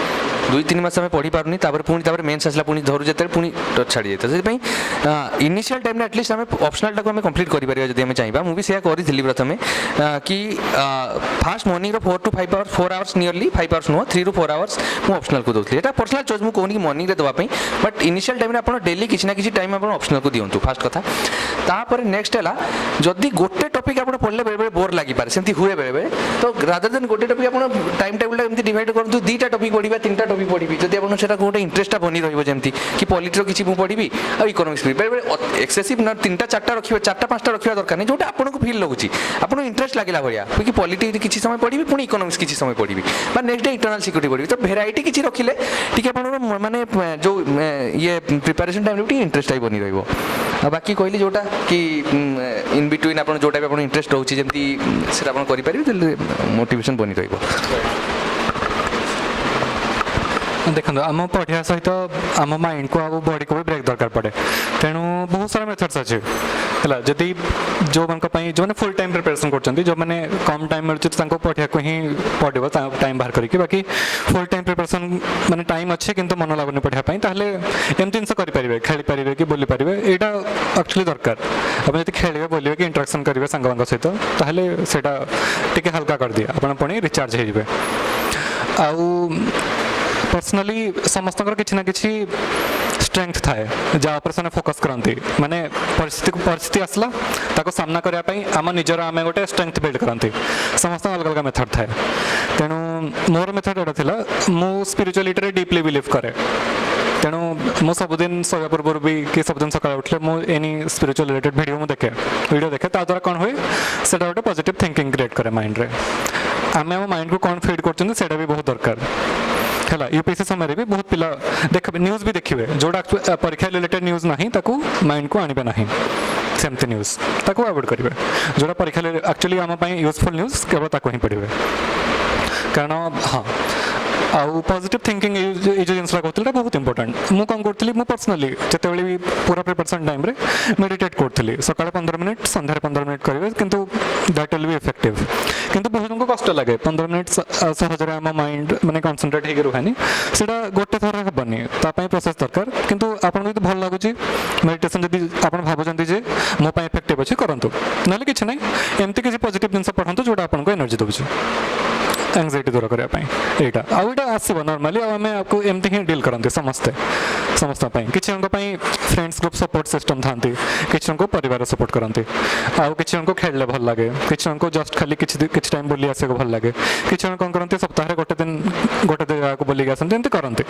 2-3 ମାସ ଆମେ ପଢ଼ି ପାରୁନି, ତାପରେ ମେନ୍ସ ଆସିଲା ପୁଣି ଧରୁ ଯେତେବେଳେ ପୁଣି ଛାଡ଼ି ଯାଇଥାଏ। ସେଥିପାଇଁ ଇନିସିଆଲ୍ ଟାଇମ୍ରେ ଆଟଲିଷ୍ଟ ଆମେ ଅପସନାଲଟାକୁ ଆମେ କମ୍ପ୍ଲିଟ୍ କରିପାରିବା ଯଦି ଆମେ ଚାହିଁବା। ମୁଁ ବି ସେୟା କରିଥିଲି ପ୍ରଥମେ କି ଫାଷ୍ଟ ମର୍ଣ୍ଣିଂର 4 to 5 hours 4 hours nearly 5 hours ନୁହଁ 3 to 4 hours ମୁଁ ଅପସନାଲକୁ ଦେଉଥିଲି। ଏଇଟା ପର୍ସନାଲ ଚଏସ୍, ମୁଁ କହୁନି କି ମର୍ଣ୍ଣିଂରେ ଦେବା ପାଇଁ, ବଟ୍ ଇନିସିଆଲ୍ ଟାଇମ୍ରେ ଆପଣ ଡେଲି କିଛି ନା କିଛି ଟାଇମ୍ ଆପଣ ଅପସନାଲକୁ ଦିଅନ୍ତୁ ଫାଷ୍ଟ କଥା। ତାପରେ ନେକ୍ସଟ ହେଲା ଯଦି ଗୋଟେ ଟପିକ୍ ଆପଣ ପଢ଼ିଲେ ବେଳେବେଳେ ବୋର୍ ଲାଗିପାରେ, ସେମିତି ହୁଏ ବେଳେବେଳେ, ତ ରାଦର ଦେନ୍ ଗୋଟେ ଟପିକ୍ ଆପଣ ଟାଇମ୍ ଟେବୁଲଟା ଏମିତି ଡିଭାଇଡ଼ କରନ୍ତୁ 2ଟା ଟପିକ୍ ପଢ଼ିବା 3ଟା ଟପିକ୍ ପଢ଼ିବି, ଯଦି ଆପଣ ସେଟା ଗୋଟେ ଇଣ୍ଟରେଷ୍ଟଟା ବନି ରହିବ, ଯେମିତି କି ପଲିଟିର କିଛି ମୁଁ ପଢ଼ିବି ଆଉ ଇକୋନୋମିକ୍ସ ପଢ଼ିବି। ବେଳେବେଳେ ଏକ୍ସେସିଭ୍ ନା 3ଟା 4ଟା ରଖିବା 4ଟା 5ଟା ରଖିବା ଦରକାର ନାହିଁ, ଯେଉଁଟା ଆପଣଙ୍କୁ ଫିଲ୍ ଲାଗୁଛି ଆପଣଙ୍କୁ ଇଣ୍ଟରେଷ୍ଟ ଲାଗିଲା ଭଳିଆ, କି ପଲିଟି କିଛି ସମୟ ପଢ଼ିବି ପୁଣି ଇକୋନୋମିକ୍ସ କିଛି ସମୟ ପଢ଼ିବି ବା ନେକ୍ସଟ ଡେ ଇଣ୍ଟରନାଲ ସିକ୍ୟୁରିଟି ପଢ଼ିବି। ତ ଭେରାଇଟି କିଛି ରଖିଲେ ଟିକେ ଆପଣଙ୍କର ମାନେ ଯେଉଁ ଇଏ ପ୍ରିପାରେସନ୍ ଟାଇମ୍ରେ ଟିକେ ଇଣ୍ଟରେଷ୍ଟ ବନି ରହିବ। ଆଉ ବାକି କହିଲି ଯେଉଁଟା କି ଇନ୍ ବିଟୁଇନ୍ ଆପଣ ଯେଉଁଟା ବି ଆପଣ ଇଣ୍ଟରେଷ୍ଟ ରହୁଛି ଯେମିତି ସେଟା ଆପଣ କରିପାରିବେ, ତାହେଲେ ମୋଟିଭେସନ୍ ବନି ରହିବ। ଦେଖନ୍ତୁ ଆମ ପଢ଼ିବା ସହିତ ଆମ ମାଇଣ୍ଡକୁ ଆଉ ବଡ଼ିକୁ ବି ବ୍ରେକ୍ ଦରକାର ପଡ଼େ, ତେଣୁ ବହୁତ ସାରା ମେଥଡ଼୍ସ ଅଛି ହେଲା। ଯଦି ଯେଉଁମାନଙ୍କ ପାଇଁ ଯେଉଁମାନେ ଫୁଲ୍ ଟାଇମ୍ ପ୍ରିପାରେସନ୍ କରୁଛନ୍ତି, ଯେଉଁମାନେ କମ୍ ଟାଇମ୍ ମିଳୁଛି ତାଙ୍କୁ ପଢ଼ିବାକୁ ହିଁ ପଡ଼ିବ ଟାଇମ୍ ବାହାର କରିକି, ବାକି ଫୁଲ୍ ଟାଇମ୍ ପ୍ରିପାରେସନ୍ ମାନେ ଟାଇମ୍ ଅଛି କିନ୍ତୁ ମନ ଲାଗୁନି ପଢ଼ିବା ପାଇଁ, ତାହେଲେ ଏମିତି ଜିନିଷ କରିପାରିବେ, ଖେଳିପାରିବେ କି ବୁଲିପାରିବେ, ଏଇଟା ଆକ୍ଚୁଆଲି ଦରକାର। ଆପଣ ଯଦି ଖେଳିବେ ବୁଲିବେ କି ଇଣ୍ଟରାକ୍ସନ୍ କରିବେ ସାଙ୍ଗମାନଙ୍କ ସହିତ, ତାହେଲେ ସେଇଟା ଟିକେ ହାଲକା କରିଦିଏ, ଆପଣ ପୁଣି ରିଚାର୍ଜ ହେଇଯିବେ। ଆଉ पर्सनाली समस्त किसी ना किसी स्ट्रेंथ थाए जहाँ पर से फोकस करती माने परिस्थिति आसला ताको सामना करने आम निजर आम गोटे स्ट्रेंथ बिल्ड करती समस्त अलग अलग मेथड थाए। तेणु मोर मेथड एटा थिला मु स्पिरिचुअलिटी डीपली बिलीव करे। तेणु मु सबुदिन सोया पूर्व भी कि सबुदिन सकाळ उठले मु एनी स्पिरिचुअल रिलेटेड वीडियो देखे ता द्वारा कौन हुए से गोटे पॉजिटिव थिंकिंग क्रिएट करे माइंड रे। आम आम माइंड को कौन फीड कर भी बहुत दरकार है। यूपीएससी समय भी बहुत पिला देख न्यूज भी देखिए जोड़ा परीक्षा रिलेटेड न्यूज ना ताकू माइंड को आनिबे नहीं सेमती न्यूज ताकू अवॉइड करेंगे। जोड़ा परीक्षा एक्चुअली आम यूजफुल न्यूज केवल ताकू ही पढ़े कारण हाँ आउ पॉजिटिव थिंकिंग ये जो जिनसा कहते बहुत इंपोर्टेंट। मुझे कौन करी मुझे पर्सनाली जिते भी पूरा प्रिपरेशन टाइम मेडिटेट करी सका 15 मिनिट संध्या 15 मिनिट करेंगे किंतु दैट विल बी इफेक्टिव। किंतु बहुत जन को कष्ट लगे 15 मिनिट सहजरे आम माइंड माने कन्संट्रेट होकर रुहेनी सेटा गोटे थर हेनी तापाई प्रोसेस दरकार। किंतु आपको जो भल लगुच मेडिटेशन जब आप भावुं जे मो इफेक्टिव अच्छे करूँ ना कि ना एमती किसी पॉजिटिव जिन पढ़ु जोटा आपको एनर्जी दूसरी एंग्जाइटी दूर करने यहाँ आईटा आसो नॉर्मली आम आपको एमती ही डील करते समस्ते किसी फ्रेंड्स ग्रुप सपोर्ट सिस्टम था किसी को परिवार सपोर्ट करते आउ किसी को खेलने भल लगे किसी को जस्ट खाली किसी टाइम बुली आसे भल लगे किसी कौन करते सप्ताह गोटे दिन जगह को बुलिक आसते एमती करते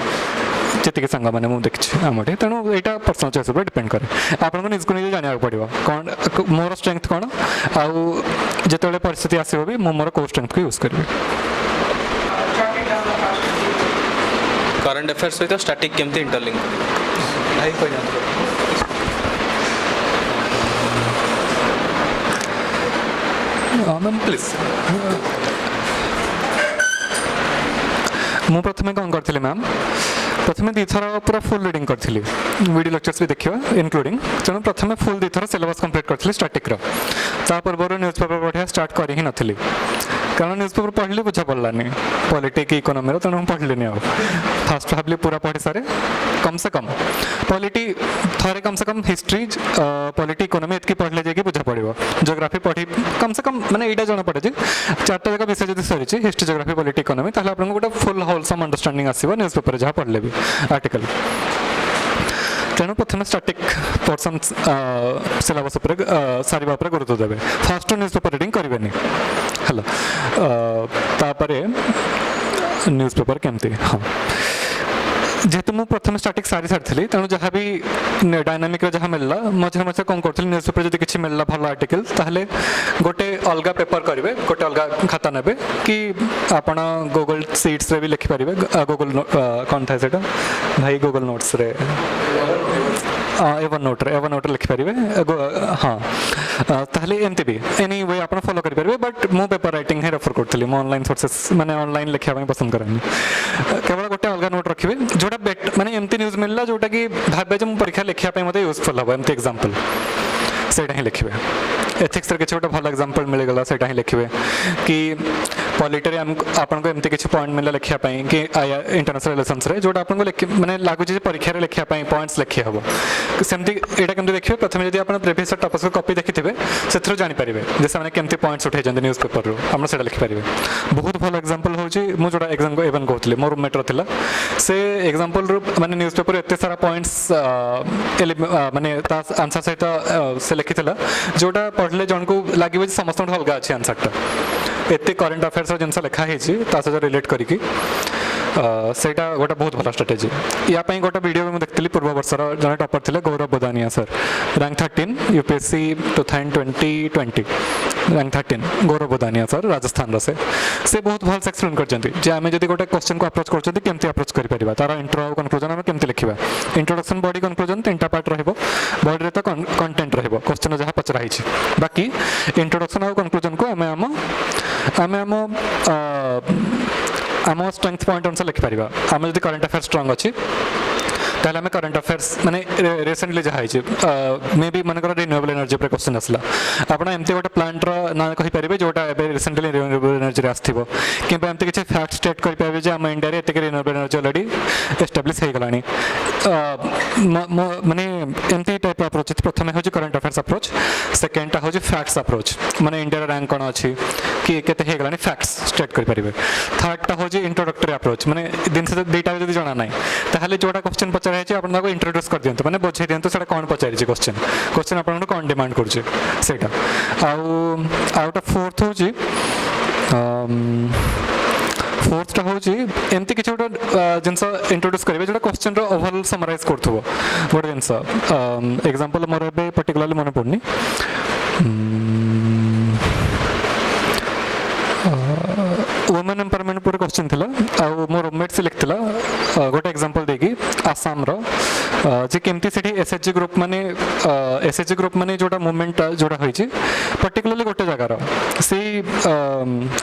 जी सांग मैंने मुझे देखी आम तेणु यहाँ पर्सनल चॉइस पर डिपेंड करे। आपको निजको निजे जाना पड़ो कौन मोर स्ट्रेंथ कौन आउ जिते परिस्थिति आसो भी मोर कौ स्ट्रेंथ को यूज करी। करंट अफेयर्स सहित स्टैटिक केमती इंटरलिंक भाई कोई मैम प्लीज मु प्रथमे कौन करी मैम प्रथमे दीथर पूरा फुल रीडिंग करी वीडियो लेक्चर्स भी देखा इनक्लूडिंग तेणु प्रथमे फुल दीथर सिलेबस कंप्लीट करी स्टैटिक ता पूर्व न्यूज पेपर पढ़ा स्टार्ट कर ही नथी कारण न्यूज पेपर पढ़ली बुझा पड़लानी पॉलिटिक इकोनॉमी तेणु पढ़ली आ फास्ट भाविली पूरा पढ़ी सारे कम से कम पॉलिटी थे कम से कम हिस्ट्री पॉलिटी इकोनॉमी इतनी पढ़ले जाकि बुझा पड़ो जियोग्राफी पढ़ी कम से कम मैंने यहाँ जना पड़े 4टा जगह विषय जब सरी हिस्ट्री जियोग्राफी पॉलिटी इकोनॉमी ताहले आपको गोटे फुल होलसम अंडरस्टैंडिंग आसो न्यूज पेपर जहाँ पढ़ले भी आर्टिकल। तेणु प्रथम स्टैटिक पोर्सन सिलेबस सारे गुरुत्व देवे फास्ट न्यूज पेपर रिडिंग करेंगे है तापर न्यूज पेपर केमती हाँ जेहेतु मुझे प्रथम स्टार्टिंग सारी सारी तेणु जहाँ भी डायनामिक जहाँ मिलला मझे मझे कौन करी न्यूज पेपर जब किसी मिलला भल आर्टिकल ताहले गोटे अलग पेपर करेंगे गोटे अलग खाता ने कि आपण गूगल सीट्स रे भी लिखिपारे गूगल कौन था सेटा भाई गूगल नोट्स रे एवन नोट लिखिपारे हाँ ताहले एमती भी एनी वे आप फॉलो करेंगे। बट मु पेपर राइटिंग ही रेफर करी ऑनलाइन सोर्सेस माने ऑनलाइन लिखा पसंद करेंगे केवल गोटे अलग नोट रखिए जोटा बेट माने एमती न्यूज मिलला जोटा कि भावे जो परीक्षा लिखापी मत यूजफुल हम एमती एग्जांपल सेटा ही लिखिए एथिक्स रे किसी गोटे भल एग्जांपल मिलगला सेटा ही लिखिए कि पॉलिटी आपको एमती किसी पॉइंट मिला लिखापी कि इंटरनेशनल रिलेशन्स जोटा आपको मैंने लगुच परीक्षा लिखापी पॉइंट्स लिखी हम सेमती यहाँ केमती देखिए प्रथम जब आप प्रिवियस टॉपिक्स को कॉपी देखिथे से जानीपारे जे से केमती पॉइंट्स उठाई न्यूज पेपर आप लिखिपारे बहुत भल एग्जांपल होची मु जोटा एग्जाम एवं कहते मो रूममेट रहा से एग्जांपल माने न्यूज पेपर एत सारा पॉइंट्स माने आंसर सहित से लिखी जोटा पढ़ले जन को लगे समस्त अलग अच्छी आंसरटा एत करेन्ट अफेयर्स जिनस लिखाही सहित रिलेट करके सेटा गोटे बहुत भल स्ट्राटेजी यापाई गोटे वीडियो भी देखती पूर्व वर्षर जन टॉपर थे गौरव बोदानिया सर रैंक 13 यूपीएससी 2020 रैंक 13 गौरव बोदानिया सर राजस्थान से बहुत भल से एक्सप्लेन कर आम जब गोटे क्वेश्चन को अप्रोच करमती अप्रोच कर तार इंट्रो आउ कनक्लूजन आम केमती लिखा इंट्रोडक्शन बॉडी कनक्लूजन 3टा पार्ट रॉडी तो कंटेंट क्वेश्चन जहाँ पचराई बाकी इंट्रोडक्शन आउ कनक्लूजन को आम स्ट्रेंथ पॉइंट अनुसार लिखिपर आम जब करेन्ट अफेयर्स स्ट्रंग अच्छी ताहले आम करेन्ट अफेयर्स माने रिसेंटली जहाँ मे बी मन रिन्यूएबल एनर्जी पर क्वेश्चन आसला आपड़ एमती गोटे प्लांटर ना कहींपारे जोटा रिसेंटली रिन्यूएबल एनर्जी आसो कि एमती किसी फैक्ट स्टेट करेंगे जे आम इंडिया एत रिन्यूएबल एनर्जी अलरेडी एस्टाब्लीश हो गला माने एमती टाइप अप्रोच प्रथम हूँ करेन्ट अफेयर्स अप्रोच सेकेंडटा हूँ फैक्ट्स अप्रोच माने इंडिया रैंक कौन अच्छी कि केते गलानी फैक्ट्स स्टेट करेंगे थर्डटा हूँ इंट्रोडक्टरी अप्रोच माने दिन से दुईटा जब जाना ना ताहले जोटा क्वेश्चन पचार आपको इंट्रोड्यूस कर दिंतु मैंने बुझे दिंतु से कौन पचारि क्वेश्चन आपको कौन डिमांड करेटा आउटा फोर्थ हूँ फोर्थटा हूँ एमती किसी गोटे जिनस इंट्रोड्यूस करेंगे जो क्वेश्चन ओवरऑल समराइज कर गोटे जिनस एग्जांपल मोर ए पर्टिकुलरली मन पड़नी वुमेन एम्पावरमेंट पूरे क्वेश्चन थिला मो रूममेट से लिखिला गोटे एग्जांपल देगी आसाम रो जे केमती सेठी एसएचजी ग्रुप माने जोटा मूवमेंट जोटा होई पर्टिकुलरली गोटे जगार से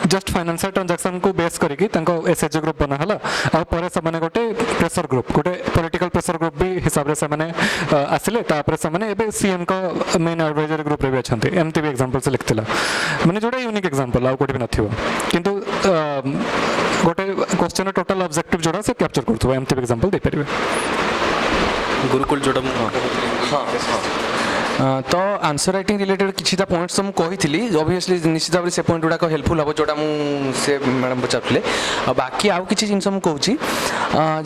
जस्ट फाइनेंशियल ट्रांजैक्शन को बेस करके तांको एसएचजी ग्रुप बना हला आ परे से माने गोटे प्रेशर ग्रुप गोटे पॉलिटिकल प्रेशर ग्रुप भी हिसाब रे से माने आसिले तापर से माने एबे सीएम को मेन एडवाइजर ग्रुप रे भी अछंती एमती भी एग्जांपल से लिखिला माने जोटा यूनिक एग्जांपल आ कोठी भी नथिबो किंतु गोटे क्वेश्चन टोटल ऑब्जेक्टिव जोड़ा से कैप्चर करथुवा एमती एग्जांपल दे परिबे गुरुकुल जोड़ा हाँ तो आंसर राइटिंग रिलेटेड किसी पॉइंट्स तो मुझे कही ऑब्वियसली निश्चित भाव से पॉइंट गुड़ाक हेल्पफुल हम जोटा मुझे मैडम पचारे बाकी आउ किसी जिन मुझे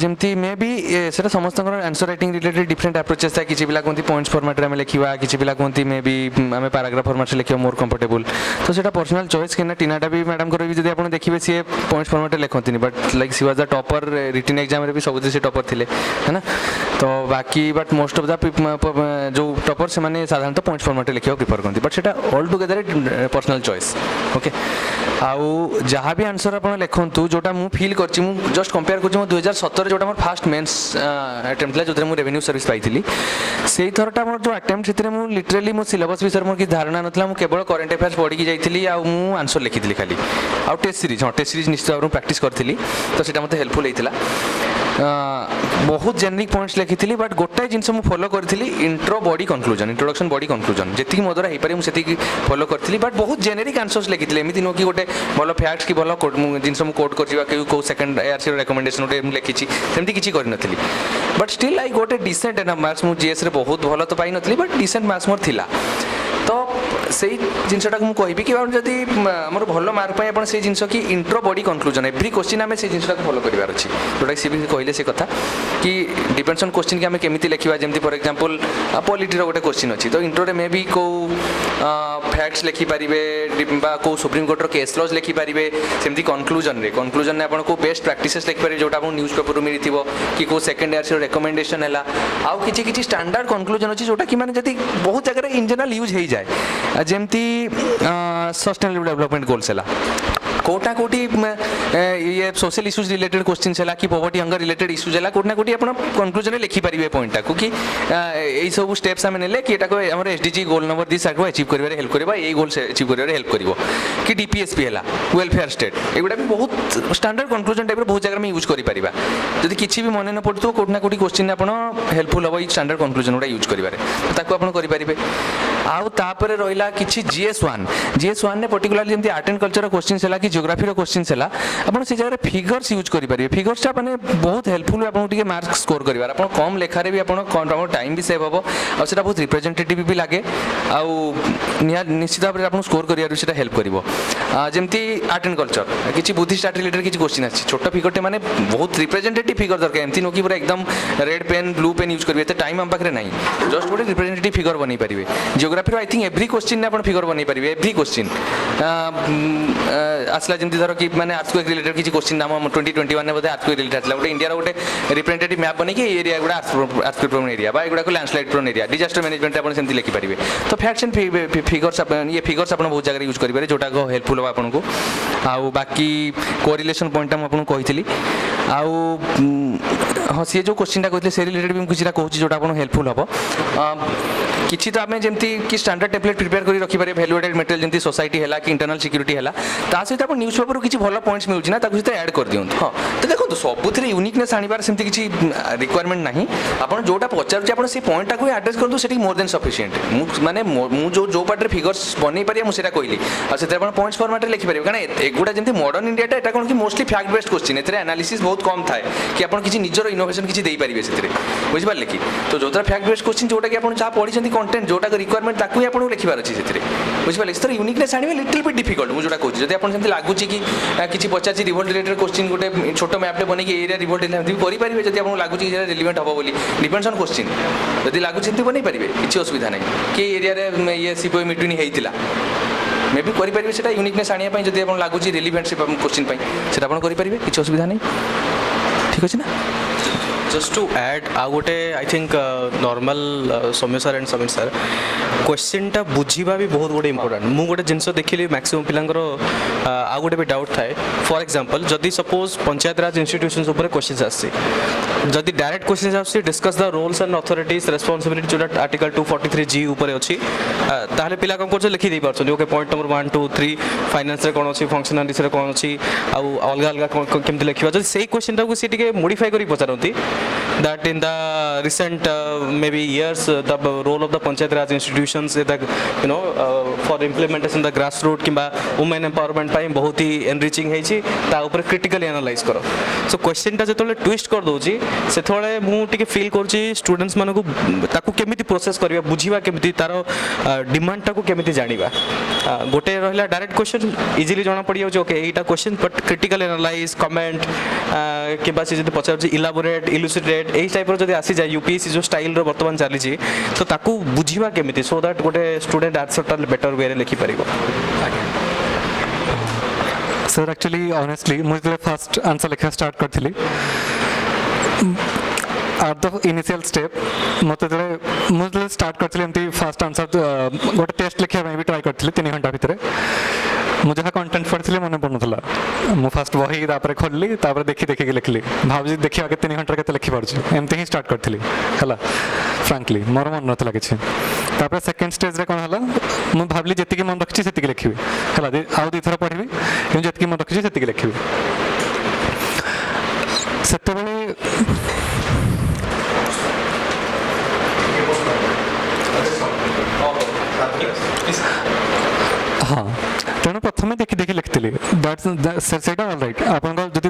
जमती मे बी से समस्त answer writing related different approaches था किसी पिला कहते पॉइंट्स फॉर्मेट में लिखा किसी पिला कहते मे बी आम पैराग्राफ फॉर्मेट से लिखा मोर कंफर्टेबल तो से पर्सनल चॉइस कि टीनाटा भी मैडम को भी आप देखिए सी पॉइंट्स फॉर्मेट लिखती but like she was the topper written exam भी सब से टॉपर थे है ना तो बाकी बट मोस्ट ऑफ द जो टॉपर से साधारणतः पॉइंट्स फॉर्मेट लिखा प्रिफर करती बट सेटा all together personal choice okay आउ जहाँ भी आंसर आप लिखु जोटा मुझे फील कर जस्ट कंपेयर कर 2017 जोटा मोर फास्ट मेन्स अटेम्प्ट जो मुझे रेवेन्यू सर्विस पाई से थरटा मोर जो अटेम्प्ट से लिटरेली मो सिलेबस विषय मोर किसी धारणा नाला मुझे केवल करेन्ट अफेयर्स पढ़ी जाइली आंसर लिखी खाली आउ टेस्ट सीरीज हाँ टेस्ट सीरीज निश्चित भाव में प्रैक्टिस करी तो सीटा मत हेल्पफुल होता बहुत जेनेरिक पॉइंट्स लिखी बट गोटे जिन मुझे फॉलो करी intro body conclusion introduction body conclusion जी मो द्वारा हो पारे मुझे फॉलो करी बट बहुत जेनेरिक आंसर्स लिखी एमती नुह कि गोटे भल फैक्ट्स कि भल जिन कोट कर कौ सेकेंड एआरसी रेकमेंडेशन गोटे लिखी सेमती किसी करनी बट स्टिल आई गोटे डिसेंट एनफ मार्क्स मुझे जीएस रे बहुत भल तो पाई नी बट डिसेंट मार्क्स मोर थिला तो से जिनटा मुझे कहि कि जदि आम भल मार्क आप से जिन कि intro body conclusion every question आम से जिनटा फॉलो करार अच्छी जोटा सी भी कहले से कथा कि डिपेंड्स ऑन क्वेश्चन कि आम केमी लिखा जमी फॉर एग्जांपल पॉलिटी गोटे क्वेश्चन अच्छी तो इंट्रोरे मे भी कौ फैक्ट्स लिखिपारे कौ सुप्रीम कोर्टर केस लॉज लिखिपारे सेमती कनक्लूजन में आपको बेस्ट प्रैक्टिसेस लिखिपारे जोटा आपको न्यूज पेपर मिली कि कौ सेकेंड एआरसी रेकमेंडेशन है आउ किसी स्टैंडर्ड कनक्लूजन अच्छी जोटा कि मैंने जब बहुत जगह इन जनरल यूज हो जाए जमती सस्टेनेबल डेवलपमेंट गोल्स है कोटा कोटी ये सोशल इश्यूज रिलेटेड क्वेश्चन है कि पॉवर्टी हंगर रिलेटेड इश्यूज है कोटा कोटी आप कनक्लूजन लिखिपारे पॉइंटा को कि यही सब स्टेप्स आम ने कि आम एसडीजी गोल नंबर 10 को अचीव कर हेल्प करवा ये गोल्स अचीव कर हेल्प कर कि डीपीएसपी है वेलफेयर स्टेट एगुड़ा भी बहुत स्टैंडर्ड कनक्लूजन टाइप बहुत जगह यूज करें जब किसी भी मन न पड़ो कोटा कोटी क्वेश्चन आप हेल्पफुल हम स्टैंडर्ड कनक्लूजन गुड़ा यूज करेंगे ताकू आप करेंगे आउ तापर रहिला किछि GS1 ने पर्टिकुलरली जेमति आर्ट एंड कल्चर क्वेश्चंस हला कि ज्योग्राफी रो क्वेश्चंस हला आपण से जगह फिगर्स यूज करि परिबे फिगर्स ता माने बहुत हेल्पफुल आपण टिके मार्क स्कोर करिवार आपण कम लेखा रे भी आपण कम टाइम भी सेव हबो आ सेटा बहुत रिप्रेजेंटेटिव भी लागे आ निश्चित भाव आपण स्कोर करिवार सेटा हेल्प करिवो जेमति आर्ट एंड कल्चर किछि बुद्धिस्ट आर्ट रिलेटेड किछि क्वेश्चन अछि छोट फिगरटे माने बहुत रिप्रेजेंटेटिव फिगर दरकार एमति नो कि पूरा एकदम red pen blue pen use करिवे त टाइम हम पाखरे नाही जस्ट गोटे रिप्रेजेंटेटिव फिगर बनै परिबे ज्योग्राफी रो आई थिंक एवरी क्वेश्चन ने आपण फिगर बनै परिबे एवरी क्वेश्चन आसला जेमति धरो कि माने अर्थक्वेक रिलेटेड किछि क्वेश्चन नाम 2021 ने बोधे अर्थक्वेक रिलेटेड आसला गोटे इंडिया रो गोटे रिप्रेजेंटेटिव मैप बनै कि एरिया गुडा अर्थक्वेक प्रोन एरिया बा एगुडा को landslide prone area disaster management आपण सेमति लिखि परिबे तो फैक्ट्स एंड फिगर्स ये फिगर्स आपण बहुत जगह यूज करिबे जोटा को हेल्पफुल हो आपण को आउ बाकी कोरिलेशन पॉइंट हम आपण कहितली आउ हाँ सी जो क्वेश्चन कहते से रिलेटेड भी किसी कहूँ जोटा आपको हेल्पफुल हम किसी तो आम जमी कि स्टैंडर्ड टेम्पलेट प्रिपेयर कर रखिपारे वैल्यूएडेड मटेरियल जमी सोसाइटी है कि इंटरनल सिक्यूरीटी है सहित आप न्यूज पेपर किसी भल पॉइंट्स मिलूँ ना सहित ऐड कर दिखाँ हाँ तो देखो सबुथ यूनिकनेस आनबार सेमती किसी रिक्वायरमेंट ना आप जोटा पचार आप से पॉइंटा को आड्रेस करूँ से मोर देन सफिशिएंट माने जो पार्टे फिगर्स बन पारे मुझे कहली से पॉइंट्स फॉर्मेट में लिखिपारे कारण एगुड़ा जमी मॉडर्न इंडिया एटा कौन कि मोस्टली फैक्ट बेस्ड क्वेश्चन ए एनालिसिस बहुत कम थाए कि आप किसी निजर इनोवेशन किसी दे पारे से बुझिपारे कि तो जो फैक्ट बेस्ड क्वेश्चन जोटा कि आप जहाँ पढ़ी कंटेंट जोटा रिक्वायरमेंट ताकू आपको लिखार अच्छी से बुझिपारे सर यूनिकनेस आने लिटिल बिट डिफिकल्ट मुझे जोटा कहूँ जब आप लगुच कि किसी पचार रिवोल्ट रिलेटेड क्वेश्चन गोटे छोट मैपटे बन एरिया रिवोल्ट करेंगे जब आपको लगुच कि रिलेवेंट हम बोली डिपेंड्स ऑन क्वेश्चन जब लगुच बन पारे किसी असुविधा ना कि एरिया ये सीपी मिटुनी होता मे भी करेंगे से यूनिकनेस आने जब आपको लगुच रिलेवेंट क्वेश्चन से करेंगे किसी असुविधा नहीं ठीक अच्छे ना जस्ट टू ऐड आ गोटे I think normal Saumya sir and Sameer sir question टा बुझीबा भी बहुत गोटे इंपोर्टेंट मु गोटे जिनस देखिली मैक्सिमम पिलांगर आ गोटे भी डाउट थाए फॉर एग्जांपल जदि सपोज पंचायत राज इंस्टीट्यूशंस ऊपर क्वेश्चंस आसी जदि डायरेक्ट क्वेश्चंस आसी discuss the roles and authorities responsibility जोटा आर्टिकल 243G ऊपर अछि ताहले पिला कोन कोच लिखि दे परछन ओके पॉइंट नंबर 1 2 3 फाइनेंस रे कोन अछि फंक्शनलिटीज रे कोन अछि आ अलग अलग केमति लिखिबा जदि सेही क्वेश्चन टा को से टिके मॉडिफाई करी पचारंती that in the recent maybe years the role of the panchayat raj institutions is the for implementation the grassroots kimba women empowerment ପାଇଁ बहुत ही enriching ହେଇଛି ତା ଉପରେ critically analyze करो so question टा जेतले twist कर दोची सेथळे मु टिके feel करची students मानको ताकू केमिति प्रोसेस करबा बुझिबा केमिति तारो डिमांड टाकू केमिति जानिबा गोटे रहला डायरेक्ट क्वेश्चन इजीली जाना पड़ी जाउची ओके एटा question but critical analyze comment किबा से जदि पचारची इलाबोरेट इलुसिडेट एई टाइप रो जदि आसी जाय यूपीएससी जो स्टाइल रो वर्तमान चाली छी तो ताकू बुझिबा केमिति सो दैट गोटे स्टूडेंट आंसर टा बेटर वे रे लिखि परिबो सर एक्चुअली ऑनेस्टली मुझे फर्स्ट आंसर लिखा start करथिली at the initial step मते मुझे स्टार्ट करथिली एमती फर्स्ट आंसर गोटे टेस्ट लिखिया भी ट्राई करथिली 3 घंटा भितरे मुझे जहाँ कंटेंट पढ़ी मन पड़ूला मु फास्ट बही तापर खोलली तापर देखी देखिक लिखली भावी देखिए आगे 3 घंटा के लिखिपारे एमती ही स्टार्ट करी है फ्रांकली मोर मन नाला किसी तापर सेकेंड स्टेज रे कौन है मुझे भाविली जी मन रखी से लिखी है आउ 2 थर पढ़ी जी मन रखी से लिखी हाँ तेणु प्रथम देखी देखी लिखी से ऑल राइट आप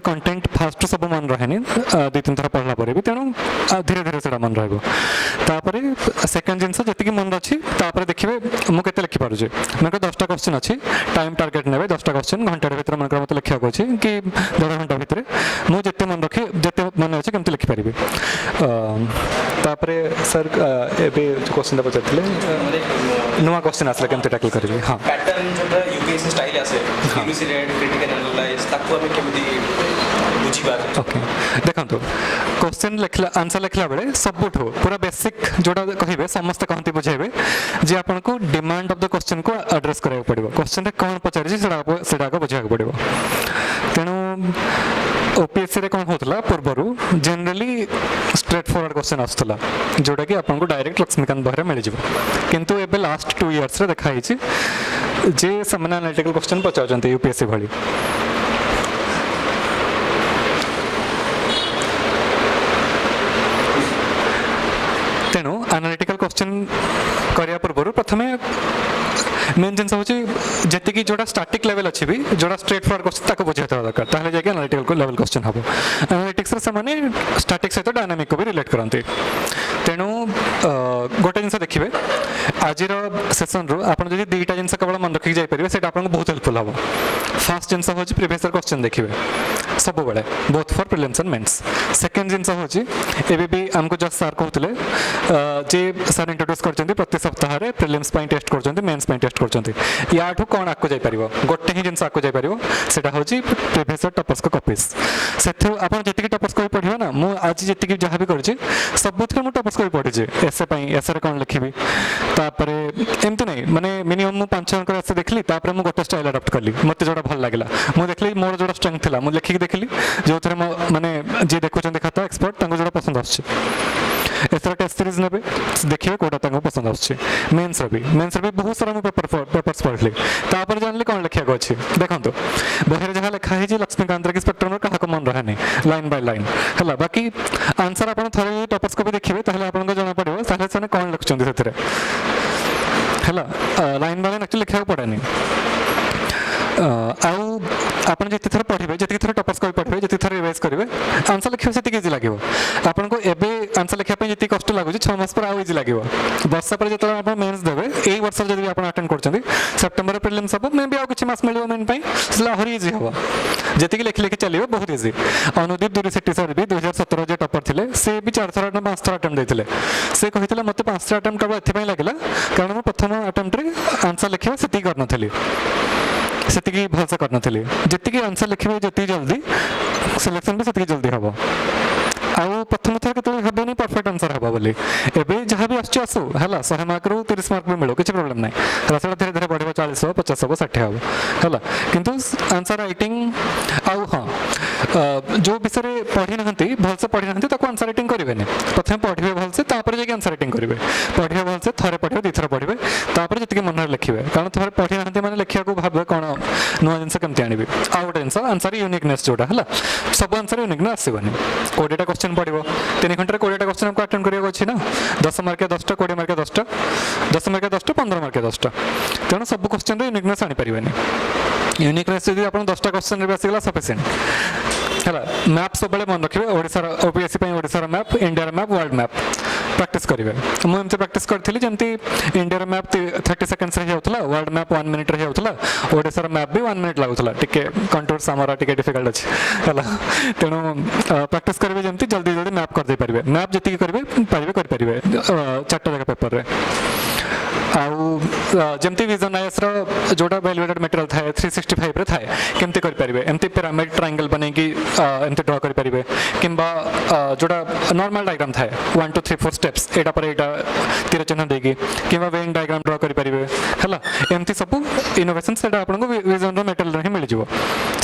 कंटेंट फास्ट सब मन रहे 2-3 थर पढ़ला भी तेणु धीरे धीरे से मन रपर सेकेंड जिनस जी मन अच्छी देखिए मुझे लिखिपारे मैं 10टा क्वेश्चन अच्छी टाइम टार्गेट ने 10टा क्वेश्चन घंटे भर मैं मतलब लिखा अच्छे कि 1.5 घंटा भितर मुझे मन रखी जिते मन अच्छे कमी लिखिपारि सर एबे क्वेश्चन पचार नुआ क्वेश्चन आसला केमती टैकल करेंगे हाँ पैटर्न जोटा यूपीएससी स्टाइल आसे इलुसिडेट क्रिटिकल एनालाइज ताकू हमें केमती बुझिबा ओके देखंतु क्वेश्चन लिखला आंसर लिखला बेले सबुठो पूरा बेसिक जोटा कहिबे समस्त कहंती बुझेबे जे आपन को डिमांड ऑफ द क्वेश्चन को एड्रेस करबा पड़िबो क्वेश्चन रे कोन पचारि सेटा को बुझा पड़िबो तेनु ओपीएससी रे कोन होतला पूर्वरु जनरली स्ट्रेट फॉरवर्ड क्वेश्चन आस्तला जोटा कि आपन को डायरेक्ट लक्ष्मीकांत बहरे मिल जिवो किंतु एबे लास्ट 2 इयर्स रे देखा हिची जे समान एनालिटिकल क्वेश्चन पचाउचंती यूपीएससी भली तेणु एनालिटिकल क्वेश्चन କରିବା ପୂର୍ବରୁ ପ୍ରଥମେ मेन जिन हूँ जी जोड़ा स्टाटिक लेवल अच्छी भी जोड़ा स्ट्रेट फॉरवर्ड क्वेश्चन ताको बुझे था दरकार ताहले जाके एनालिटिकल लेवल क्वेश्चन हम एनालिटिक्स से माने स्टाटिक सहित डायनामिक को भी रिलेट करते तेणु गोटे जिन देखिए आज सेसन रू आप दुईटा जिन केवल मन रखिक जापर से आपको बहुत हेल्पफुल हम फास्ट जिन हूँ प्रीवियस ईयर क्वेश्चन देखिए सब बेले both for prelims and mains second जिन हूँ एबी भी आमको जस्ट सार कहते जे सार इंट्रोड्यूस कर प्रति सप्ताह प्रिलिम्स टेस्ट कर मेंस टेस्ट करछन्ती याठू कोन आको जाय परिबो गोटे ही जिंस आको जाय परिबो सेटा होची प्रीवियस टॉपर्स को कॉपीज सेथु आपण जति टॉपर्स को पढिबो ना मु आज जति जहां भी करछि सबथरे मु टॉपर्स को पढि जे एसे पई एसे रे कोन लिखिबी तापरे एमते नै माने मिनिमम मु 5 अंक एसे देखली तापरे मु गोटे स्टाइल अडॉप्ट करली मते जोडा भल लागला मु देखली मोर जोडा स्ट्रेंथ थिला मु लिखि देखली जो थरे माने जे देखुछन खाता एक्सपर्ट तांको जोडा पसंद आछी एसर टेस्ट सीरीज ने देखिए कोटा तक पसंद आछे मेंस भी बहुत सारा पेपर्स पढ़ली तापर जानली कौन लिखा अच्छे देखो बहिर जहाँ लिखा है लक्ष्मीकांत की स्पेक्ट्रम क्या मन रहा नहीं लाइन बाय लाइन है बाकी आंसर आप थे टॉपर्स को भी देखिए आपको जना पड़ो से कौन लिखुच्च है लाइन बाय लाइन एक्चुअली लिखा पड़ेनि आप जिते थर पढ़े जी थर टॉपर्स को पढ़े जी थर रिवाइज करेंगे आंसर लिखा से इजी लगे आपको एवं आंसर लिखापी जी कष्ट लगुच 6 मास पर आउ इजी लगे वर्ष पर जो आप मेन्स देवे यही वर्ष जब आप अटेंड कर सेप्टेम्बर प्रिलिम्स हम मे भी आउ मास मिले मेन आहरी इजी हम जी लिखि लिखि चलिए बहुत इजी अनुदीप दूरी सेट्टी सर भी 2017 जो टॉपर थे से भी 4 थर 5 थर अटेम्प्ट देते से कहते मत 5 अटेम्प्ट केवल ये लगे कारण मुझे प्रथम अटेम्प्ट आंसर लिखा से करनी से भलसे करनी जी आंसर लिखे जी जल्दी सिलेक्शन भी से जल्दी हम आउ प्रथम थर के हेनी परफेक्ट आंसर हम बोली एवं जहाँ भी आसू है 100 मार्क रू 30 मार्क भी मिलो किसी प्रोब्लेम ना है धीरे धीरे बढ़ 40 50 60 हम है किंतु आंसर राइटिंग आउ हाँ जो विषय पढ़ी ना भलसे पढ़ी ना आंसर राइटिंग करेंगे प्रथम पढ़े भलसे जाके आंसर राइटिंग करेंगे पढ़े भलसे थे पढ़े 2 थर पढ़े जी मन लिखे कारण थे पढ़ी ना मैंने लिखा भावे कौन नुआ जिन कमी आनी आउ गोटे जिन आंसर यूनिकनेस जोटा है सब आंसर यूनिकनेस आसबनी 20टा क्वेश्चन पड़ो 3 घंटे 20टा क्वेश्चन आपको अटेंड करने अच्छी ना 10 मार्क 10टा 20 मार्क 10टा 10 मार्क 10टा 15 मार्क 10टा तेणु सब क्वेश्चन यूनिकनेस आनीपारे यूनिकनेस जब आप 10टा क्वेश्चन भी आसगला सफिसीयंट है मैप सब मन रखिए ओपीएससी ओडिशार map India map world map practice करेंगे मुझे प्रैक्टिस करी जमी इंडिया मैप 30 सेकेंड्स होता वर्ल्ड मैप 1 मिनिट होता ओडिशार मैप भी 1 मिनिट लगुला टे कंट्रोल्स आमर टे डिफिकल्ट अच्छे है तेणु प्रैक्टिस करेंगे जमी जल्दी जल्दी मैप करदे पारे मैप जी करेंगे पारे 4टा जगह पेपर जमती विजन आईएस जोटा वैल्यूएटेड मटेरियल थाए 365 रे थाए केमती कर पारिबे एमती पिरामिड ट्रायंगल बनेकी एमती ड्रा कर पारिबे किंबा जोटा नॉर्मल डायग्राम थाए 1 2 3 4 स्टेप्स एटा पर एटा तीर चिन्ह देगी किंबा वेन डायग्राम ड्रा कर पारिबे हला एमती सब इनोवेशन सेटा आपनको विजन रो मटेरियल रे मिल जिवो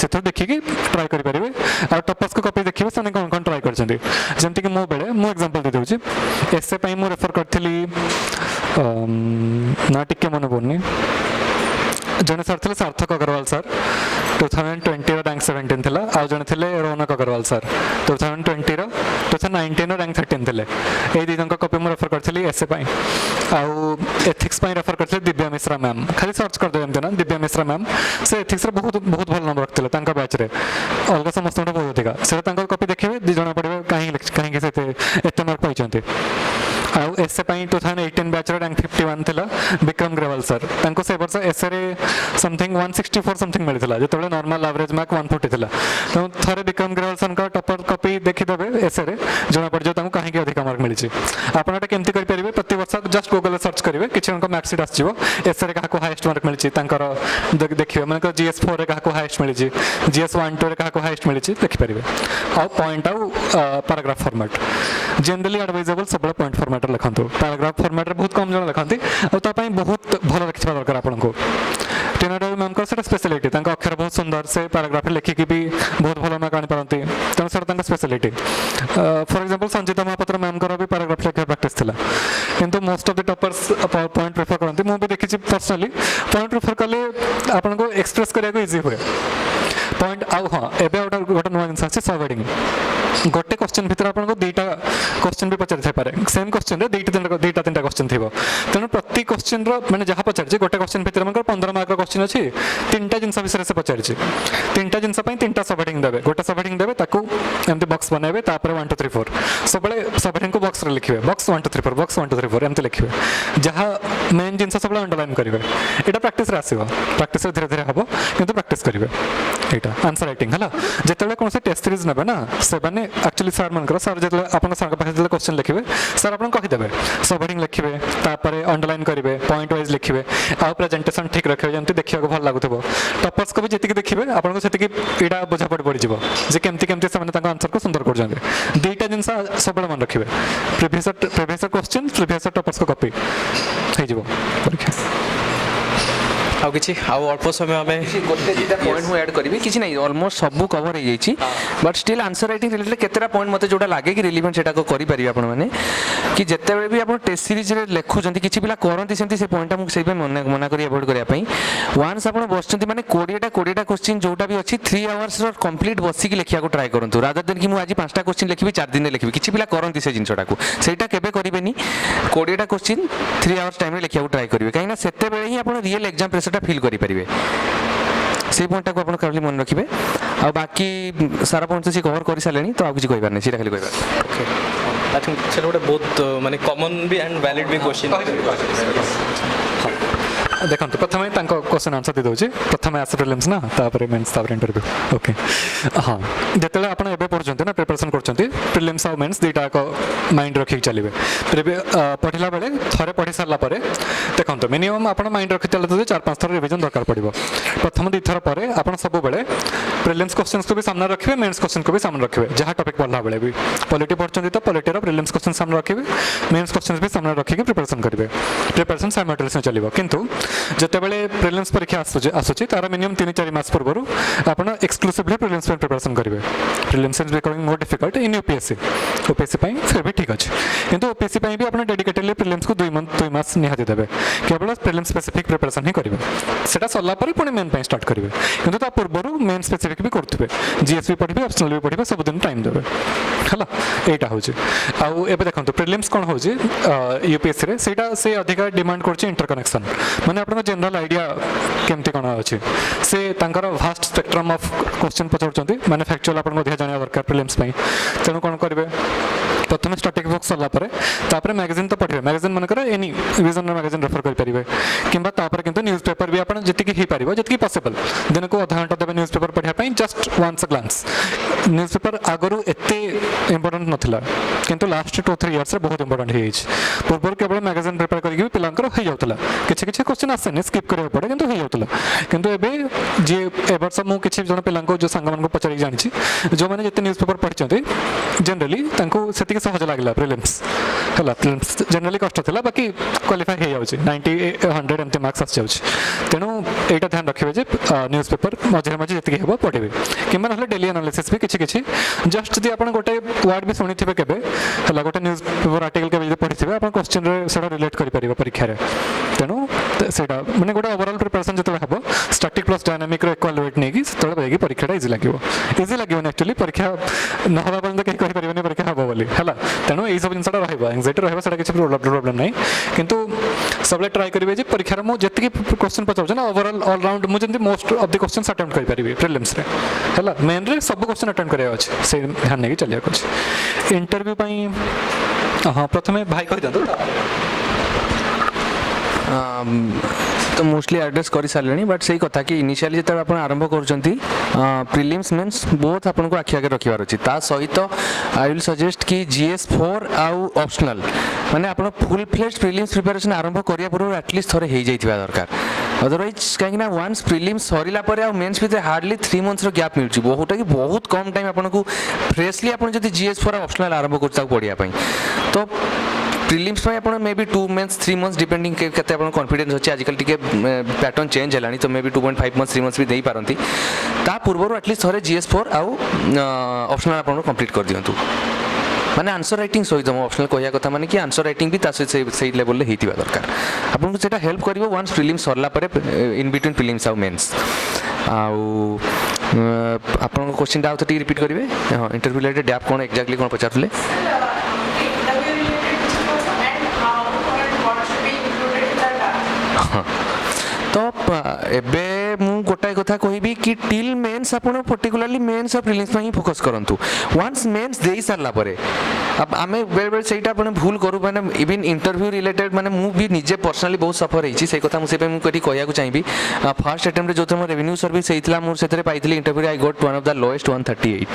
सेथो देखिकी ट्राई कर पारिबे आ टॉपर्स को कॉपी देखिबे सने कोन कोन ट्राई करछन्ती जेमती कि मो बेले मो एग्जांपल दे देउची एसे पई मो रेफर करथली ना टिके मन पड़नी जड़े सर थे सार्थक अग्रवाल सर 2020 रैंक 17 थिला आउ जड़े थे रौनक अग्रवाल सर 2020 2019 रैंक 13 थे ये दी जन कॉपी मुझे रेफर करी एसे आउ एथिक्स रेफर करते दिव्या मिश्रा मैम खाली सर्च कर देते ना दिव्या मिश्रा मैम से एथिक्स बहुत बहुत भल नंबर रखते बैच रे अलग समस्त बहुत अधिका से कॉपी देखिए दी जना पड़े कहीं एत मार्क पाई आउ एसे 2018 बैच रैंक 51 थिला विक्रम ग्रेवाल सर से वर्ष एसे रे समथिंग 164 समथिंग मिलता जो नॉर्मल एवरेज मार्क 140 थिला तो थरे विक्रम ग्रेवाल सर का टॉपर कॉपी देखिदेवे एसे रे जना पड़ जाए कहीं अधिक मार्क मिली आपटा केमती करेंगे प्रति वर्ष जस्ट गूगल सर्च करेंगे किसी मार्कसीट आसो एसे रे क्या हाएस्ट मार्क मिली देखिए मैंने GS4 रे क्या हाएस्ट मिली GS1 2 रे क्या हाएस्ट मिली देखिपारे आउ पॉइंट आउ पैराग्राफ फॉर्मेट जनरली एडवाइजेबल सब पॉइंट फॉर्मेट लिखु पैराग्राफ फॉर्मेट रे बहुत कम जन लिखती और बहुत भल लिखा दरकार आपको टीना मैम का स्पेशलिटी अक्षर बहुत सुंदर से पैराग्राफ लिखिकी भी बहुत भल मार्क आनीपारती तेणु sir speciality for example Sanjita Mahapatra ma'am का भी पैराग्राफ लिखा प्रैक्टिस थिला किंतु most of the toppers point prefer करती मुझे देखी पर्सनली पॉइंट प्रेफर कले आपको एक्सप्रेस करने को इजी हुए पॉइंट आउ हाँ एवं गोटे नुआ जिन सब वेडिंग गोटे क्वेश्चन भितर आपको दुईटा क्वेश्चन भी पचारि थाई पारे सेम क्वेश्चन रे दुईटा तीनटा क्वेश्चन थी तेणु प्रति क्वेश्चन मैंने जहाँ पचारि गोटे क्वेश्चन भितर 15 मार्क क्वेश्चन अच्छी 3टा जिनस विषय से पचारि 3टा जिनस 3टा सब हेडिंग देवे गोटे सब हेडिंग देवे ताकू एमती बॉक्स बनैबे 1 2 3 4 सब सब हेडिंग को बॉक्स रे लिखिबे बॉक्स 1 2 3 4 बॉक्स 1 2 3 4 एमती लिखिबे जहाँ मेन जिनस सब अंडरलाइन करेंगे यहाँ प्रैक्टिस रे आसीबो प्रैक्टिस धीरे धीरे हम किंतु प्रैक्टिस करेंगे यहाँ आंसर राइटिंग है जिते कौन टेस्ट सीरीज ने ना से एक्चुअली सर मनकर सर जो आप पाखे क्वेश्चन लिखे सर आपको कहीदेवे सब हेडिंग लिखे तापर अंडरलाइन करेंगे पॉइंट वाइज लिखे आउ प्रेजेंटेशन ठीक रखे जमी देखा भल लगुव टॉपर्स को भी जी देखिए आपको से यहाँ बुझा पड़ो जे केमती केमती से आंसर को सुंदर कर दुईटा जिन सब मन रखिए प्रिवियस क्वेश्चन प्रिवियस टॉपर्स को कॉपी हो परीक्षा आउ किछि आउ अल्प समय में गोटे दुईटा पॉइंट मुझे ऐड करी कि नहीं ऑलमोस्ट सब कवर हो जाइए but still answer writing related केतेटा पॉइंट मते जोटा लागे कि रिलेवेंट सेटा को करि परिबे आपण माने कि जत्ते बेले भी आपण टेस्ट सीरीज रे लेखुचंती किछि पिला करंती सेंती से पॉइंट हम सेइ पे मना करी अवॉइड करिया पई वंस आपण बसचंती माने 20टा क्वेश्चन जोटा भी अछि 3 आवर्स रो कंप्लीट बसी कि लेखिया को ट्राई करंतु रादर देन कि मु आज 5टा क्वेश्चन लिखिबी 4 दिन लिखिबी किछि पिला करंती से जिंसटा को सेटा केबे करिबेनी 20टा क्वेश्चन 3 आवर्स टाइम रे लेखिया को ट्राई करिवे काइना सेते बेले ही आपण रियल एग्जाम प्रेशर फील करें से पॉइंट को आप खाली मन रखिए आ बाकी सारा पॉइंट से कवर कर सारे तो आगे कही नहीं सीटा खाली कह ओके आई थिंक से गोटे बहुत माने कॉमन भी एंड वैलिड भी क्वेश्चन देखो प्रथम क्वेश्चन आंसर दे दूसरी प्रथम आस प्रिलिम्स ना तापर मेन्स तापर इंटरव्यू ओके हाँ जिते आप पढ़ुं ना प्रिपरेशन कर प्रिलिम्स और मेन्स दुईटा माइंड रखिक चलिए पढ़ला बेले थे पढ़ी सारापर देखो मिनिमम आप माइंड रखी चलते 4-5 थर रिविजन दरकार पड़ो प्रथम 2 थर पर आप सब प्रिलिम्स क्वेश्चन को भी सामने रखिए मेन्स क्वेश्चन को भी सामने रखिए जहाँ टॉपिक पढ़ला बेले भी पॉलिटी पढ़ते तो पॉलिटीर प्रिलिम्स क्वेश्चन सामने रखिए मेन्स क्वेश्चन भी सामने रखिए प्रिपरेशन करेंगे प्रिपरेशन साइमल्टेनियसली चलो किंतु जितेबाला प्रिलिम्स परीक्षा आसूची तार मिनिमम 3-4 मास पूर्व आप एक्सक्लूसिवली प्रिलिम्स प्रिपरेशन करेंगे prelims is becoming more difficult in UPSC OPSC फिर भी ठीक अच्छे किंतु ओपीएससी भी आप डेडिकेटेडली प्रिलिम्स को 2 मास निहाती देवे केवल प्रिलिम्स स्पेसिफिक प्रिपरेशन ही करेंगे सेटा सरला पर पुणी मेन स्टार्ट करेंगे किंतु ता पूर्व मेन स्पेसिफिक भी करेंगे जीएस भी पढ़े ऑप्शनल भी पढ़े सब दिन टाइम देवे है यहाँ हूँ आउ देखो प्रिलिम्स कौन हो यूपीएससी से अधिका डिमांड कर इंटरकनेक्शन माने आप जनरल आइडिया केमती कौन अच्छे से भास्ट स्पेक्ट्रम ऑफ क्वेश्चन पचार माने फैक्चुअल आप जाना दरकार प्रिलिम्स तेणु कौन करेंगे प्रथम स्टैटिक बुक सरला मैगजीन तो पढ़े मैगजीन मनकर एनी विजन मैगजीन रेफर करेंगे कि किंतु न्यूज पेपर भी आप जी पार जी पॉसिबल दिन को अधा घंटा देवे न्यूज पेपर पढ़ाई just once glance newspaper आगु एत इंपोर्टेंट नाला किंतु लास्ट 2-3 इयर्स बहुत इंपोर्टेंट हो पूर्व केवल मैगजीन प्रिपेयर करके पिलांकर हो जाता किसी किसी क्वेश्चन आसेनि स्किप करा पड़े किंतु हो जाता किंतु एबे जी ए वर्ष मु किसी जन पिला जो सांग मान पचारि जानी जो मैंने जिते न्यूज पेपर पढ़ी जनरली से सहज लगला प्रिलिम्स है प्रिलिम्स जनरली कष्ट था बाकी क्वालिफाई हो जाए 90-100 एमती मार्क्स आसी जाऊँ तेणु यहाँ ध्यान रखिए न्यूज पेपर मझे मझे जी हम पढ़े कि ना डेली एनालिसिस भी किसी जस्ट जब आप गोटे वर्ड भी शुणी थे केवे है गोटे न्यूज पेपर आर्टिकल के पढ़ी थे आप क्वेश्चन से रिलेट करेंगे परीक्षा तेणु से मैंने गोटे ओवरऑल प्रिपरेशन जो हम static plus dynamic equal weight नहीं से परीक्षा इजी लगे एक्चुअली परीक्षा नहवा पर्यटन कहीं कहींपारे परीक्षा हम बोली है तेणु यही सब जिनसा एंजाइटी रहा किसी प्रोब्लेम ना किंतु सब ट्राई करेंगे परीक्षा मुझे क्वेश्चन पचार ना ओवरऑल ऑलराउंड मुझे most of the question attempt करेंगे प्रिलिम्स है मेन रे सब क्वेश्चन अटेम्प्ट कराया अच्छे से ध्यान नहीं चलिए अच्छे इंटरव्यू हाँ प्रथम भाई कही दिखाँ तो मोस्टली एड्रेस कर सारे बट से कथा कि इनिशियली जो आप आरंभ कर प्रिलिम्स मेन्स बोथ आपको आखि आगे रखार अच्छी सहित आई विल सजेस्ट कि GS4 आउ ऑप्शनल माने आप फुल फ्लेज प्रिलिम्स प्रिपरेशन आरंभ करिया पूर्व एटलिस्ट थोड़े हो जाइथिबा दरकार अदरवाइज कहीं वन्स प्रिलिम्स सरला पर आ मेन्स भितर हार्डली 3 मंथ्स गैप मिलूँ बहुत कम टाइम आपको फ्रेशली आप GS4 ऑप्शनल आरंभ कर पढ़िया तो प्रिलिम्स आप may be 2 months 3 months depending केते आपन कॉन्फिडेंस अच्छे आजकल टिके पैटर्न चेंज है तो मे बी 2.5 मंथ्स 3 मंथ्स भी दे पारती ता पूर्व एटलिस्ट थोड़े GS4 आउ ऑप्शनल आप कंप्लीट कर दिंतु माने आंसर राइटिंग सहित मो ऑप्शनल कहया कथा माने कि आंसर राइटिंग भी सही लेवल रे हेतिबा दरकार आपन सेटा हेल्प करिवो वन्स प्रिलिम्स सरला परे इन बिटवीन प्रिलिम्स आउ मेंस आउ ଆପଣଙ୍କ କ୍ୱେଶ୍ଚିନ୍ଟା ଆଉ ଟିକେ ରିପିଟ୍ କରିବେ ହଁ ଇଣ୍ଟରଭ୍ୟୁ ରିଲେଟେଡ୍ ଡ୍ୟାପ୍ କ'ଣ ଏକ୍ଜାକ୍ଟଲି କ'ଣ ପଚାରୁଥିଲେ ହଁ ତ ଏବେ ମୁଁ ଗୋଟାଏ କଥା କହିବି କି ଟିଲ୍ ମେନ୍ସ ଆପଣ ପର୍ଟିକୁଲାରଲି ମେନ୍ସ ଆଉ ପ୍ରିଲିମ୍ସ ପାଇଁ ହିଁ ଫୋକସ୍ କରନ୍ତୁ ୱାନ୍ସ ମେନ୍ସ ଦେଇ ସାରିଲା ପରେ ଆମେ ବେଳେବେଳେ ସେଇଟା ଆପଣ ଭୁଲ କରୁ ମାନେ ଇଭିନ୍ ଇଣ୍ଟରଭ୍ୟୁ ରିଲେଟେଡ୍ ମାନେ ମୁଁ ବି ନିଜେ ପର୍ସନାଲି ବହୁତ ସଫର ହେଇଛି ସେଇ କଥା ମୁଁ ସେପାଇଁ ମୁଁ ଏଠି କହିବାକୁ ଚାହିଁବି ଫାର୍ଷ୍ଟ ଆଟେମ୍ପ୍ଟରେ ଯେଉଁଥିରେ ମୋ ରେଭିନ୍ୟୁ ସର୍ଭିସ୍ ହେଇଥିଲା ମୁଁ ସେଥିରେ ପାଇଥିଲି ଇଣ୍ଟରଭ୍ୟୁରେ I got one of the lowest 138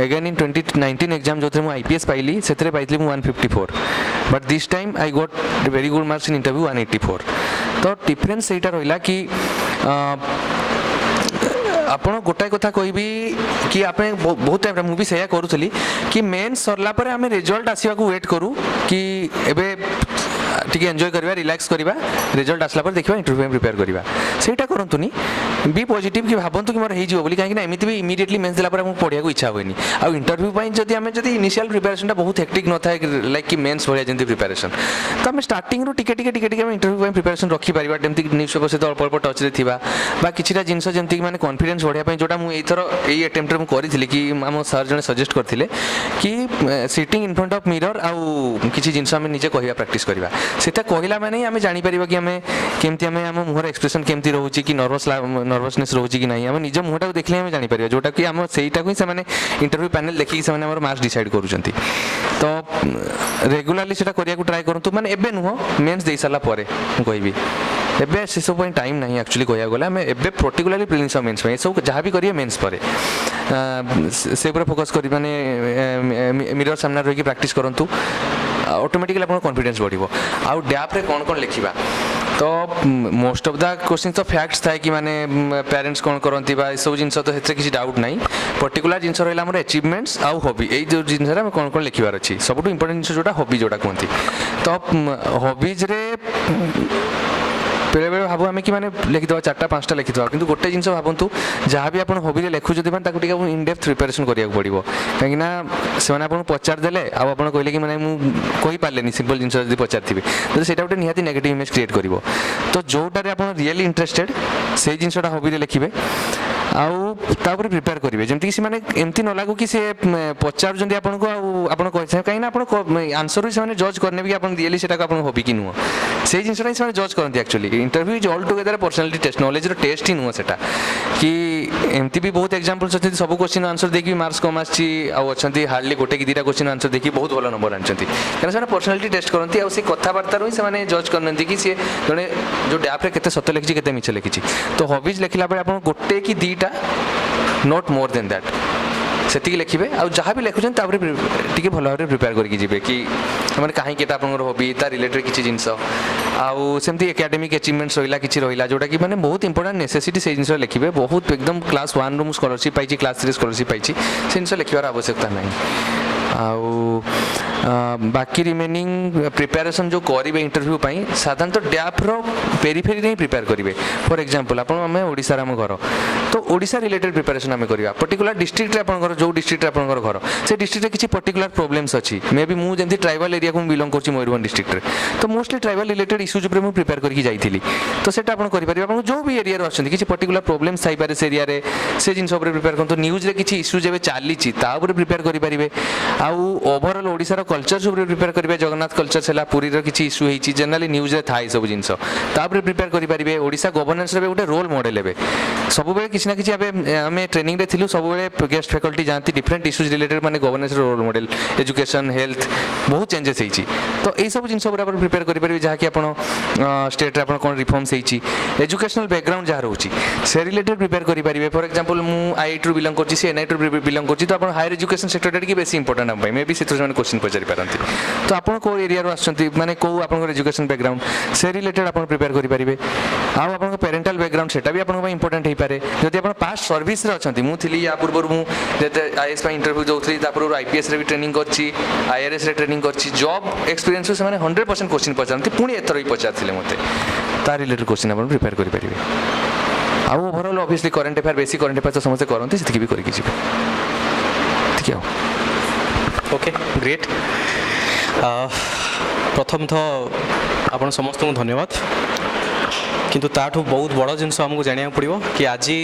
again in 2019 exam ଯେଉଁଥିରେ ମୁଁ IPS ପାଇଲି ସେଥିରେ ପାଇଥିଲି ମୁଁ 154 but this time I got very good marks in interview 184 ତ ଡିଫରେନ୍ସ ସେଇଟା ରହିଲା କି ଆପଣ ଗୋଟାଏ କଥା କହିବି କି ଆପଣ ବହୁତ ଟାଇମ୍ରେ ମୁଁ ବି ସେଇଆ କରୁଥିଲି କି ମେନ୍ସ ସରିଲା ପରେ ଆମେ ରେଜଲ୍ଟ ଆସିବାକୁ ୱେଟ୍ କରୁ କି ଏବେ ଟିକେ ଏନ୍ଜୟ କରିବା ରିଲାକ୍ସ କରିବା ରେଜଲ୍ଟ ଆସିଲା ପରେ ଦେଖିବା ଇଣ୍ଟରଭ୍ୟୁ ପାଇଁ ପ୍ରିପେୟାର କରିବା ସେଇଟା କରନ୍ତୁନି ବି ପଜିଟିଭ୍ କି ଭାବନ୍ତୁ କି ମୋର ହେଇଯିବ ବୋଲି କାହିଁକିନା ଏମିତି ବି ଇମିଡ଼ିଏଟଲି ମେନ୍ସ ଦେଲା ପରେ ଆମକୁ ପଢ଼ିବାକୁ ଇଚ୍ଛା ହୁଏନି ଆଉ ଇଣ୍ଟରଭ୍ୟୁ ପାଇଁ ଯଦି ଇନିସିଆଲ୍ ପ୍ରିପାରେସନ୍ଟା ବହୁତ ହେକ୍ଟିକ୍ ନଥାଏ ଲାଇକ୍ କି ମେନ୍ସ ଭଳିଆ ଯେମିତି ପ୍ରିପାରେସନ୍ ତ ଆମେ ଷ୍ଟାର୍ଟିଂରୁ ଟିକେ ଆମେ ଇଣ୍ଟରଭ୍ୟୁ ପାଇଁ ପ୍ରିପାରେସନ୍ ରଖିପାରିବା ଯେମିତି ନ୍ୟୁଜ୍ ପେପର୍ ସହିତ ଅଳ୍ପ ଅଳ୍ପ ଟଚ୍ରେ ଥିବା ବା କିଛିଟା ଜିନିଷ ଯେମିତିକି ମାନେ କନଫିଡେନ୍ସ ବଢ଼ିବା ପାଇଁ ଯେଉଁଟା ମୁଁ ଏଇଥର ଏଇ ଆଟେମ୍ପ୍ଟରେ ମୁଁ କରିଥିଲି କି ଆମ ସାର୍ ଜଣେ ସଜେଷ୍ଟ କରିଥିଲେ କି sitting in front of mirror ଆଉ କିଛି ଜିନିଷ ଆମେ ନିଜେ କହିବା ପ୍ରାକ୍ଟିସ୍ କରିବା ସେଟା କହିଲା ମାନେ ଆମେ ଜାଣିପାରିବା କି ଆମେ କେମିତି ଆମେ ଆମ ମୁହଁର ଏକ୍ସପ୍ରେସନ୍ କେମିତି ରହୁଛି କି ନର୍ଭସନେସ୍ ରହୁଛି କି ନାହିଁ ଆମେ ନିଜ ମୁହଁଟାକୁ ଦେଖିଲେ ଆମେ ଜାଣିପାରିବା ଯେଉଁଟାକି ଆମ ସେଇଟାକୁ ହିଁ ସେମାନେ ଇଣ୍ଟରଭ୍ୟୁ ପ୍ୟାନେଲ୍ ଦେଖିକି ସେମାନେ ଆମର ମାର୍କସ୍ ଡିସାଇଡ଼୍ କରୁଛନ୍ତି ତ ରେଗୁଲାରଲି ସେଟା କରିବାକୁ ଟ୍ରାଏ କରନ୍ତୁ ମାନେ ଏବେ ନୁହଁ ମେନ୍ସ ଦେଇସାରିଲା ପରେ ମୁଁ କହିବି ଏବେ ସେସବୁ ପାଇଁ ଟାଇମ୍ ନାହିଁ ଆକ୍ଚୁଆଲି କହିବାକୁ ଗଲେ ଆମେ ଏବେ ପର୍ଟିକୁଲାରଲି ପ୍ରିଲିମ୍ସ ଆଉ ମେନ୍ସ ପାଇଁ ଏସବୁ ଯାହା ବି କରିବେ ମେନ୍ସ ପରେ ସେ ଉପରେ ଫୋକସ୍ କରି ମାନେ ମିରର ସାମ୍ନାରେ ରହିକି ପ୍ରାକ୍ଟିସ୍ କରନ୍ତୁ ଅଟୋମେଟିକାଲି ଆପଣଙ୍କ କନଫିଡେନ୍ସ ବଢ଼ିବ ଆଉ ଡ୍ୟାପ୍ରେ କ'ଣ କ'ଣ ଲେଖିବା ତ ମୋଷ୍ଟ ଅଫ୍ ଦ କ୍ୱେଶ୍ଚିନ୍ ତ ଫ୍ୟାକ୍ଟସ୍ ଥାଏ କି ମାନେ ପ୍ୟାରେଣ୍ଟସ୍ କ'ଣ କରନ୍ତି ବା ଏସବୁ ଜିନିଷ ତ ସେଥିରେ କିଛି ଡାଉଟ୍ ନାହିଁ ପର୍ଟିକୁଲାର ଜିନିଷ ରହିଲା ଆମର ଆଚିଭମେଣ୍ଟସ୍ ଆଉ ହବି ଏଇ ଯେଉଁ ଜିନିଷରେ ଆମେ କ'ଣ କ'ଣ ଲେଖିବାର ଅଛି ସବୁଠୁ ଇମ୍ପୋର୍ଟାଣ୍ଟ ଜିନିଷ ଯେଉଁଟା ହବି ଯେଉଁଟା କୁହନ୍ତି ତ ହବିଜ୍ରେ ବେଳେବେଳେ ଭାବୁ ଆମେ କି ମାନେ ଲେଖିଦେବା 4ଟା 5ଟା ଲେଖିଦେବା କିନ୍ତୁ ଗୋଟେ ଜିନିଷ ଭାବନ୍ତୁ ଯାହା ବି ଆପଣ ହବିରେ ଲେଖୁଛନ୍ତି ମାନେ ତାକୁ ଟିକେ ଇନଡେପ୍ଥ ପ୍ରିପାରେସନ୍ କରିବାକୁ ପଡ଼ିବ କାହିଁକିନା ସେମାନେ ଆପଣଙ୍କୁ ପଚାରିଦେଲେ ଆଉ ଆପଣ କହିଲେ କି ମାନେ ମୁଁ କହିପାରିଲେନି ସିମ୍ପଲ୍ ଜିନିଷ ଯଦି ପଚାରିଥିବେ ତ ସେଇଟା ଗୋଟେ ନିହାତି ନେଗେଟିଭ୍ ଇମେଜ୍ କ୍ରିଏଟ୍ କରିବ ତ ଯେଉଁଟାରେ ଆପଣ ରିଏଲି ଇଣ୍ଟରେଷ୍ଟେଡ୍ ସେଇ ଜିନିଷଟା ହବିରେ ଲେଖିବେ ଆଉ ତା ଉପରେ ପ୍ରିପେୟାର କରିବେ ଯେମିତିକି ସେମାନେ ଏମିତି ନ ଲାଗୁ କି ସେ ପଚାରୁଛନ୍ତି ଆପଣଙ୍କୁ ଆଉ ଆପଣ କହିଥାନ୍ତି କାହିଁକିନା ଆପଣ ଆନ୍ସର୍ରୁ ସେମାନେ ଜଜ୍ କରିନେବେ କି ଆପଣ ରିଏଲି ସେଟାକୁ ଆପଣ ହବି କି ନୁହଁ ସେଇ ଜିନିଷଟା ହିଁ ସେମାନେ ଜଜ୍ କରନ୍ତି actually interview is all together personality test ନଲେଜର ଟେଷ୍ଟ ହିଁ ନୁହଁ ସେଟା କି ଏମିତି ବି ବହୁତ ଏକ୍ଜାମ୍ପଲ୍ସ ଅଛନ୍ତି ସବୁ କ୍ୱେଶ୍ଚିନ୍ ଆନ୍ସର୍ ଦେଇକି ମାର୍କସ୍ କମ୍ ଆସିଛି ଆଉ ଅଛନ୍ତି ହାର୍ଡଲି ଗୋଟେ କି 2ଟା କ୍ୱେଶ୍ଚିନ୍ ଆନ୍ସର୍ ଦେଇକି ବହୁତ ଭଲ ନମ୍ବର ଆଣିଛନ୍ତି କାରଣ ସେମାନେ ପର୍ସନାଲିଟି ଟେଷ୍ଟ କରନ୍ତି ଆଉ ସେ କଥାବାର୍ତ୍ତାରୁ ହିଁ ସେମାନେ ଜଜ୍ କରନ୍ତି କି ସେ ଜଣେ ଯେଉଁ ଡ୍ୟାପ୍ରେ କେତେ ସତ ଲେଖିଛି କେତେ ମିଛ ଲେଖିଛି ତ ହବିଜ୍ ଲେଖିଲା ବେଳେ ଆପଣ ଗୋଟେ କି 2ଟା not more than that ସେତିକି ଲେଖିବେ ଆଉ ଯାହା ବି ଲେଖୁଛନ୍ତି ତାପରେ ଟିକେ ଭଲ ଭାବରେ ପ୍ରିପେୟାର କରିକି ଯିବେ କି ମାନେ କାହିଁକି ଏଟା ଆପଣଙ୍କର ହବି ତା ରିଲେଟେଡ୍ କିଛି ଜିନିଷ ଆଉ ସେମିତି ଏକାଡେମିକ୍ ଆଚିଭମେଣ୍ଟସ୍ ରହିଲା କିଛି ରହିଲା ଯେଉଁଟାକି ମାନେ ବହୁତ ଇମ୍ପୋର୍ଟାଣ୍ଟ ନେସେସିଟି ସେଇ ଜିନିଷ ଲେଖିବେ ବହୁତ ଏକଦମ କ୍ଲାସ୍ 1ରୁ ମୁଁ ସ୍କଲାରସିପ୍ ପାଇଛି କ୍ଲାସ୍ 3ରେ ସ୍କଲାରସିପ୍ ପାଇଛି ସେ ଜିନିଷ ଲେଖିବାର ଆବଶ୍ୟକତା ନାହିଁ ଆଉ ବାକି ରିମେନିଂ ପ୍ରିପାରେସନ୍ ଯେଉଁ କରିବେ ଇଣ୍ଟରଭ୍ୟୁ ପାଇଁ ସାଧାରଣତଃ ଡ୍ୟାପ୍ର ପେରିଫେରିରେ ହିଁ ପ୍ରିପେୟାର କରିବେ ଫର୍ ଏକ୍ଜାମ୍ପଲ୍ ଆପଣ ଆମେ ଓଡ଼ିଶାରେ ଆମ ଘର ତ ଓଡ଼ିଶା ରିଲେଟେଡ୍ ପ୍ରିପାରେସନ୍ ଆମେ କରିବା ପର୍ଟିକୁଲାର ଡିଷ୍ଟ୍ରିକ୍ଟରେ ଆପଣଙ୍କର ଯେଉଁ ଡିଷ୍ଟ୍ରିକ୍ଟରେ ଆପଣଙ୍କର ଘର ସେ ଡିଷ୍ଟ୍ରିକ୍ଟରେ କିଛି ପର୍ଟିକୁଲାର ପ୍ରୋବ୍ଲେମ୍ସ ଅଛି ମେ ବି ମୁଁ ଯେମିତି ଟ୍ରାଇବାଲ୍ ଏରିଆକୁ ମୁଁ ବିଲଙ୍ଗ କରୁଛି ମୟୂରଭଞ୍ଜ ଡିଷ୍ଟ୍ରିକ୍ଟରେ ତ ମୋଷ୍ଟଲି ଟ୍ରାଇବାଲ୍ ରିଲେଟେଡ୍ ଇସ୍ୟୁଜ୍ ଉପରେ ମୁଁ ପ୍ରିପେୟାର କରିକି ଯାଇଥିଲି ତ ସେଟା ଆପଣ କରିପାରିବେ ଆପଣ ଯେଉଁ ବି ଏରିଆରୁ ଆସୁଛନ୍ତି କିଛି ପର୍ଟିକୁଲାର ପ୍ରୋବ୍ଲେମ୍ସ ଥାଇପାରେ ସେ ଏରିଆରେ ସେ ଜିନିଷ ଉପରେ ପ୍ରିପେୟାର କରନ୍ତୁ ନ୍ୟୁଜ୍ରେ କିଛି ଇସ୍ୟୁଜ୍ ଏବେ ଚାଲିଛି ତା ଉପରେ ପ୍ରିପେୟାର କରିପାରିବେ ଆଉ ଓଭରଅଲ୍ ଓଡ଼ିଶାର କଲଚର୍ସ ଉପରେ ପ୍ରିପେୟାର କରିବେ ଜଗନ୍ନାଥ କଲଚର୍ସ ହେଲା ପୁରୀର କିଛି ଇସ୍ୟୁ ହେଇଛି ଜେନେରାଲି ନ୍ୟୁଜ୍ରେ ଥାଏ ସବୁ ଜିନିଷ ତା ଉପରେ ପ୍ରିପେୟାର କରିପାରିବେ ଓଡ଼ିଶା ଗଭର୍ଣ୍ଣାନ୍ସରେ ଏବେ ଗୋଟେ ରୋଲ୍ ମଡେଲ୍ ଏବେ ସବୁବେଳେ କିଛି ନା କିଛି ଏବେ ଆମେ ଟ୍ରେନିଂରେ ଥିଲୁ ସବୁବେଳେ ଗେଷ୍ଟ ଫ୍ୟାକଲ୍ଟି ଯାଆନ୍ତି ଡିଫରେଣ୍ଟ ଇସ୍ୟୁଜ୍ ରିଲେଟେଡ୍ ମାନେ ଗଭର୍ଣ୍ଣାନ୍ସର ରୋଲ୍ ମଡେଲ୍ ଏଜୁକେସନ୍ ହେଲ୍ଥ ବହୁତ ଚେଞ୍ଜେସ୍ ହେଇଛି ତ ଏଇସବୁ ଜିନିଷ ଉପରେ ଆପଣ ପ୍ରିପେୟାର କରିପାରିବେ ଯାହାକି ଆପଣ ଷ୍ଟେଟ୍ରେ ଆପଣ କ'ଣ ରିଫର୍ମସ୍ ହେଇଛି ଏଜୁକେସନାଲ୍ ବ୍ୟାକଗ୍ରାଉଣ୍ଡ ଯାହା ରହୁଛି ସେ ରିଲେଟେଡ୍ ପ୍ରିପେୟାର କରିପାରିବେ ଫର୍ ଏକ୍ଜାମ୍ପଲ୍ ମୁଁ IITରୁ ବିଲଙ୍ଗ କରୁଛି ସେ NITରୁ ବିଲଙ୍ଗ କରୁଛି ତ ଆପଣ ହାୟର ଏଜୁକେସନ୍ ସେକ୍ଟରଟା ଟିକେ ବେଶୀ ଇମ୍ପୋର୍ଟାଣ୍ଟ ଆମ ପାଇଁ ମେ ବି ସେଥିରୁ ସେମାନେ କ୍ୱେଶ୍ଚିନ୍ ପଚାରିପାରନ୍ତି ତ ଆପଣ କେଉଁ ଏରିଆରୁ ଆସୁଛନ୍ତି ମାନେ କେଉଁ ଆପଣଙ୍କର ଏଜୁକେସନ୍ ବ୍ୟାକଗ୍ରାଉଣ୍ଡ ସେ ରିଲେଟେଡ୍ ଆପଣ ପ୍ରିପେୟାର କରିପାରିବେ ଆଉ ଆପଣଙ୍କ ପ୍ୟାରେଣ୍ଟାଲ୍ ବ୍ୟାକଗ୍ରାଉଣ୍ଡ ସେଟା ବି ଆପଣଙ୍କ ପାଇଁ ଇମ୍ପୋର୍ଟାଣ୍ଟ ହେଇପାରେ ଯଦି ଆପଣ ପାଷ୍ଟ ସର୍ଭିସରେ ଅଛନ୍ତି ମୁଁ ଥିଲି ୟା ପୂର୍ବରୁ ମୁଁ ଯେତେ IAS ପାଇଁ ଇଣ୍ଟରଭ୍ୟୁ ଦେଉଥିଲି ତା ପୂର୍ବରୁ IPSରେ ବି ଟ୍ରେନିଂ କରିଛି IRSରେ ଟ୍ରେନିଂ କରିଛି ଜବ୍ ଏକ୍ସପିରିଏନ୍ସରୁ ସେମାନେ 100% କ୍ୱେଶ୍ଚିନ୍ ପଚାରନ୍ତି ପୁଣି ଏଥର ବି ପଚାରିଥିଲେ ମୋତେ ତା ରିଲେଟେଡ୍ କ୍ୱେଶ୍ଚିନ୍ ଆପଣ ପ୍ରିପେୟାର କରିପାରିବେ ଆଉ ଓଭରଅଲ୍ ଅବଭିୟସଲି କରେଣ୍ଟ ଆଫେୟାର ବେଶୀ କରେଣ୍ଟ ଆଫେୟାର ତ ସମସ୍ତେ କରନ୍ତି ସେତିକି ବି କରିକି ଯିବେ ଠିକ୍ ଆଉ ओके ग्रेट प्रथम तो आपण समस्त धन्यवाद କିନ୍ତୁ ତାଠୁ ବହୁତ ବଡ଼ ଜିନିଷ ଆମକୁ ଜାଣିବାକୁ ପଡ଼ିବ କି ଆଜି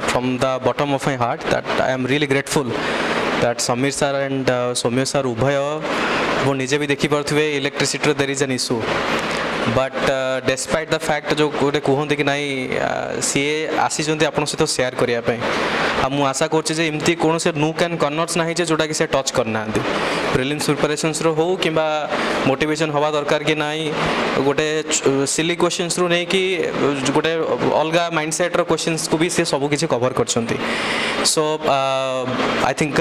from the bottom of my heart that I am really grateful that Samir sir and Soumya sir ଉଭୟ वो ନିଜେ ବି ଦେଖିପାରୁଥିବେ ଇଲେକ୍ଟ୍ରିସିଟିର there is an issue but despite the fact जो गोटे कहते कि नाई सी आसी आप सहित सेयार करने मु आशा करमती कौन से नूक एंड कर्नर्स ना जोटा कि टच करना प्रिलिम्स प्रिपरेशंस रो हो कि मोटिवेशन हवा दरकार कि नाई गोटे सिली क्वेश्चंस रू नहीं कि गोटे अलग माइंडसेट रो क्वेश्चंस को भी से सब किसी कवर कर सो आई थिंक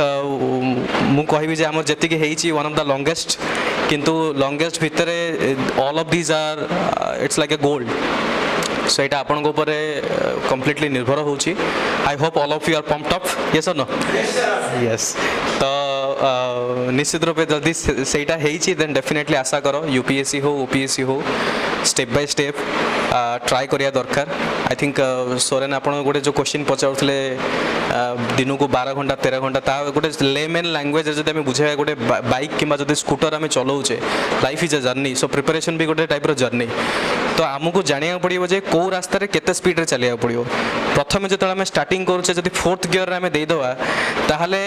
मु कहि जे हमर जति के वन ऑफ द लॉन्गेस्ट किंतु लॉन्गेस्ट भितर all of these are it's like a goal so यहाँ आपण कम्प्लीटली निर्भर होची I hope all of you are pumped up yes और नो यस तो निश्चित रूपे जदि सेटा हेची देन डेफिनेटली आशा करो यूपीएससी हो ओपीएससी हो स्टेप बाय स्टेप ट्राई करिया दरकार आई थिंक सोरेन आपण गोटे जो क्वेश्चन पचारुले दिन को 12 घंटा 13 घंटा ता गोटे लेमेन लैंग्वेज जब आम बुझे गोटे बाइक कि स्कूटर आम चलाऊे life is a journey so preparation भी गोटे टाइप जर्नी तो आमको जाना पड़ो जे कौ रास्तार केते स्पीड चलिया पड़ो प्रथम जो आम स्टार्टिंग करुचे जब 4th गियर आम देदेवा ताहले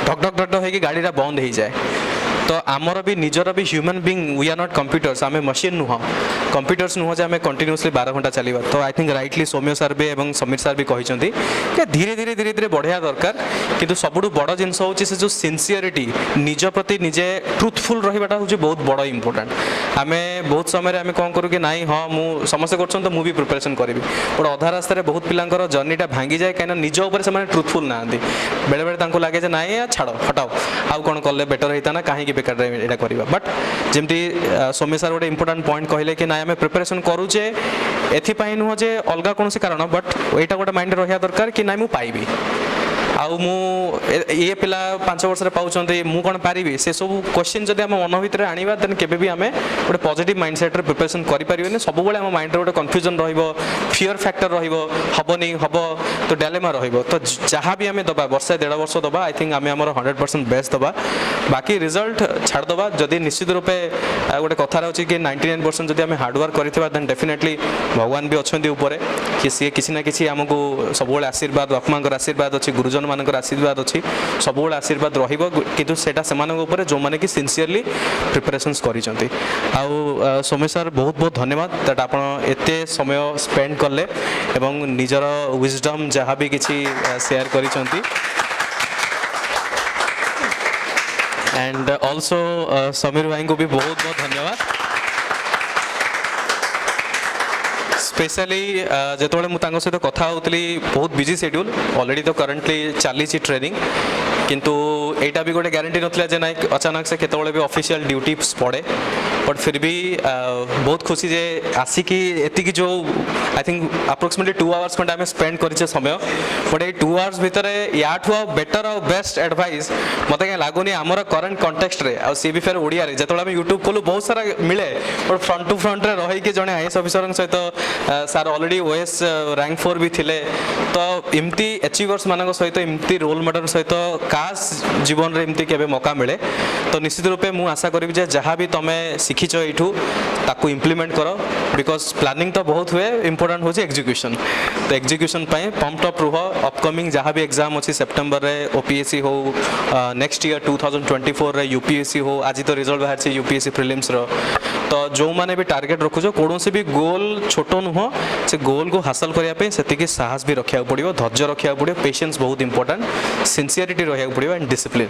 ढक ढक ढक ढक होगी गाड़ीटा बंद हो जाए तो आमर भी निजर भी human being we are not computers आम मशीन नुह कंप्यूटर्स नुह आम कंटिन्यूअसली 12 घंटा चलवा तो I think rightly Saumya sir भी और समीर सर भी कहते कि धीरे धीरे धीरे धीरे बढ़िया दरकार किंतु सबुठ बड़ जिनस होची से जो सिंसियरिटी निज प्रति निजे ट्रुथफुल रहीबाटा होची बहुत बड़ इंपोर्टेंट आम बहुत समय आम कौन करूँ कि नाई हाँ मु समस्ते कर तो मुझे प्रिपरेशन करी बट अधा रास्तार बहुत पिलांकर जर्नीटा भांगी जाए कहीं निज उपर से ट्रुथफुल ना बेले बेले लगे जे नाई छाड़ हटाओ आउ कौन कले बेटर होता ना कहीं बेकार यहाँ करवा बट जमती सौम्य सर गोटे इंपोर्टेंट पॉइंट कहले कि ना आम प्रिपरेशन करुचे एथिपाई नुह जे अलग कौन कारण बट यहाँ गोटे माइंड रहा दरकार कि ना मुझे पाइबी आउ ये पिला 5 वर्ष पाँच मु कौन पारि से सब क्वेश्चन जब आम मन भर आने देन के भी आम गोटे पॉजिटिव माइंडसेट प्रिपरेशन करें सब गोटे माइंड गोटे कन्फ्यूजन फियर फैक्टर रही हम तो डायलेमा तो जहाँ भी आम दबा वर्षे 1.5 वर्ष दबा आई थिंक आम 100% बेस्ट दबा बाकी रिजल्ट छाड़दबा जदि निश्चित रूपे गोटे कथार अच्छी कि 99% जब आम हार्डवर्क करथिबा देन डेफिनेटली भगवान भी अच्छा ऊपर कि सी किसी ना किसी आमको सब आशीर्वाद बापा माँ आशीर्वाद अच्छी गुरुजन मानकर आशीर्वाद अच्छी सब आशीर्वाद रहिबो किंतु सेटा सेमानक ऊपर जो माने कि सिंसियरली प्रिपरेशंस करिसंती आउ सौम्य सर बहुत बहुत धन्यवाद दैट आपण एते समय स्पेंड करले एवं निजर विजडम जहाँ भी किसी शेयर करिसंती एंड ऑल्सो समीर भाई को भी बहुत बहुत धन्यवाद स्पेशली जिते मुझे सहित कथा होती बहुत बिजी शेड्यूल ऑलरेडी तो करंटली चली ट्रेनिंग किंतु एटा भी गोटे ग्यारंटी नथिला जे ना अचानक से केतबेले भी ऑफिशियल ड्यूटीज पड़े बट फिर भी बहुत खुशी जे आसिकी एतिकी जो आई थिंक अप्रोक्सीमेटली 2 आवर्स खंडे आम स्पेंड करें समय बट ये 2 आवर्स भितर याठू बेटर और बेस्ट एडवाइस मत क्या लगुनि आमर करंट कंटेक्स्ट रे आ सी भी फेर ओडिया रे जतले आम यूट्यूब खोलू बहुत सारा मिले बट फ्रंट टू फ्रंट रे रही कि जड़े आईएएस ऑफिसर सहित सार ऑलरेडी ओएस रैंक 4 भी थिले तो इमती अचीवर्स मान सहित इमती रोल मॉडल सहित काश जीवन रे इमती केबे मौका मिले तो निश्चित रूपे मु आशा करी जे जहाँ भी तुम शिखिच यू ताकू इम्प्लीमेंट कर बिकज प्लानिंग तो बहुत हुए इंपोर्टेंट हो एग्जीक्यूशन तो एग्जीक्यूशन पंप्ड अप रुह अपकमिंग जहाँ भी एग्जाम अच्छी सेप्टेम्बर रे ओपीएससी हो नेक्स्ट ईयर 2024 रे यूपीएससी हो आज तो रिजल्ट बाहर से यूपीएससी प्रिलिम्स रो तो जो मैंने भी टार्गेट रखुच कौन से भी गोल छोट नुह से गोल को हासिल करने से साहस भी रखा पड़ो धैर्य रखा पड़ो पेशेंस बहुत इंपोर्टेंट सिंसियरिटी रहा पड़ो एंड डिसिप्लिन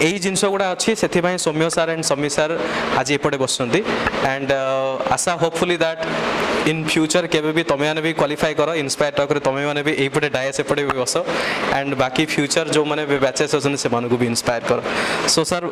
यही जिनस गुड़ा अच्छी से सौम्य सर एंड समीर सर आज एपटे बस and Asha hopefully that in future केवे भी तुम मैंने भी क्वालिफाई कर इन्स्पायर कर तुम मैंने भी यहीपटे डायस एपटे भी बस एंड बाकी फ्यूचर जो मैंने बैचेस अच्छे से भी इन्स्पायर कर so sir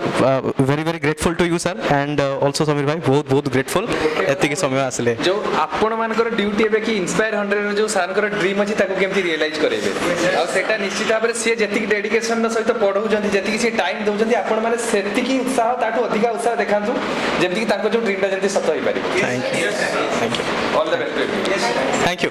very very grateful to you sir and also Sameer भाई बहुत बहुत ग्रेटफुल एति समय आसले जो आपण मानकर ड्यूटी एबे कि इंस्पायर 100 जो सारकर ड्रीम अछि ताको केमति रियलाइज करेबे आ सेटा निश्चित भाबे से जेतिक डेडिकेशन सहित पढौ जंती जेतिक से टाइम दउ जंती आपण माने सेतिकी उत्साह ताठो अधिक उत्साह देखांतु जेतिक ताको जो ड्रीमटा जंती सत होई पारि thank you all the best thank you